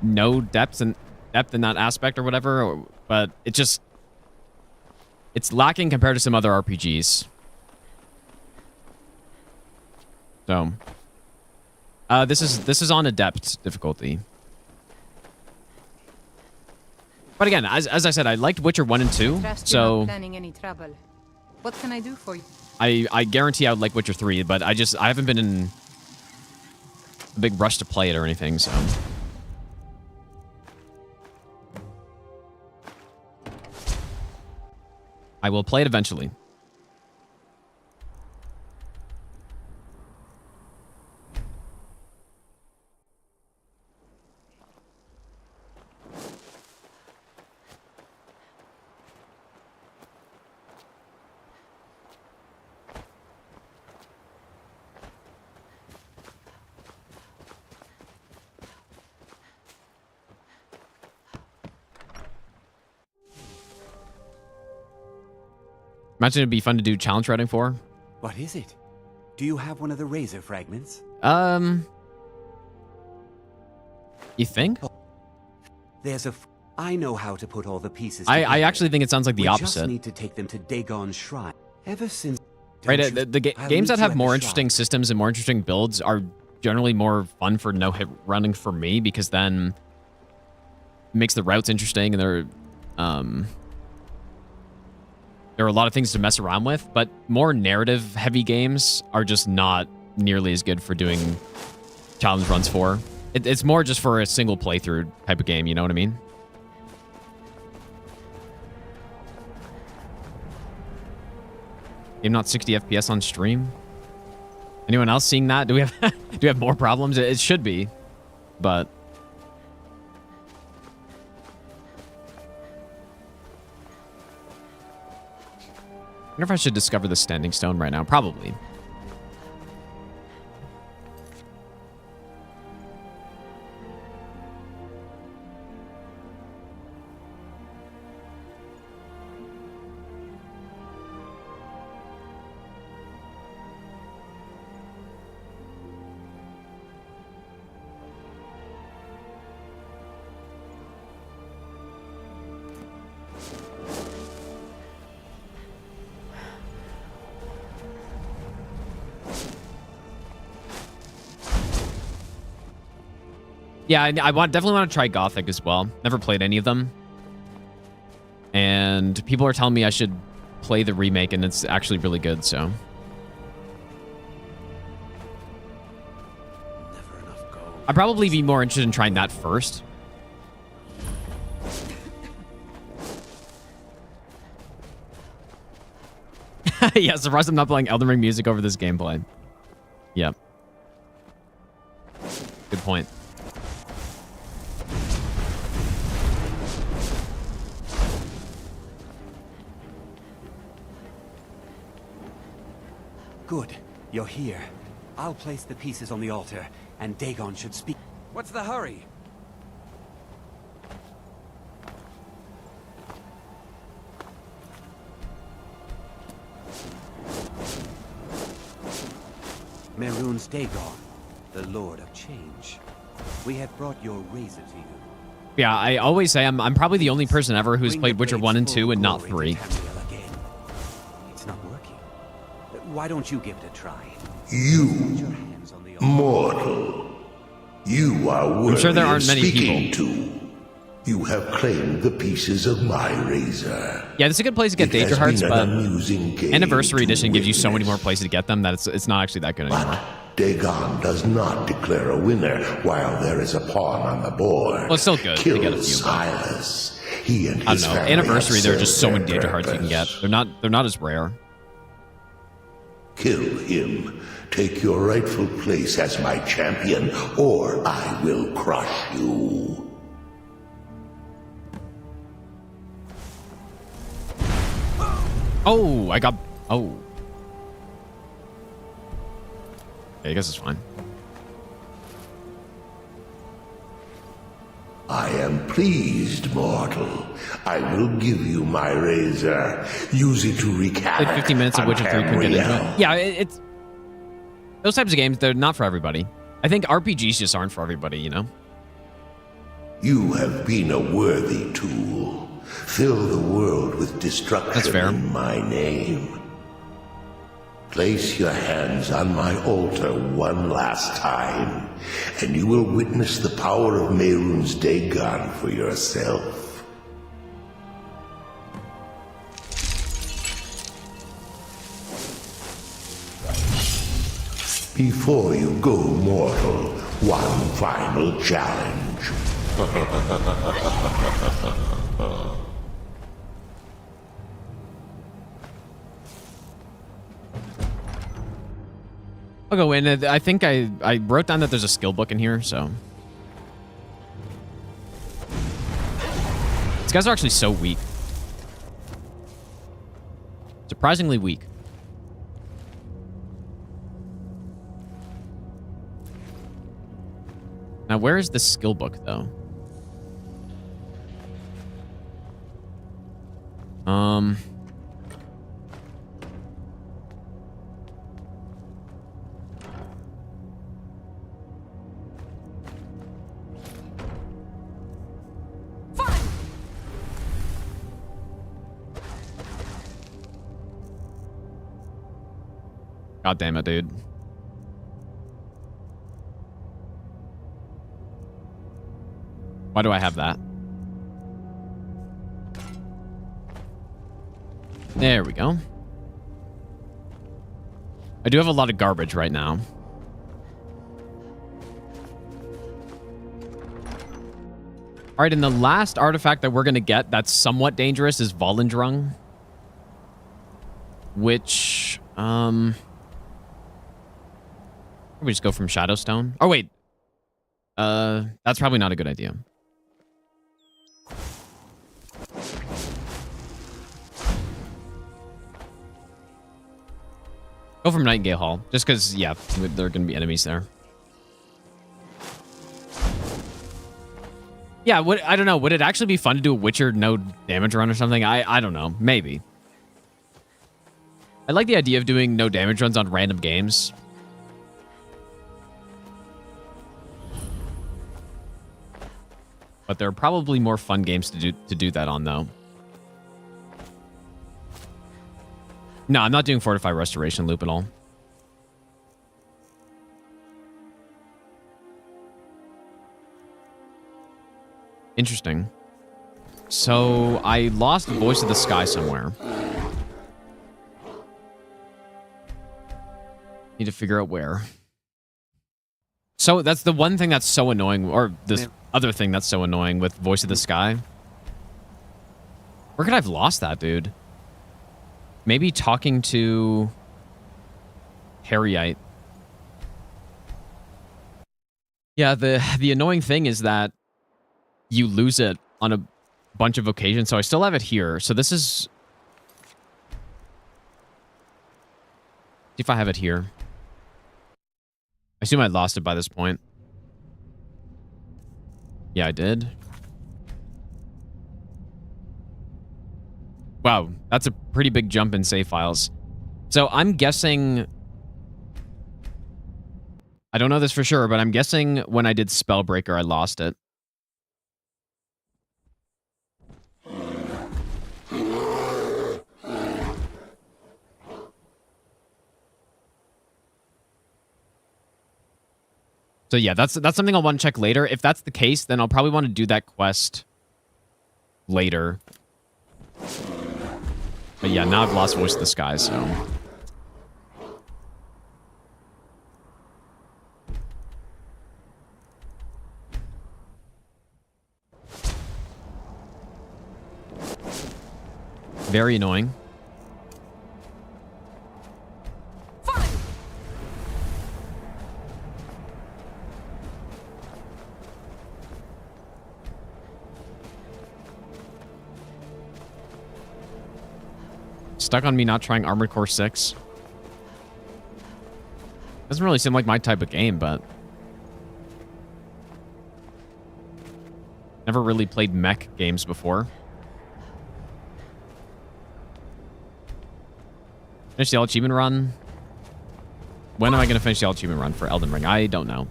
no depth in that aspect or whatever, but it's lacking compared to some other RPGs. So, this is on adept difficulty. But again, as I said, I liked Witcher 1 and 2, Trust you're not so planning any trouble. What can I do for you? I guarantee I would like Witcher 3, but I haven't been in a big rush to play it or anything, so. I will play it eventually. Imagine it'd be fun to do challenge routing for. What is it? Do you have one of the razor fragments? You think? There's I know how to put all the pieces I actually think it sounds like the we opposite. We just need to take them to Dagon's shrine. Ever since... Right, the games that have more interesting systems and more interesting builds are generally more fun for no-hit running for me, because then it makes the routes interesting, and there are a lot of things to mess around with, but more narrative-heavy games are just not nearly as good for doing challenge runs for. It's more just for a single playthrough type of game, you know what I mean? Game not 60 FPS on stream? Anyone else seeing that? Do we have more problems? It should be, but... I wonder if I should discover the standing stone right now. Probably. Yeah, I definitely want to try Gothic as well. Never played any of them. And people are telling me I should play the remake, and it's actually really good, so. I'd probably be more interested in trying that first. Yeah, surprised I'm not playing Elden Ring music over this gameplay. Yep. Good point. Good. You're here. I'll place the pieces on the altar, and Dagon should speak. What's the hurry? Mehrunes Dagon, the Lord of Change. We have brought your razor to you. Yeah, I always say I'm probably the only person ever who's played Witcher 1 and 2 and not 3. It's not working. Why don't you give it a try? You, mortal. You are worthy I'm sure there aren't of many speaking people. to. You have claimed the pieces of my razor. Yeah, this is a good place to get It Danger has Hearts, been an but amusing game Anniversary to Edition gives you so many more witness. places to get them that it's not actually that good anymore. Dagon does not declare a winner while there is a pawn on the board. Well, it's still good to Kill get a few. Silas. He and I his don't know. family Anniversary, have there are just so served many their Danger Hearts you can get. purpose. They're not as rare. Kill him. Take your rightful place as my champion, or I will crush you. Oh, I got... Oh. Okay, I guess it's fine. I am pleased, mortal. I will give you my razor. Use it to wreak havoc Like 15 minutes of on Witcher 3 could get into Tamriel. it. Yeah, it's... Those types of games, they're not for everybody. I think RPGs just aren't for everybody, you know? You have been a worthy tool. Fill the world with destruction That's fair. in my name. Place your hands on my altar one last time, and you will witness the power of Mehrunes Dagon for yourself. Before you go, mortal, one final challenge. I'll go in. I think I wrote down that there's a skill book in here, so. These guys are actually so weak. Surprisingly weak. Now, where is the skill book, though? God damn it, dude. Why do I have that? There we go. I do have a lot of garbage right now. All right, and the last artifact that we're going to get that's somewhat dangerous is Volendrung. Which, we just go from Shadowstone. Oh, wait. That's probably not a good idea. Go from Nightingale Hall. Just because, yeah, there are going to be enemies there. Yeah, I don't know. Would it actually be fun to do a Witcher no damage run or something? I don't know. Maybe. I like the idea of doing no damage runs on random games. But there are probably more fun games to do that on, though. No, I'm not doing Fortify Restoration Loop at all. Interesting. So, I lost Voice of the Sky somewhere. Need to figure out where. So, that's the one thing that's so annoying, or this other thing that's so annoying with Voice of the Sky. Where could I have lost that, dude? Maybe talking to Harryite. Yeah, the annoying thing is that you lose it on a bunch of occasions. So I still have it here. So this is... See if I have it here. I assume I lost it by this point. Yeah, I did. Wow, that's a pretty big jump in save files. So I'm guessing... I don't know this for sure, but I'm guessing when I did Spellbreaker, I lost it. So yeah, that's something I'll want to check later. If that's the case, then I'll probably want to do that quest later. But yeah, now I've lost Voice of the Sky, so... Very annoying. Stuck on me not trying Armored Core 6. Doesn't really seem like my type of game, but... Never really played mech games before. Finish the All Achievement run. When am I going to finish the All Achievement run for Elden Ring? I don't know.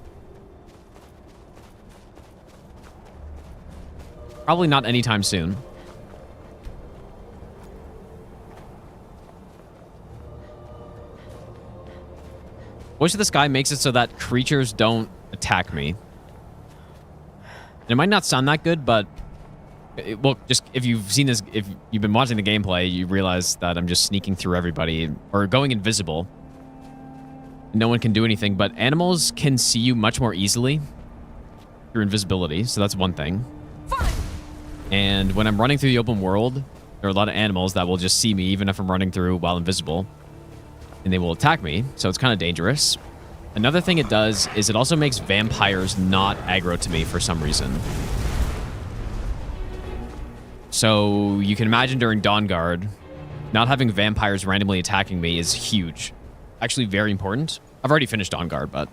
Probably not anytime soon. Voice of the Sky makes it so that creatures don't attack me. And it might not sound that good, but... well, just if you've seen this, if you've been watching the gameplay, you realize that I'm just sneaking through everybody, or going invisible. no one can do anything, but animals can see you much more easily through invisibility, so that's one thing. And when I'm running through the open world, there are a lot of animals that will just see me even if I'm running through while invisible, and they will attack me, so it's kind of dangerous. Another thing it does is it also makes vampires not aggro to me for some reason. So you can imagine during Dawnguard, not having vampires randomly attacking me is huge. Actually very important. I've already finished Dawnguard, but...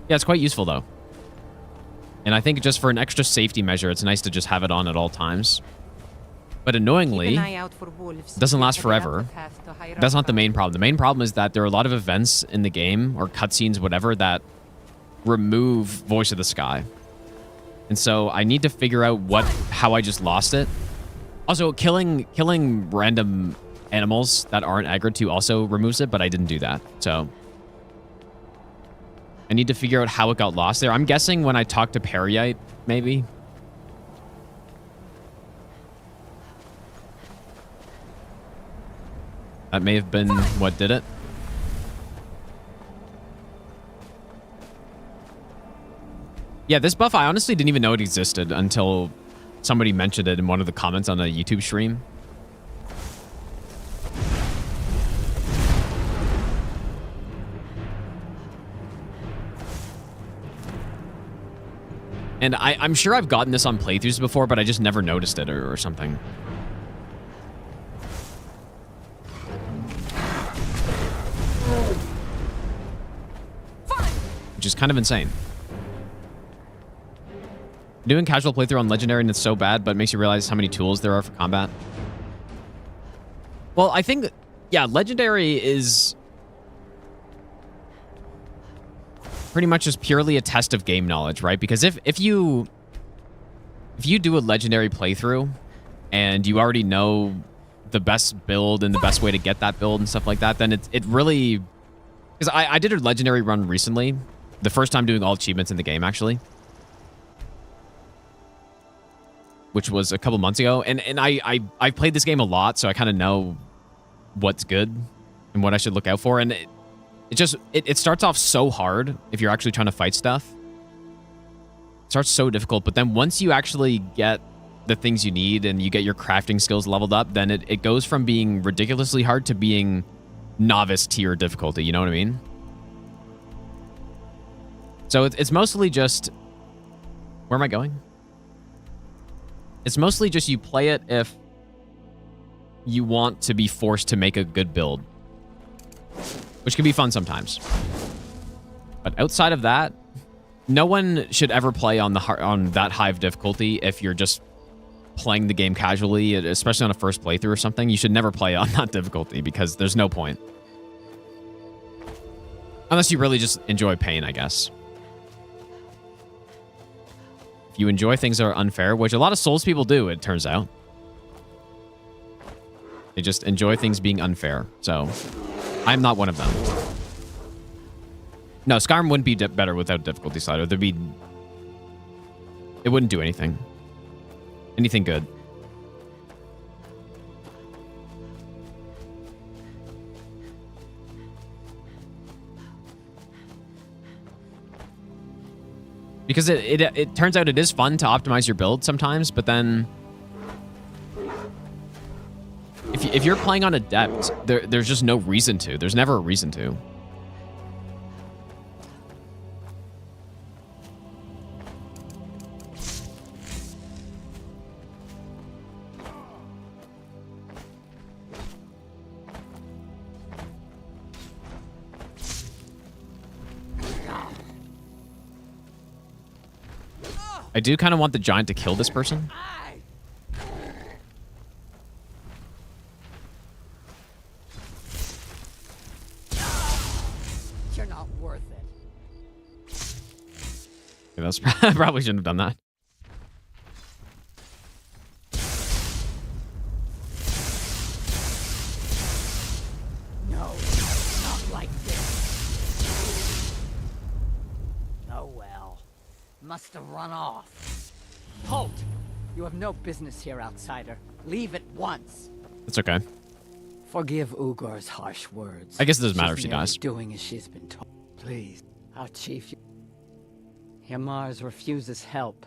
Yeah, it's quite useful, though. And I think just for an extra safety measure, it's nice to just have it on at all times. But annoyingly, it doesn't last forever. That's not the main problem. The main problem is that there are a lot of events in the game, or cutscenes, whatever, that remove Voice of the Sky. And so I need to figure out how I just lost it. Also, killing random animals that aren't aggro to also removes it, but I didn't do that. So I need to figure out how it got lost there. I'm guessing when I talked to Periite, maybe. That may have been what did it. Yeah, this buff, I honestly didn't even know it existed until somebody mentioned it in one of the comments on a YouTube stream. And I'm sure I've gotten this on playthroughs before, but I just never noticed it or something. Which is kind of insane. Doing casual playthrough on Legendary and it's so bad, but it makes you realize how many tools there are for combat. Well, I think, yeah, Legendary is pretty much just purely a test of game knowledge, right? Because if you do a Legendary playthrough and you already know the best build and the best way to get that build and stuff like that, then it really... Because I did a Legendary run recently. The first time doing all achievements in the game, actually. Which was a couple months ago. And I played this game a lot, so I kind of know what's good and what I should look out for. And it starts off so hard if you're actually trying to fight stuff. It starts so difficult, but then once you actually get the things you need and you get your crafting skills leveled up, then it goes from being ridiculously hard to being novice tier difficulty, you know what I mean? So it's mostly just... Where am I going? It's mostly just you play it if you want to be forced to make a good build. Which can be fun sometimes. But outside of that, no one should ever play on that high of difficulty if you're just playing the game casually, especially on a first playthrough or something. You should never play on that difficulty because there's no point. Unless you really just enjoy pain, I guess. If you enjoy things that are unfair, which a lot of Souls people do, it turns out. They just enjoy things being unfair. So, I'm not one of them. No, Skyrim wouldn't be better without difficulty slider. It wouldn't do anything. Anything good. Because it turns out it is fun to optimize your build sometimes, but then if you're playing on Adept, there's just no reason to. There's never a reason to. I do kind of want the giant to kill this person. You're not worth it. Yeah, that's probably shouldn't have done that. No, not like this. Oh well. Must have run off. Halt! You have no business here, outsider. Leave at once. It's okay. Forgive Ugor's harsh words. I guess it doesn't matter if She's she merely dies. doing as she's been told. Please, our chief. Yamars refuses help.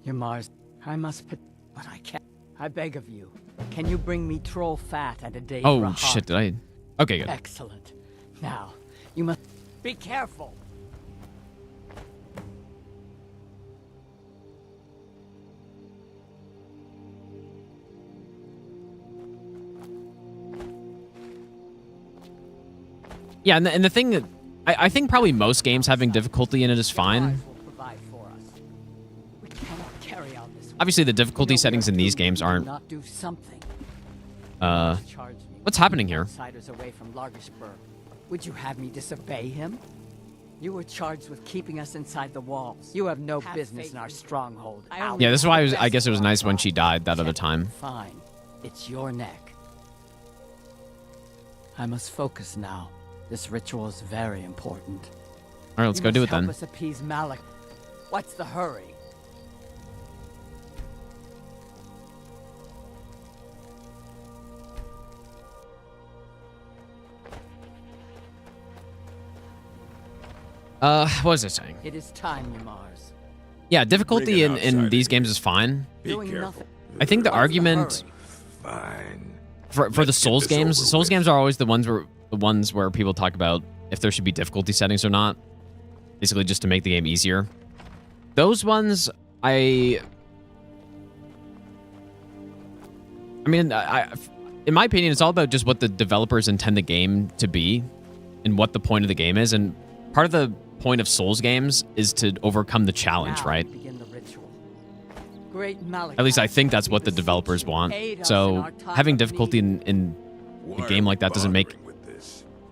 Yamars, I must put, but I can't. I beg of you. Can you bring me troll fat and a day for a Oh, heart? shit, did I? Okay, good. Excellent. Now, you must be careful. Yeah, and the thing that I think probably most games having difficulty in it is fine. Provide for us. We cannot carry out this. Obviously, the difficulty settings in these games aren't. Not do something. What's happening here? Outsiders away from Largersburg. Would you have me disobey him? You were charged with keeping us inside the walls. You have no business in our stronghold. Yeah, this is why I guess it was nice when she died that other time. Fine. It's your neck. I must focus now. This ritual is very important. All right, let's go do it then. Help us appease Malik. What's the hurry? What was I saying? It is time, Yamars. Yeah, difficulty in these games is fine. I think the argument for the Souls games are always the ones where people talk about if there should be difficulty settings or not. Basically just to make the game easier. Those ones, I mean, in my opinion, it's all about just what the developers intend the game to be and what the point of the game is. And part of the point of Souls games is to overcome the challenge, right? Begin the ritual. Great Malik. At least I think that's what the developers want. So having difficulty in a game like that doesn't make...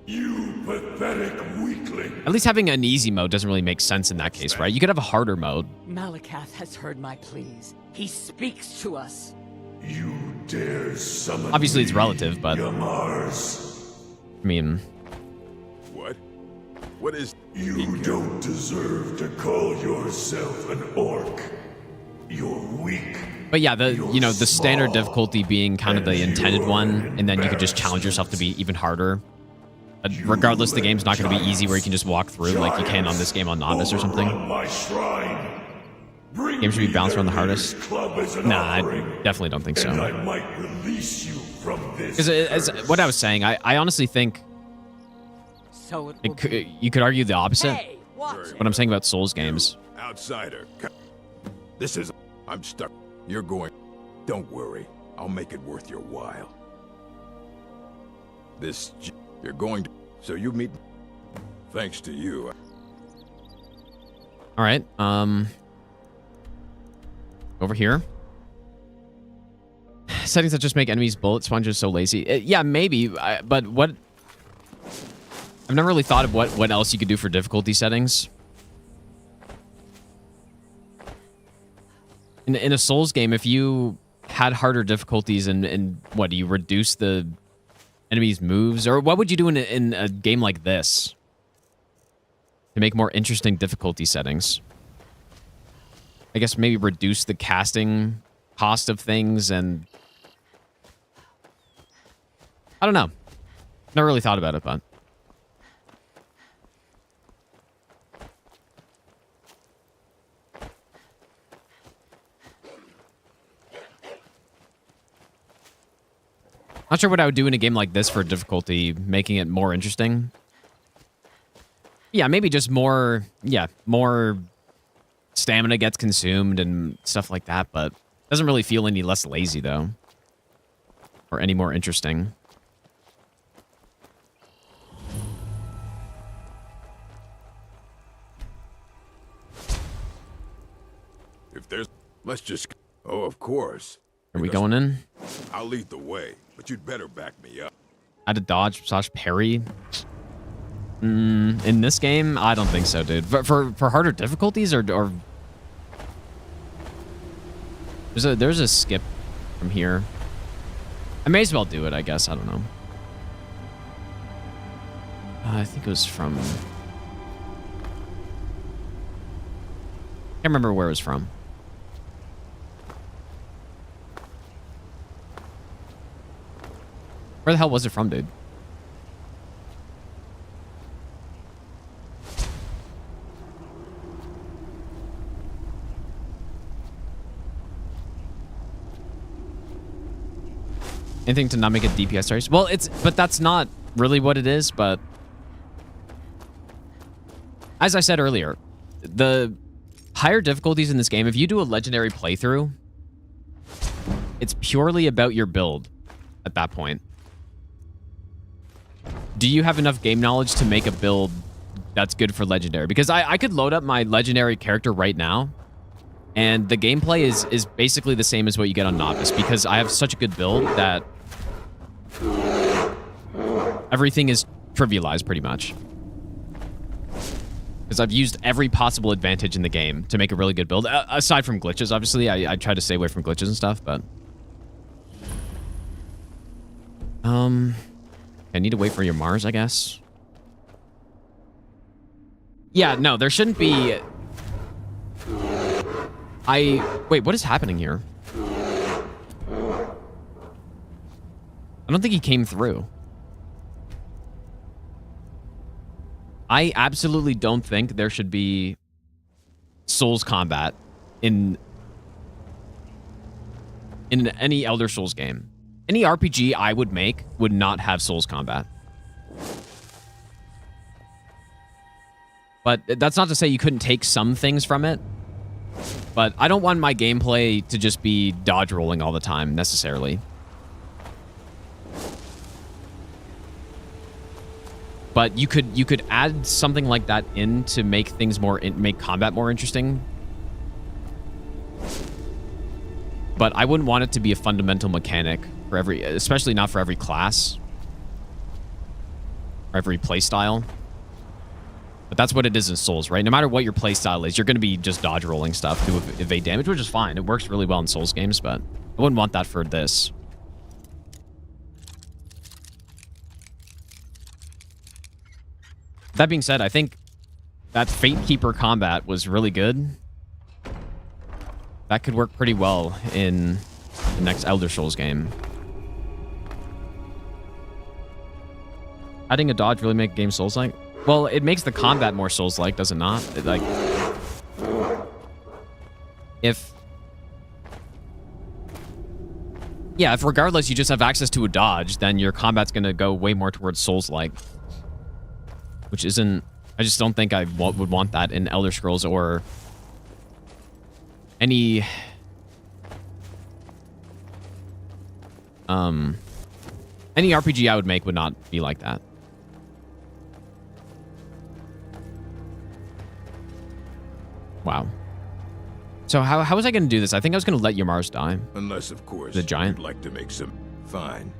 You pathetic weakling. At least having an easy mode doesn't really make sense in that case, right? You could have a harder mode. Malakath has heard my pleas. He speaks to us. You dare summon Obviously, it's me, relative, but... Yamars. I mean... What? What is... You don't deserve to call yourself an orc. You're weak. But yeah, the standard difficulty being kind of the intended one, and then you could just challenge yourself to be even harder. Regardless, the game's not going to be easy where you can just walk through like you can on this game on Novice or something. Game should be balanced around the hardest. Nah, I definitely don't think so. I might release you from this. Because what I was saying, I honestly think you could argue the opposite. Hey, what I'm saying about Souls games. Outsider. This is... I'm stuck. You're going... Don't worry. I'll make it worth your while. This... You're going to... So you meet... Thanks to you. All right. Over here. Settings that just make enemies bullet sponges so lazy. Yeah, maybe. But what... I've never really thought of what else you could do for difficulty settings. In a Souls game, if you had harder difficulties and what, do you reduce the enemies' moves? Or what would you do in a game like this to make more interesting difficulty settings? I guess maybe reduce the casting cost of things and... I don't know. Never really thought about it, but... Not sure what I would do in a game like this for difficulty, making it more interesting. Yeah, maybe just more stamina gets consumed and stuff like that, but doesn't really feel any less lazy, though. Or any more interesting. If there's... Let's just... Oh, of course. Are we going in? I'll lead the way, but you'd better back me up. Add a dodge / parry. In this game, I don't think so, dude. For harder difficulties or there's a skip from here. I may as well do it, I guess. I don't know. I think it was from... Can't remember where it was from. Where the hell was it from, dude? Anything to not make it DPS targets? Well, but that's not really what it is, but as I said earlier, the higher difficulties in this game, if you do a legendary playthrough, it's purely about your build at that point. Do you have enough game knowledge to make a build that's good for legendary? Because I could load up my legendary character right now, and the gameplay is basically the same as what you get on novice, because I have such a good build that everything is trivialized pretty much. Because I've used every possible advantage in the game to make a really good build. Aside from glitches, obviously. I try to stay away from glitches and stuff, but... I need to wait for your Mars, I guess. Yeah, no, there shouldn't be... Wait, what is happening here? I don't think he came through. I absolutely don't think there should be Souls combat in any Elder Scrolls game. Any RPG I would make would not have Souls combat. But that's not to say you couldn't take some things from it. But I don't want my gameplay to just be dodge rolling all the time, necessarily. But you could add something like that in to make things make combat more interesting. But I wouldn't want it to be a fundamental mechanic for especially not for every class or every playstyle. But that's what it is in Souls, right? No matter what your playstyle is, you're going to be just dodge rolling stuff to evade damage, which is fine. It works really well in Souls games, but I wouldn't want that for this. That being said, I think that Fate Keeper combat was really good. That could work pretty well in the next Elder Scrolls game. Adding a dodge really make a game Souls-like? Well, it makes the combat more Souls-like, does it not? If regardless you just have access to a dodge, then your combat's going to go way more towards Souls-like. Which isn't... I just don't think I would want that in Elder Scrolls or any... any RPG I would make would not be like that. Wow. So how was I going to do this? I think I was going to let Yamars die. Unless, of course, the giant. You'd like to make some... Fine.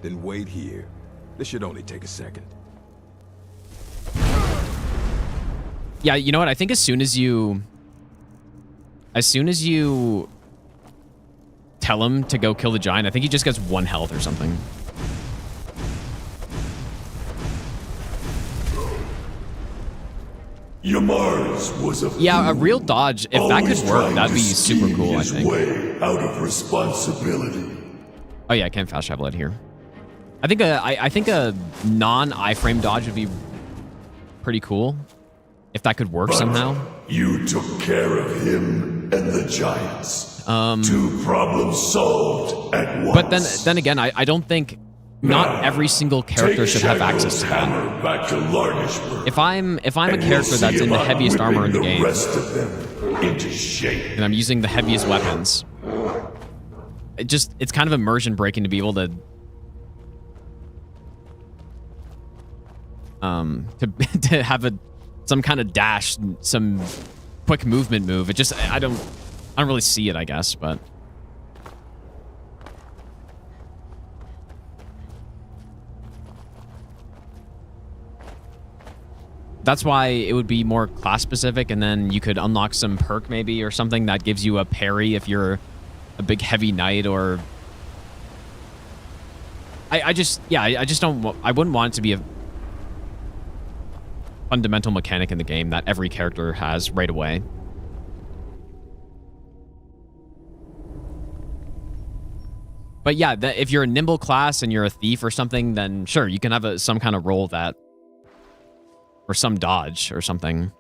Then wait here. This should only take a second. Yeah, you know what? I think as soon as you tell him to go kill the giant, I think he just gets 1 health or something. Yamars was a real dodge. If that could work, that'd be super cool, I think. Way out of responsibility. Oh yeah, I can fast travel it here. I think a non-iframe dodge would be pretty cool. If that could work somehow. You took care of him and the giants. 2 problems solved at once. But then again, I don't think not every single character should have access to that. Back to Larnishburg, if I'm a character that's in the heaviest armor in the game, rest of them into shape, and I'm using the heaviest weapons, it's kind of immersion breaking to be able to have some kind of dash, some quick movement move. It just I don't really see it, I guess, but that's why it would be more class specific, and then you could unlock some perk maybe or something that gives you a parry if you're a big heavy knight, or I just don't, I wouldn't want it to be a fundamental mechanic in the game that every character has right away. But yeah, if you're a nimble class and you're a thief or something, then sure, you can have some kind of roll that, or some dodge or something.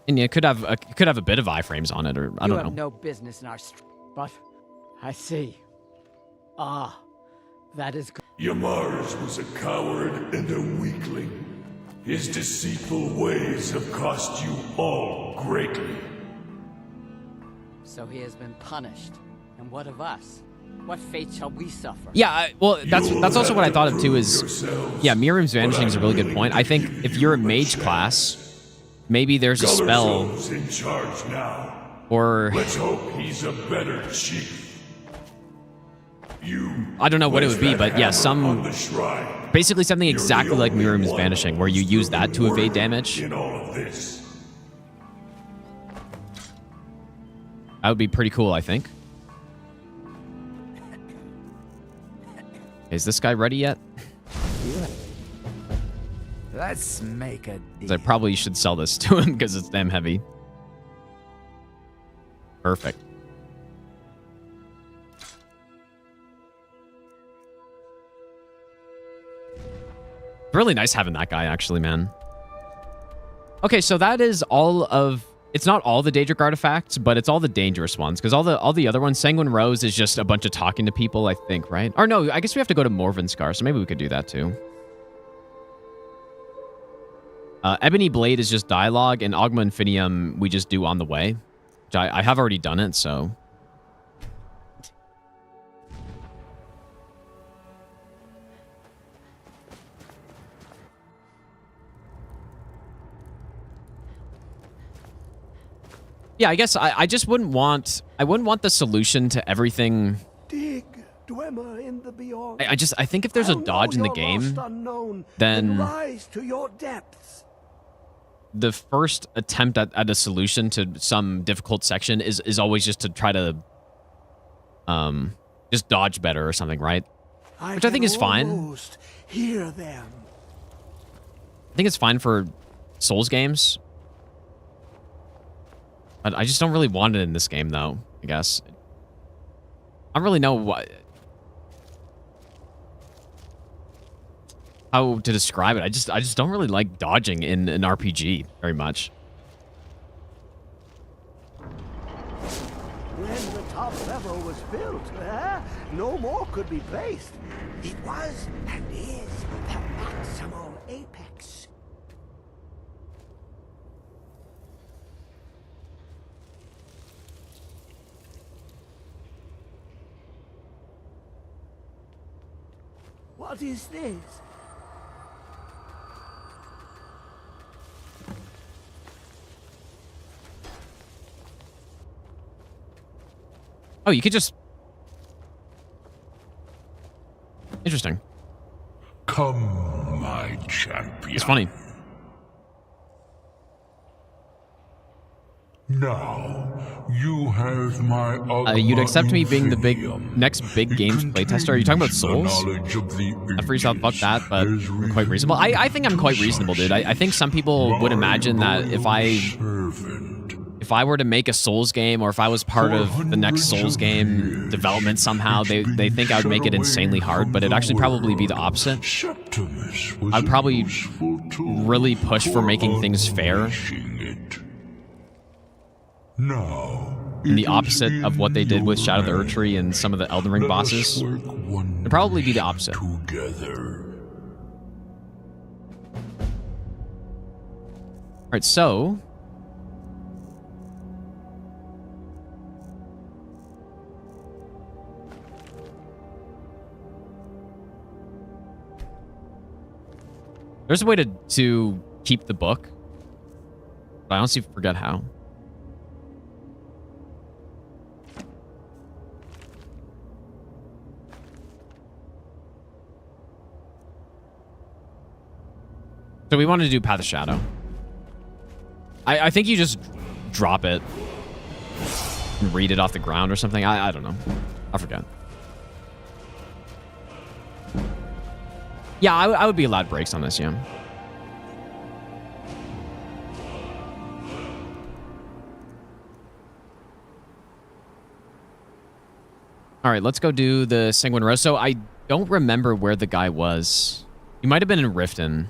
And it could have a bit of iframes on it, or I don't know. You have no business in our but I see. Ah, that is good. Yamars was a coward and a weakling. His deceitful ways have cost you all greatly. So he has been punished. And what of us? What fate shall we suffer? Yeah, well, that's also what I thought of too. Is yeah, Miriam's vanishing is a really good point. I think if you're a mage class, maybe there's a spell. In charge now. Or let's hope he's a better chief. I don't know what it would be, but yeah, basically something exactly like Miriam's vanishing, where you use that to evade damage. In all of this. That would be pretty cool, I think. Is this guy ready yet? Let's make a deal. I probably should sell this to him because it's damn heavy. Perfect. Really nice having that guy, actually, man. Okay, so that is all of... It's not all the Daedric artifacts, but it's all the dangerous ones. Because all the other ones, Sanguine Rose is just a bunch of talking to people, I think, right? Or no, I guess we have to go to Morven Scar, so maybe we could do that too. Ebony Blade is just dialogue, and Ogma Infinium we just do on the way. Which I have already done it, so... Yeah, I guess I just wouldn't want... I wouldn't want the solution to everything... Dig, Dwemer in the beyond. I think if there's a dodge in the game, then... Rise to your depths. The first attempt at a solution to some difficult section is always just to try to... just dodge better or something, right? Which I think is fine. Hear them. I think it's fine for Souls games. But I just don't really want it in this game, though, I guess. I don't really know how to describe it. I just don't really like dodging in an RPG very much. When the top level was built, no more could be placed. It was and is the maximal apex. What is this? Oh, you could just... Interesting. Come, my champion. It's funny. Now, you have my you'd accept me being the next big games playtester? Are you talking about Souls? I freeze out, fuck that, but I'm quite reasonable. I think I'm quite reasonable, dude. I think some people would imagine that if I were to make a Souls game, or if I was part of the next Souls game development somehow, they think I would make it insanely hard, but it'd actually probably be the opposite. I'd probably really push for making things fair. And the opposite of what they did with Shadow of the Erdtree and some of the Elden Ring bosses. It'd probably be the opposite. Alright, so... There's a way to keep the book, but I honestly forget how. So we wanted to do Path of Shadow. I think you just drop it and read it off the ground or something. I don't know. I forget. Yeah, I would be allowed breaks on this, yeah. All right, let's go do the Sanguine Rose. So I don't remember where the guy was. He might have been in Riften.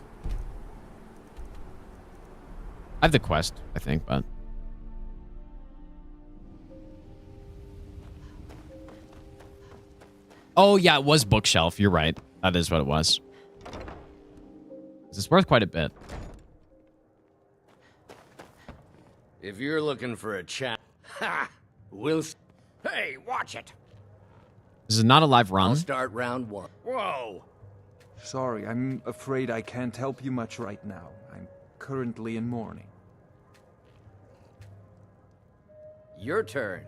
I have the quest, I think, but... Oh, yeah, it was Bookshelf. You're right. That is what it was. It's worth quite a bit. If you're looking for a chat, ha! Hey, watch it! This is not a live run. I'll start round 1. Whoa! Sorry, I'm afraid I can't help you much right now. I'm currently in mourning. Your turn.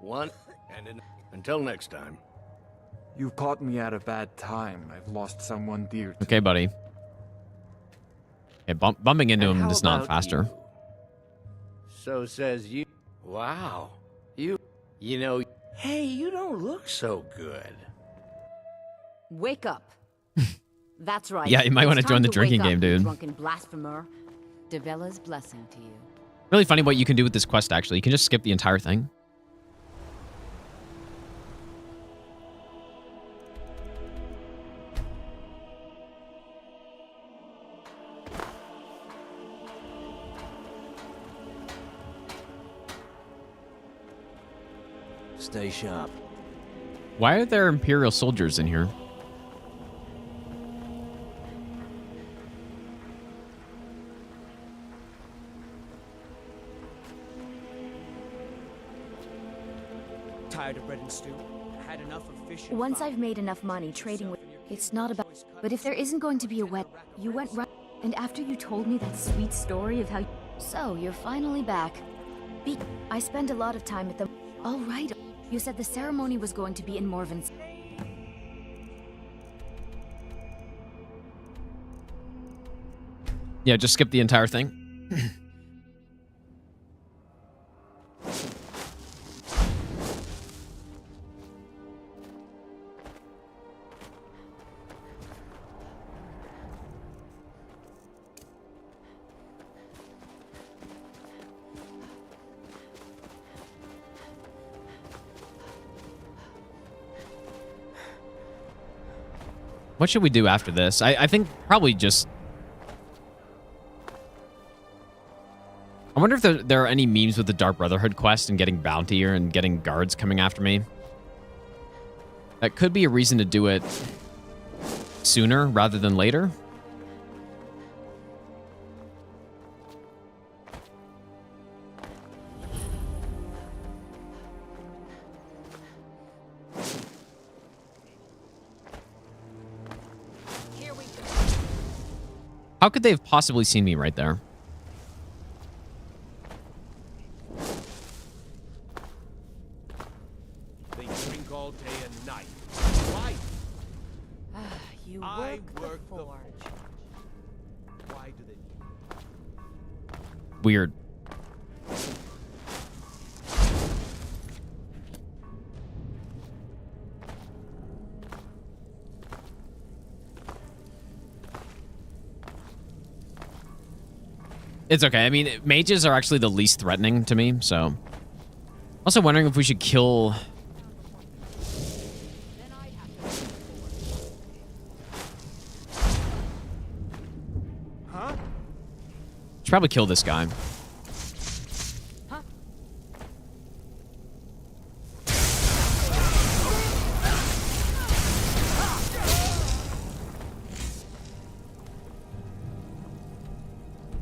1, and until next time. You've caught me at a bad time. I've lost someone dear to Okay, buddy. Okay, bumping into him is not faster. So says you. Wow. You know, hey, you don't look so good. Wake up. That's right. Yeah, you might want to It's join time the drinking wake game, up, dude. Drunken blasphemer. Devella's blessing to you. Really funny what you can do with this quest, actually. You can just skip the entire thing. Stay sharp. Why are there Imperial soldiers in here? Tired of bread and stew? Had enough of fish and Once fowl. I've made enough money trading with... It's not about... But if there isn't going to be a wet... You went right... And after you told me that sweet story of how... So, you're finally back. I spend a lot of time at the... All right. You said the ceremony was going to be in Morven's... Yeah, just skip the entire thing. What should we do after this? I think probably just... I wonder if there are any memes with the Dark Brotherhood quest and getting bounty and getting guards coming after me. That could be a reason to do it sooner rather than later. How could they have possibly seen me right there? They drink all day and night. Why? You I work the work the forge. Why do they? Weird. It's okay. I mean, mages are actually the least threatening to me, so... Also wondering if we should kill... Huh? Should probably kill this guy.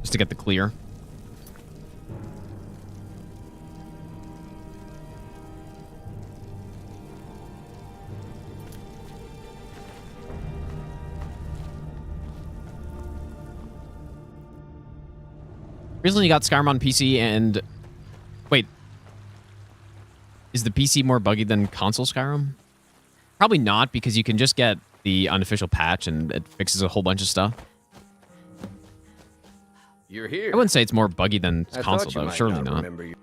Just to get the clear. Recently got Skyrim on PC and... Wait. Is the PC more buggy than console Skyrim? Probably not, because you can just get the unofficial patch and it fixes a whole bunch of stuff. You're here. I wouldn't say it's more buggy than I console, thought you though. might Surely not. remember you.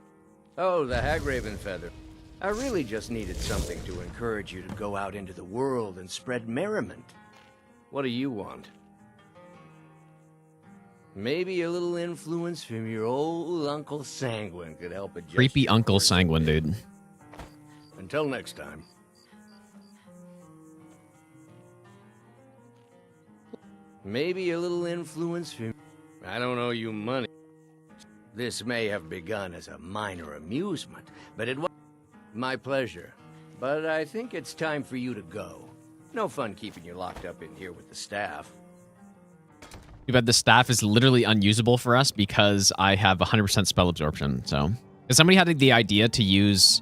Oh, the Hagraven feather. I really just needed something to encourage you to go out into the world and spread merriment. What do you want? Maybe a little influence from your old Uncle Sanguine could help adjust. Creepy Uncle Sanguine, dude. Until next time. Maybe a little influence from... I don't owe you money. This may have begun as a minor amusement, but it was my pleasure. But I think it's time for you to go. No fun keeping you locked up in here with the staff. Too bad the staff is literally unusable for us because I have 100% spell absorption. So, if somebody had the idea to use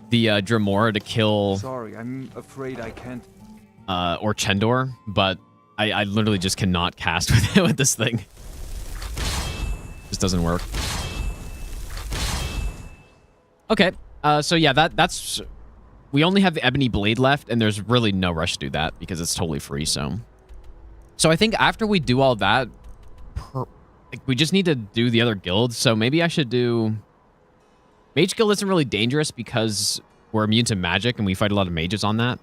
the Dremora to kill... Sorry, I'm afraid I can't... or Chendor, but I literally just cannot cast with this thing. Just doesn't work. Okay, so yeah, that's... We only have the Ebony Blade left, and there's really no rush to do that because it's totally free, so... So I think after we do all that, like, we just need to do the other guilds, so maybe I should do... Mage Guild isn't really dangerous because we're immune to magic, and we fight a lot of mages on that.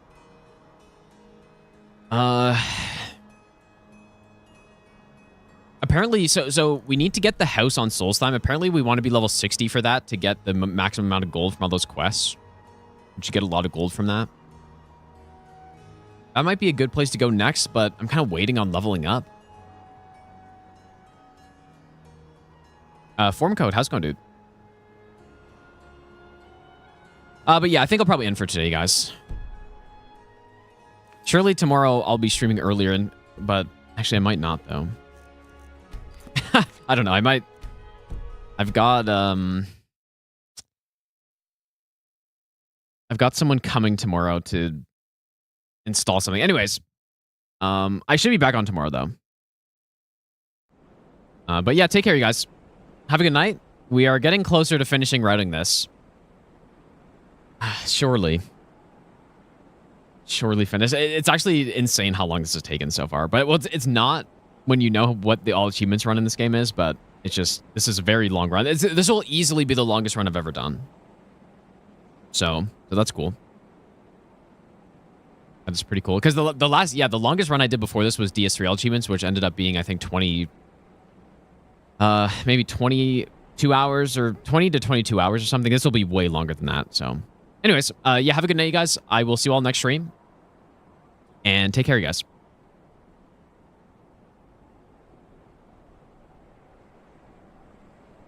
Apparently, so we need to get the house on Solstheim. Apparently, we want to be level 60 for that to get the maximum amount of gold from all those quests. We should get a lot of gold from that. That might be a good place to go next, but I'm kind of waiting on leveling up. Form code, how's it going, dude? But yeah, I think I'll probably end for today, guys. Surely tomorrow I'll be streaming earlier, but actually I might not, though. I don't know, I might... I've got someone coming tomorrow to install something. Anyways, I should be back on tomorrow, though. But yeah, take care, you guys. Have a good night. We are getting closer to finishing routing this. Surely finished. It's actually insane how long this has taken so far. But well, it's not when you know what the all achievements run in this game is, but it's just, this is a very long run. This will easily be the longest run I've ever done. So that's cool. That's pretty cool. Because the longest run I did before this was DS3 all achievements, which ended up being, I think, maybe 22 hours or 20 to 22 hours or something. This will be way longer than that. So anyways, yeah, have a good night, you guys. I will see you all next stream. And take care, you guys.